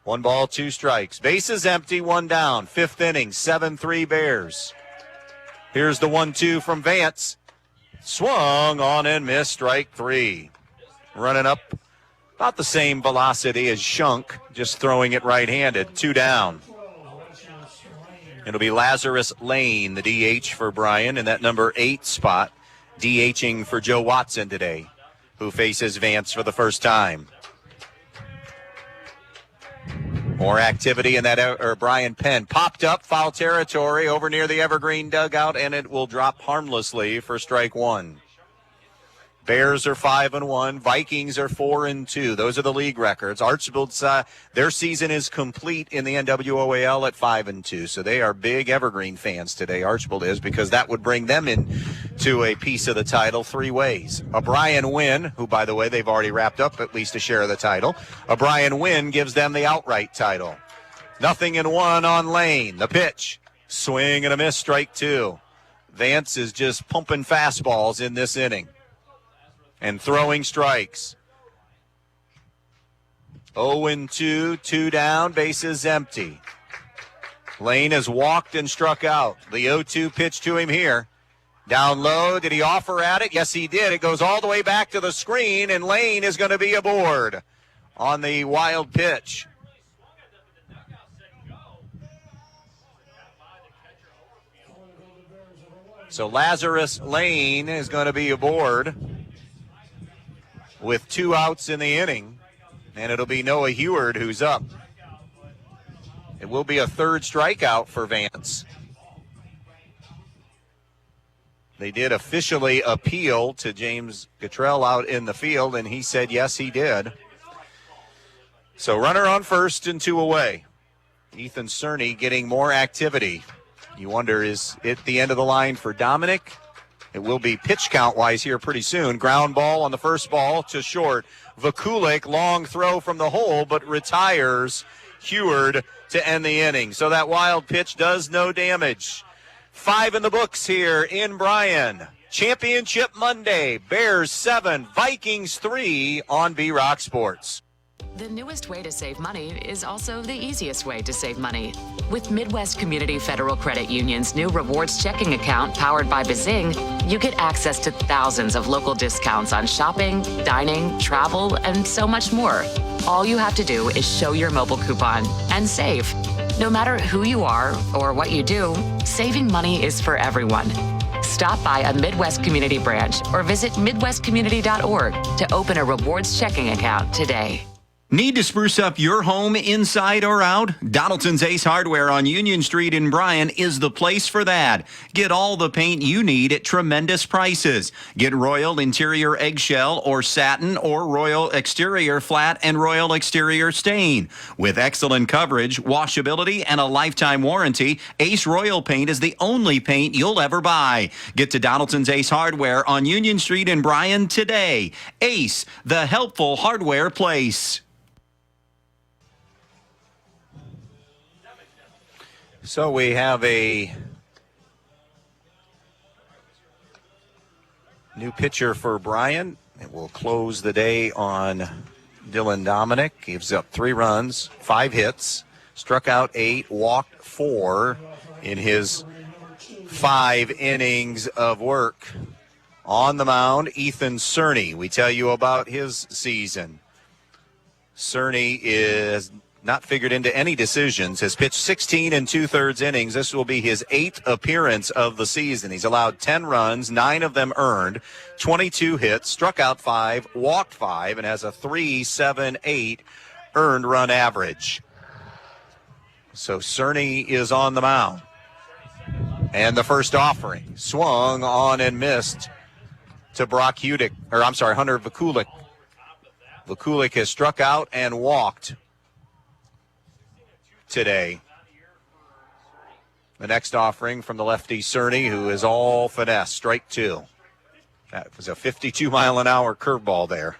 1 ball, 2 strikes. Bases empty, 1 down. Fifth inning, 7-3 Bears. Here's the 1-2 from Vance. Swung on and missed, strike 3. Running up about the same velocity as Shunk, just throwing it right-handed. 2 down. It'll be Lazarus Lane, the DH for Bryan, in that number 8 spot, DHing for Joe Watson today, who faces Vance for the first time. More activity in that, Bryan Penn popped up, foul territory over near the Evergreen dugout, and it will drop harmlessly for strike 1. Bears are 5-1. Vikings are 4-2. Those are the league records. Archibald's their season is complete in the NWOAL at 5-2. So they are big Evergreen fans today. Archibald is, because that would bring them in to a piece of the title 3 ways. A Bryan win, who by the way they've already wrapped up at least a share of the title. A Bryan win gives them the outright title. 0-1 on Lane. The pitch, swing and a miss, strike 2. Vance is just pumping fastballs in this inning and throwing strikes. 0-2, 2 down, bases empty. Lane has walked and struck out. The 0-2 pitch to him here. Down low, did he offer at it? Yes, he did. It goes all the way back to the screen, and Lane is going to be aboard on the wild pitch. So Lazarus Lane is going to be aboard with 2 outs in the inning, and it'll be Noah Heward who's up. It will be a 3rd strikeout for Vance. They did officially appeal to James Cottrell out in the field, and he said yes, he did. So runner on first and 2 away. Ethan Cerny getting more activity. You wonder, is it the end of the line for Dominic? It will be pitch count-wise here pretty soon. Ground ball on the first ball to short. Vakulik, long throw from the hole, but retires Heward to end the inning. So that wild pitch does no damage. 5 in the books here in Bryan. Championship Monday, Bears 7, Vikings 3 on B-Rock Sports. The newest way to save money is also the easiest way to save money. With Midwest Community Federal Credit Union's new rewards checking account powered by Bazing, you get access to thousands of local discounts on shopping, dining, travel, and so much more. All you have to do is show your mobile coupon and save. No matter who you are or what you do, saving money is for everyone. Stop by a Midwest Community branch or visit midwestcommunity.org to open a rewards checking account today. Need to spruce up your home inside or out? Donaldson's Ace Hardware on Union Street in Bryan is the place for that. Get all the paint you need at tremendous prices. Get Royal Interior Eggshell or Satin or Royal Exterior Flat and Royal Exterior Stain. With excellent coverage, washability, and a lifetime warranty, Ace Royal Paint is the only paint you'll ever buy. Get to Donaldson's Ace Hardware on Union Street in Bryan today. Ace, the helpful hardware place. So we have a new pitcher for Bryan. It will close the day on Dylan Dominic. Gives up 3 runs, 5 hits, struck out 8, walked 4 in his 5 innings of work. On the mound, Ethan Cerny. We tell you about his season. Cerny is not figured into any decisions, has pitched 16 2/3 innings. This will be his 8th appearance of the season. He's allowed 10 runs, 9 of them earned, 22 hits, struck out 5, walked 5, and has a 3.78 earned run average. So Cerny is on the mound. And the first offering, swung on and missed to Hunter Vakulik. Vakulik has struck out and walked today. The next offering from the lefty Cerny, who is all finesse, strike 2. That was a 52-mile-an-hour curveball there.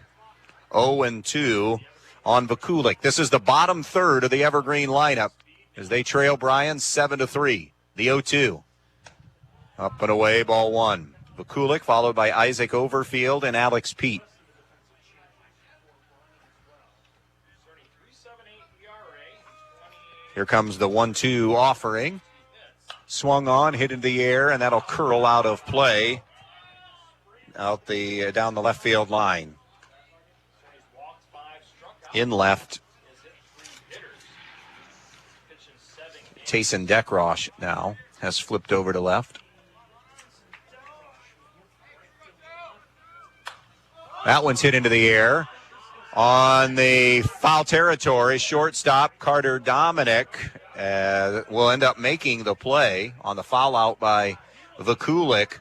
0-2 on Vakulik. This is the bottom third of the Evergreen lineup as they trail Bryan 7-3. The 0-2. Up and away, ball 1. Vakulik followed by Isaac Overfield and Alex Pete. Here comes the 1-2 offering. Swung on, hit into the air, and that'll curl out of play down the left field line. In left. Tayson Dekrosh now has flipped over to left. That one's hit into the air. On the foul territory, shortstop Carter Dominic will end up making the play on the foul out by Vakulik,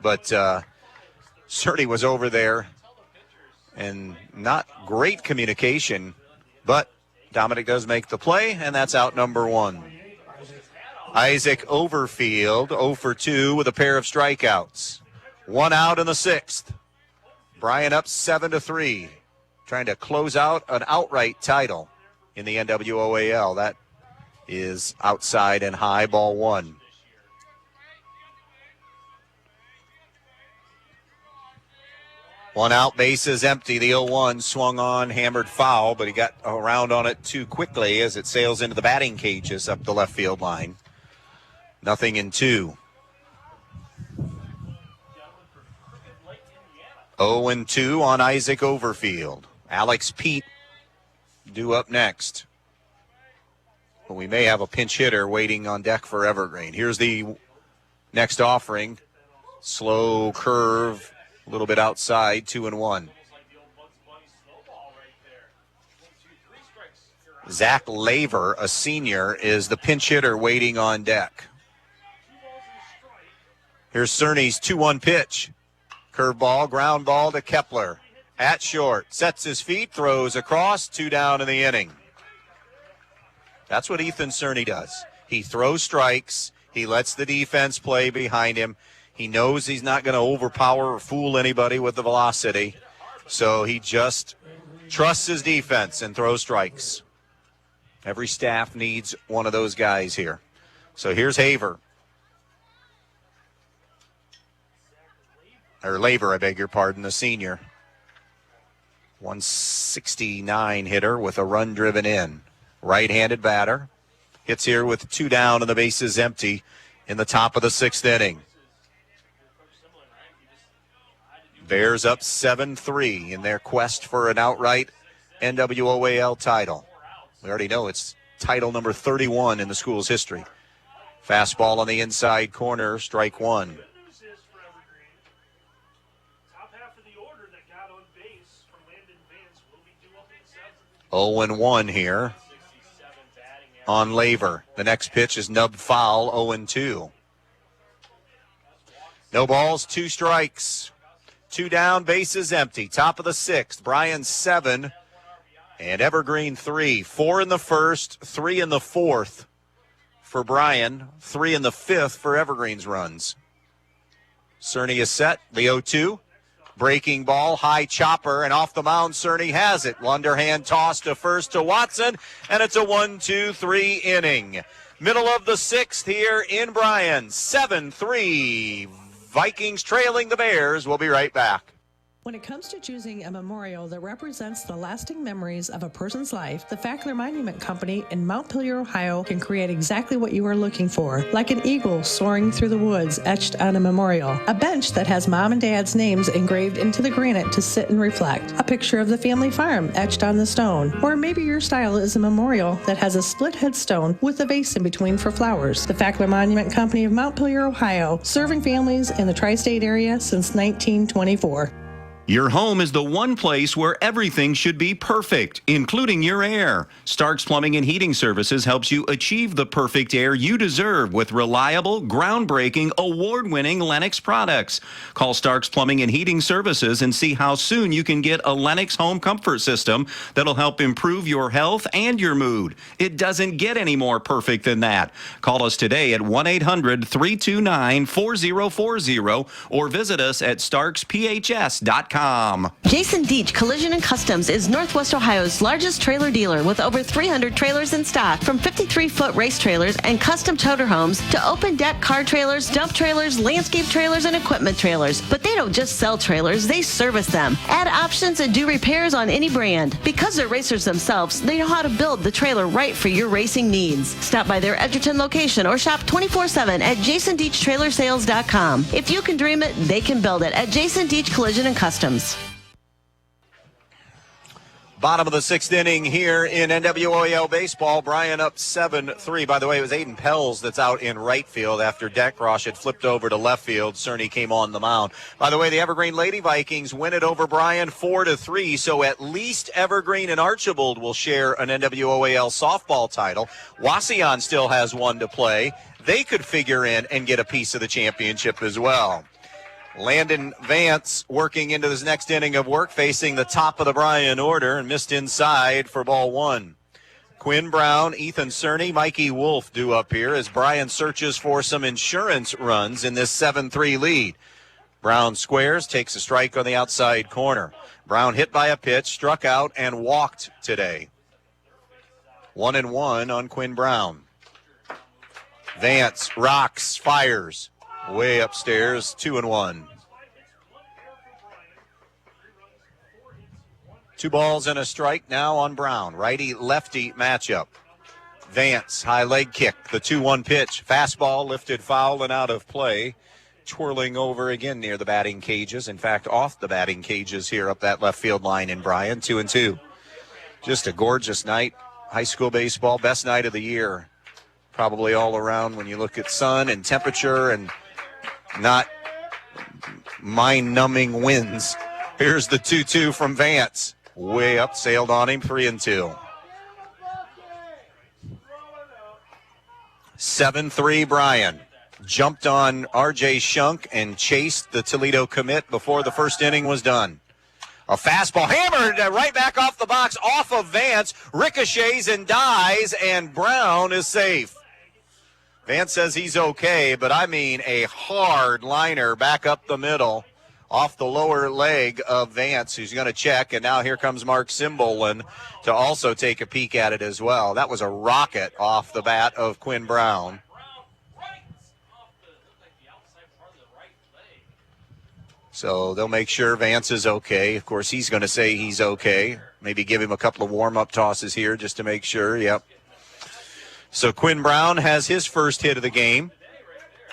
but Cerny was over there and not great communication, but Dominic does make the play, and that's out number 1. Isaac Overfield 0-2 with a pair of strikeouts. 1 out in the 6th. Bryan up 7-3. Trying to close out an outright title in the NWOAL. That is outside and high, ball 1. One out, bases empty. The 0-1 swung on, hammered foul, but he got around on it too quickly as it sails into the batting cages up the left field line. 0-2. 0-2 on Isaac Overfield. Alex Pete due up next. But we may have a pinch hitter waiting on deck for Evergreen. Here's the next offering. Slow curve, a little bit outside, 2-1. Zach Laver, a senior, is the pinch hitter waiting on deck. Here's Cerny's 2-1 pitch. Curveball, ground ball to Kepler. At short, sets his feet, throws across, 2 down in the inning. That's what Ethan Cerny does. He throws strikes. He lets the defense play behind him. He knows he's not going to overpower or fool anybody with the velocity. So he just trusts his defense and throws strikes. Every staff needs one of those guys here. So here's Haver. or Laver, I beg your pardon, the senior. 169 hitter with a run driven in. Right-handed batter. Hits here with 2 down and the bases empty in the top of the 6th inning. Bears up 7-3 in their quest for an outright NWOAL title. We already know it's title number 31 in the school's history. Fastball on the inside corner, strike 1. 0-1 here on Laver. The next pitch is nubbed foul, 0-2. No balls, 2 strikes. 2 down, bases empty. Top of the 6th. Bryan 7 and Evergreen 3. 4 in the first, 3 in the 4th for Bryan. 3 in the 5th for Evergreen's runs. Cerny is set. The 0-2. Breaking ball, high chopper, and off the mound, Cerny has it. Underhand toss to first to Watson, and it's a 1-2-3 inning. Middle of the 6th here in Bryan. 7-3. Vikings trailing the Bears. We'll be right back. When it comes to choosing a memorial that represents the lasting memories of a person's life, the Fackler Monument Company in Montpelier, Ohio can create exactly what you are looking for, like an eagle soaring through the woods etched on a memorial, a bench that has mom and dad's names engraved into the granite to sit and reflect, a picture of the family farm etched on the stone, or maybe your style is a memorial that has a split headstone with a vase in between for flowers. The Fackler Monument Company of Montpelier, Ohio, serving families in the tri-state area since 1924. Your home is the one place where everything should be perfect, including your air. Stark's Plumbing and Heating Services helps you achieve the perfect air you deserve with reliable, groundbreaking, award-winning Lennox products. Call Stark's Plumbing and Heating Services and see how soon you can get a Lennox home comfort system that'll help improve your health and your mood. It doesn't get any more perfect than that. Call us today at 1-800-329-4040 or visit us at starksphs.com. Jason Deach Collision and Customs is Northwest Ohio's largest trailer dealer with over 300 trailers in stock, from 53-foot race trailers and custom toter homes to open deck car trailers, dump trailers, landscape trailers, and equipment trailers. But they don't just sell trailers, they service them, add options, and do repairs on any brand. Because they're racers themselves, they know how to build the trailer right for your racing needs. Stop by their Edgerton location or shop 24/7 at jasondeachtrailersales.com. If you can dream it, they can build it at Jason Deach Collision and Customs. Bottom of the 6th inning here in NWOAL baseball. Bryan up 7-3. By the way, it was Aiden Pells that's out in right field after Dekrosh had flipped over to left field. Cerny came on the mound. By the way, the Evergreen Lady Vikings win it over Bryan 4-3. So at least Evergreen and Archibald will share an NWOAL softball title. Wasion still has one to play. They could figure in and get a piece of the championship as well. Landon Vance working into this next inning of work, facing the top of the Bryan order, and missed inside for ball 1. Quinn Brown, Ethan Cerny, Mikey Wolf due up here as Bryan searches for some insurance runs in this 7-3 lead. Brown squares, takes a strike on the outside corner. Brown hit by a pitch, struck out, and walked today. 1-1 on Quinn Brown. Vance rocks, fires. Way upstairs, 2-1. 2 balls and a strike now on Brown. Righty-lefty matchup. Vance, high leg kick, the 2-1 pitch. Fastball lifted foul and out of play. Twirling over again near the batting cages. In fact, off the batting cages here up that left field line in Bryan, 2-2. Just a gorgeous night. High school baseball, best night of the year. Probably all around when you look at sun and temperature and not mind-numbing winds. Here's the 2-2 from Vance. Way up, sailed on him, 3-2. 7-3 Bryan. Jumped on R.J. Shunk and chased the Toledo commit before the first inning was done. A fastball hammered right back off the box, off of Vance, ricochets and dies, and Brown is safe. Vance says he's okay, but I mean a hard liner back up the middle off the lower leg of Vance, who's going to check, and now here comes Mark Simbolin to also take a peek at it as well. That was a rocket off the bat of Quinn Brown. So they'll make sure Vance is okay. Of course, he's going to say he's okay. Maybe give him a couple of warm-up tosses here just to make sure. Yep. So Quinn Brown has his first hit of the game.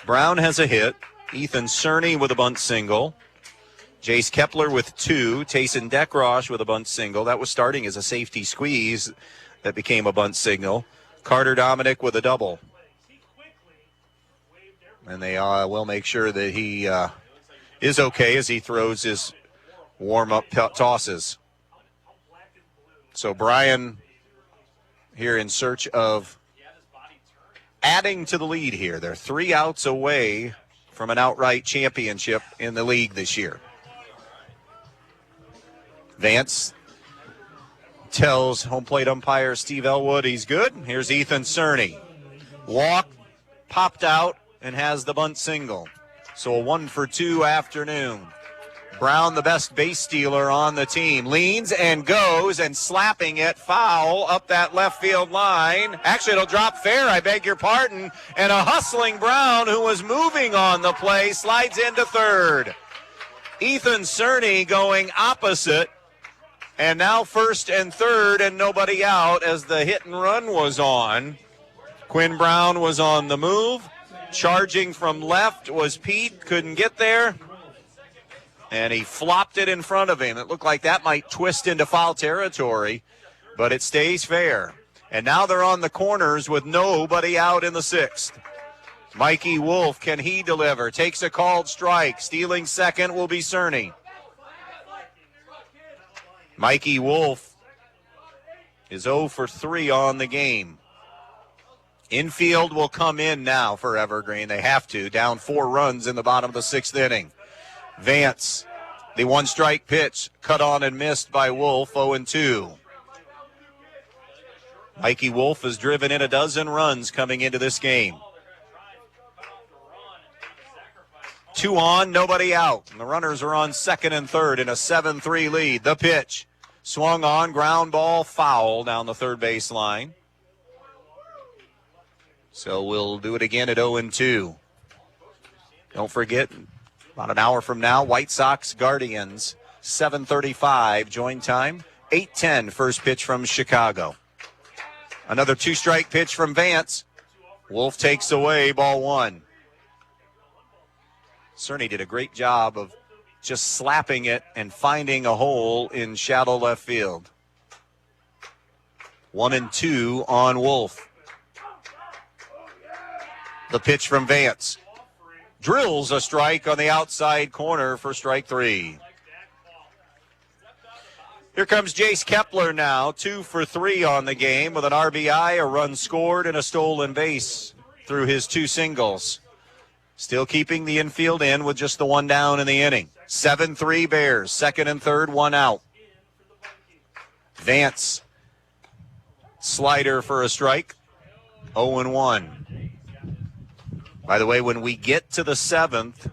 Brown has a hit. Ethan Cerny with a bunt single. Jace Kepler with 2. Tayson Dekrosh with a bunt single. That was starting as a safety squeeze that became a bunt signal. Carter Dominic with a double. And they will make sure that he is okay as he throws his warm-up tosses. So Bryan here in search of adding to the lead here. They're 3 outs away from an outright championship in the league this year. Vance tells home plate umpire Steve Elwood he's good. Here's Ethan Cerny. Walk, popped out, and has the bunt single. So a 1-for-2 afternoon. Brown, the best base stealer on the team, leans and goes and slapping it foul up that left field line. Actually, it'll drop fair, I beg your pardon. And a hustling Brown, who was moving on the play, slides into third. Ethan Cerny going opposite. And now first and third and nobody out as the hit and run was on. Quinn Brown was on the move. Charging from left was Pete, couldn't get there. And he flopped it in front of him. It looked like that might twist into foul territory, but it stays fair. And now they're on the corners with nobody out in the 6th. Mikey Wolf, can he deliver? Takes a called strike. Stealing second will be Cerny. Mikey Wolf is 0 for 3 on the game. Infield will come in now for Evergreen. They have to. Down 4 runs in the bottom of the 6th inning. Vance, the 1-strike pitch, cut on and missed by Wolf, 0-2. Mikey Wolf has driven in a dozen runs coming into this game. 2 on, nobody out. And the runners are on second and third in a 7-3 lead. The pitch, swung on, ground ball, foul down the third base line. So we'll do it again at 0-2. Don't forget, about an hour from now, White Sox Guardians, 7:35 join time, 8:10 first pitch from Chicago. Another 2-strike pitch from Vance. Wolf takes away ball 1. Cerny did a great job of just slapping it and finding a hole in shallow left field. 1-2 on Wolf. The pitch from Vance. Drills a strike on the outside corner for strike 3. Here comes Jace Kepler now, 2 for 3 on the game with an RBI, a run scored, and a stolen base through his 2 singles. Still keeping the infield in with just the 1 down in the inning. 7-3 Bears, second and third, 1 out. Vance, slider for a strike, 0-1. By the way, when we get to the 7th,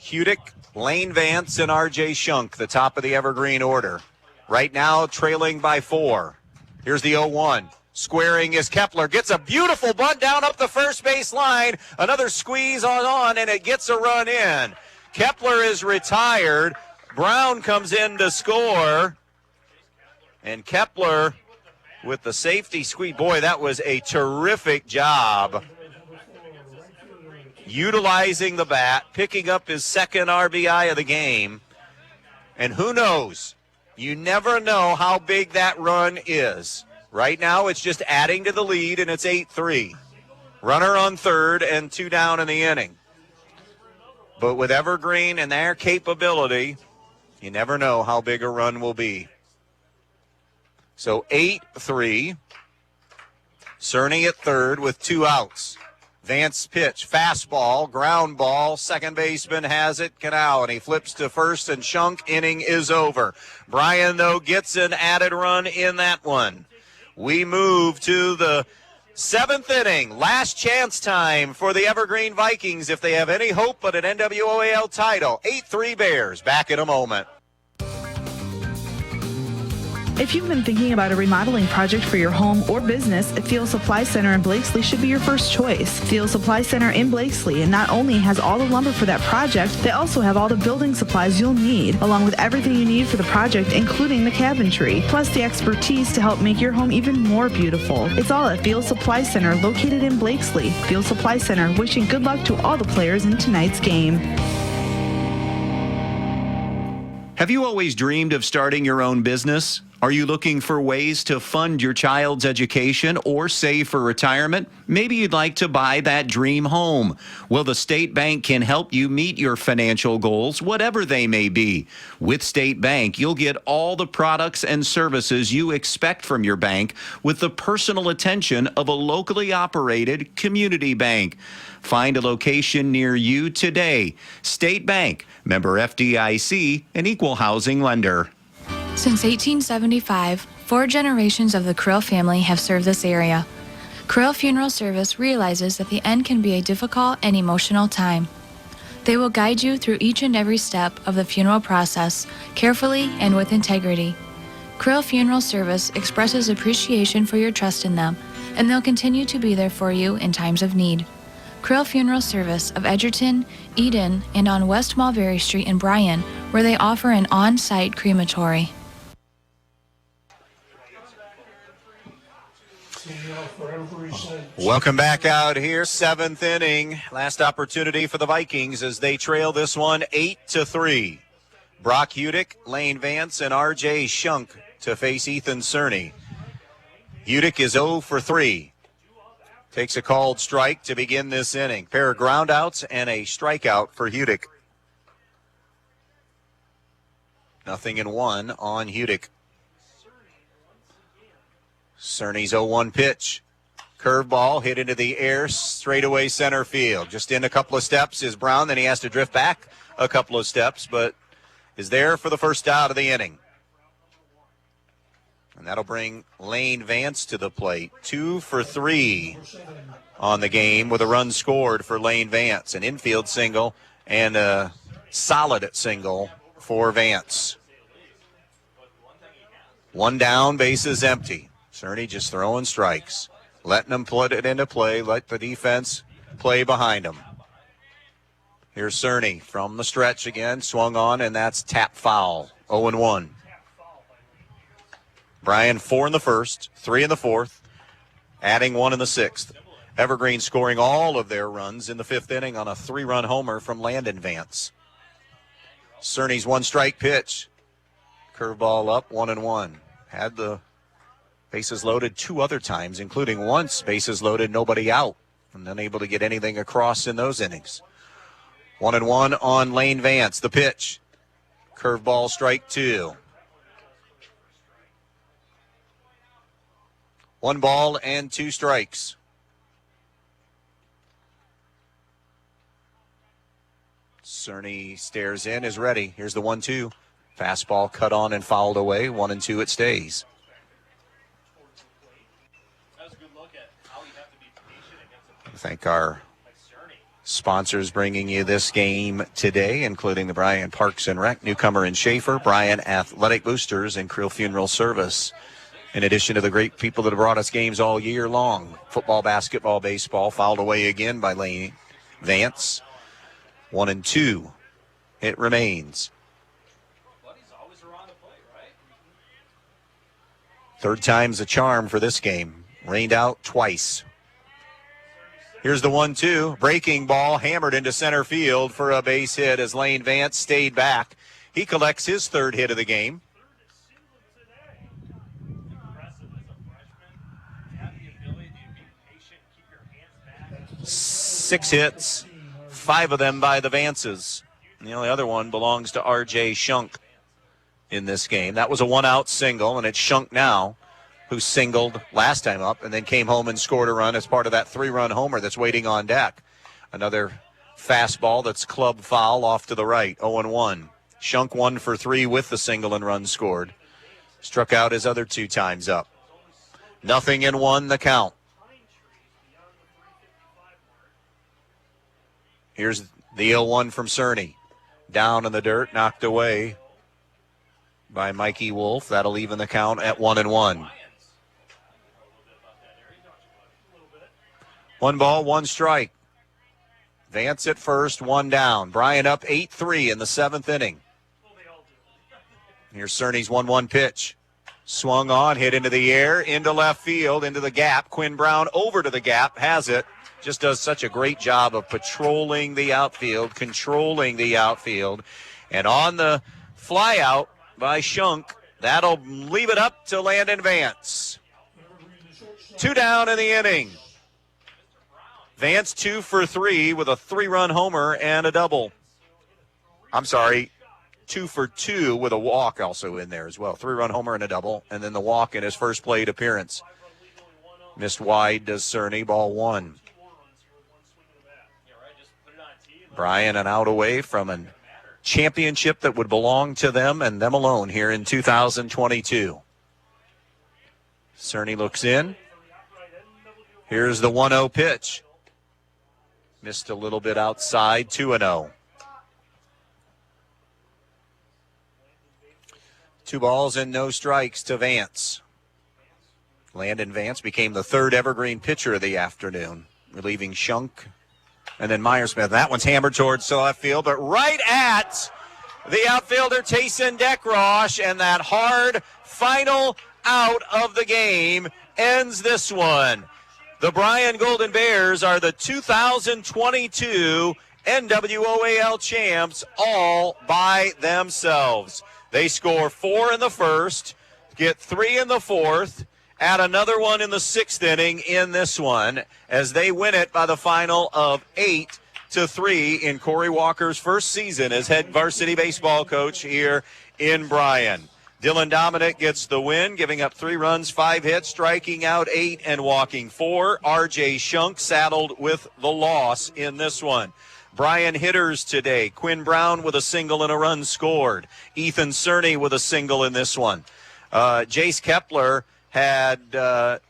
Hudick, Lane Vance, and R.J. Shunk, the top of the Evergreen order. Right now, trailing by 4. Here's the 0-1. Squaring is Kepler. Gets a beautiful bunt down up the first base line. Another squeeze on, and it gets a run in. Kepler is retired. Brown comes in to score. And Kepler with the safety squeeze. Boy, that was a terrific job. Utilizing the bat, picking up his second RBI of the game. And who knows? You never know how big that run is. Right now, it's just adding to the lead, and it's 8-3. Runner on third and 2 down in the inning. But with Evergreen and their capability, you never know how big a run will be. So 8-3. Cerny at third with 2 outs. Vance pitch, fastball, ground ball, second baseman has it, Canal, and he flips to first, and Shunk, inning is over. Bryan, though, gets an added run in that one. We move to the 7th inning, last chance time for the Evergreen Vikings if they have any hope but an NWOAL title. 8-3 Bears, back in a moment. If you've been thinking about a remodeling project for your home or business, Field Supply Center in Blakesley should be your first choice. Field Supply Center in Blakesley not only has all the lumber for that project, they also have all the building supplies you'll need, along with everything you need for the project, including the cabinetry, plus the expertise to help make your home even more beautiful. It's all at Field Supply Center, located in Blakesley. Field Supply Center, wishing good luck to all the players in tonight's game. Have you always dreamed of starting your own business? Are you looking for ways to fund your child's education or save for retirement? Maybe you'd like to buy that dream home. Well, the State Bank can help you meet your financial goals, whatever they may be. With State Bank, you'll get all the products and services you expect from your bank with the personal attention of a locally operated community bank. Find a location near you today. State Bank, member FDIC, an equal housing lender. Since 1875, 4 generations of the Krill family have served this area. Krill Funeral Service realizes that the end can be a difficult and emotional time. They will guide you through each and every step of the funeral process, carefully and with integrity. Krill Funeral Service expresses appreciation for your trust in them, and they'll continue to be there for you in times of need. Krill Funeral Service of Edgerton, Eden, and on West Mulberry Street in Bryan, where they offer an on-site crematory. Welcome back out here, 7th inning. Last opportunity for the Vikings as they trail this one 8-3. Brock Udick, Lane Vance, and R.J. Shunk to face Ethan Cerny. Udick is 0 for 3. Takes a called strike to begin this inning. Pair of groundouts and a strikeout for Udick. 0-1 on Udick. Cerny's 0-1 pitch. Curveball hit into the air, straightaway center field. Just in a couple of steps is Brown, then he has to drift back a couple of steps, but is there for the first out of the inning. And that'll bring Lane Vance to the plate. 2 for 3 on the game with a run scored for Lane Vance. An infield single and a solid single for Vance. 1 down, bases empty. Cerny just throwing strikes. Letting them put it into play. Let the defense play behind them. Here's Cerny from the stretch again. Swung on, and that's tap foul. 0-1. Bryan 4 in the first, 3 in the fourth, adding 1 in the sixth. Evergreen scoring all of their runs in the 5th inning on a 3-run homer from Landon Vance. Cerny's 1-strike pitch. Curveball up, 1-1. Had the bases loaded 2 other times, including once bases loaded, nobody out, and unable to get anything across in those innings. 1-1 on Lane Vance. The pitch. Curveball, strike 2. 1 ball and 2 strikes. Cerny stares in, is ready. Here's the 1-2. Fastball cut on and fouled away. 1-2 it stays. Thank our sponsors bringing you this game today, including the Bryan Parks and Rec, Newcomer and Schaefer, Bryan Athletic Boosters, and Krill Funeral Service. In addition to the great people that have brought us games all year long. Football, basketball, baseball, fouled away again by Lane Vance. 1-2. It remains. Third time's a charm for this game. Rained out twice. Here's the 1-2. Breaking ball hammered into center field for a base hit as Lane Vance stayed back. He collects his 3rd hit of the game. Six hits, 5 of them by the Vances. And the only other one belongs to R.J. Shunk in this game. That was a 1-out single, and it's Shunk now, who singled last time up and then came home and scored a run as part of that 3-run homer that's waiting on deck. Another fastball that's club foul off to the right, 0-1. Shunk 1 for 3 with the single and run scored. Struck out his other 2 times up. 0-1 the count. Here's the 0-1 from Cerny. Down in the dirt, knocked away by Mikey Wolf. That'll even the count at 1-1. 1 ball, 1 strike. Vance at first, 1 down. Bryan up 8-3 in the 7th inning. Here's Cerny's 1-1 pitch. Swung on, hit into the air, into left field, into the gap. Quinn Brown over to the gap, has it. Just does such a great job of patrolling the outfield, controlling the outfield. And on the fly out by Shunk, that'll leave it up to Landon Vance. 2 down in the inning. Vance 2 for 3 with a 3-run homer and a double. I'm sorry, 2 for 2 with a walk also in there as well. 3-run homer and a double, and then the walk in his first plate appearance. Missed wide does Cerny, ball 1. Bryan an out away from a championship that would belong to them and them alone here in 2022. Cerny looks in. Here's the 1-0 pitch. Missed a little bit outside, 2-0. 2 balls and no strikes to Vance. Landon Vance became the 3rd Evergreen pitcher of the afternoon, relieving Shunk and then Myersmith. That one's hammered towards left field, but right at the outfielder Tayson Dekrosh, and that hard final out of the game ends this one. The Bryan Golden Bears are the 2022 NWOAL champs all by themselves. They score 4 in the first, get 3 in the 4th, add another one in the 6th inning in this one as they win it by the final of 8-3 in Corey Walker's first season as head varsity baseball coach here in Bryan. Dylan Dominic gets the win, giving up 3 runs, 5 hits, striking out 8 and walking 4. R.J. Shunk saddled with the loss in this one. Bryan hitters today. Quinn Brown with a single and a run scored. Ethan Cerny with a single in this one. Jace Kepler had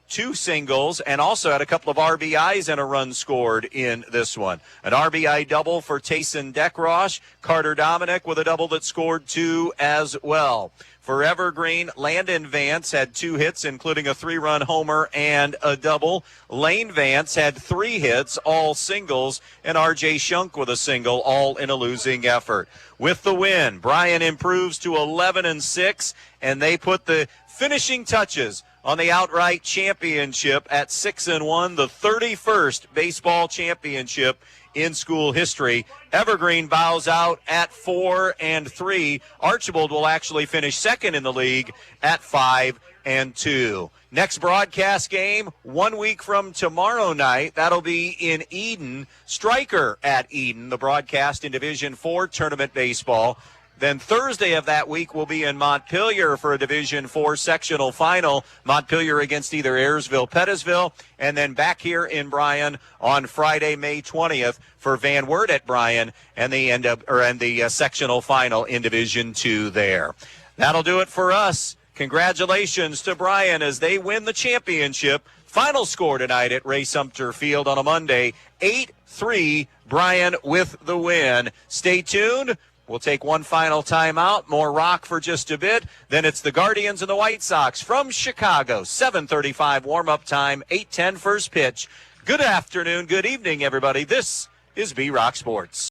2 singles and also had a couple of RBIs and a run scored in this one. An RBI double for Tayson Dekrosh. Carter Dominic with a double that scored 2 as well. For Evergreen, Landon Vance had 2 hits, including a 3-run homer and a double. Lane Vance had 3 hits, all singles, and R.J. Shunk with a single, all in a losing effort. With the win, Bryan improves to 11-6, and they put the finishing touches on the outright championship at 6-1, the 31st baseball championship in school history. Evergreen bows out at 4-3. Archibald will actually finish second in the league at 5-2. Next broadcast game 1 week from tomorrow night. That'll be in Eden. Stryker at Eden, the broadcast in Division IV tournament baseball. Then Thursday of that week will be in Montpelier for a Division IV sectional final. Montpelier against either Ayersville, Pettisville, and then back here in Bryan on Friday, May 20th for Van Wert at Bryan and the sectional final in Division II there. That'll do it for us. Congratulations to Bryan as they win the championship. Final score tonight at Ray Sumter Field on a Monday, 8-3, Bryan with the win. Stay tuned. We'll take one final timeout, more rock for just a bit. Then it's the Guardians and the White Sox from Chicago. 7:35 warm-up time, 8:10 first pitch. Good afternoon, good evening, everybody. This is B-Rock Sports.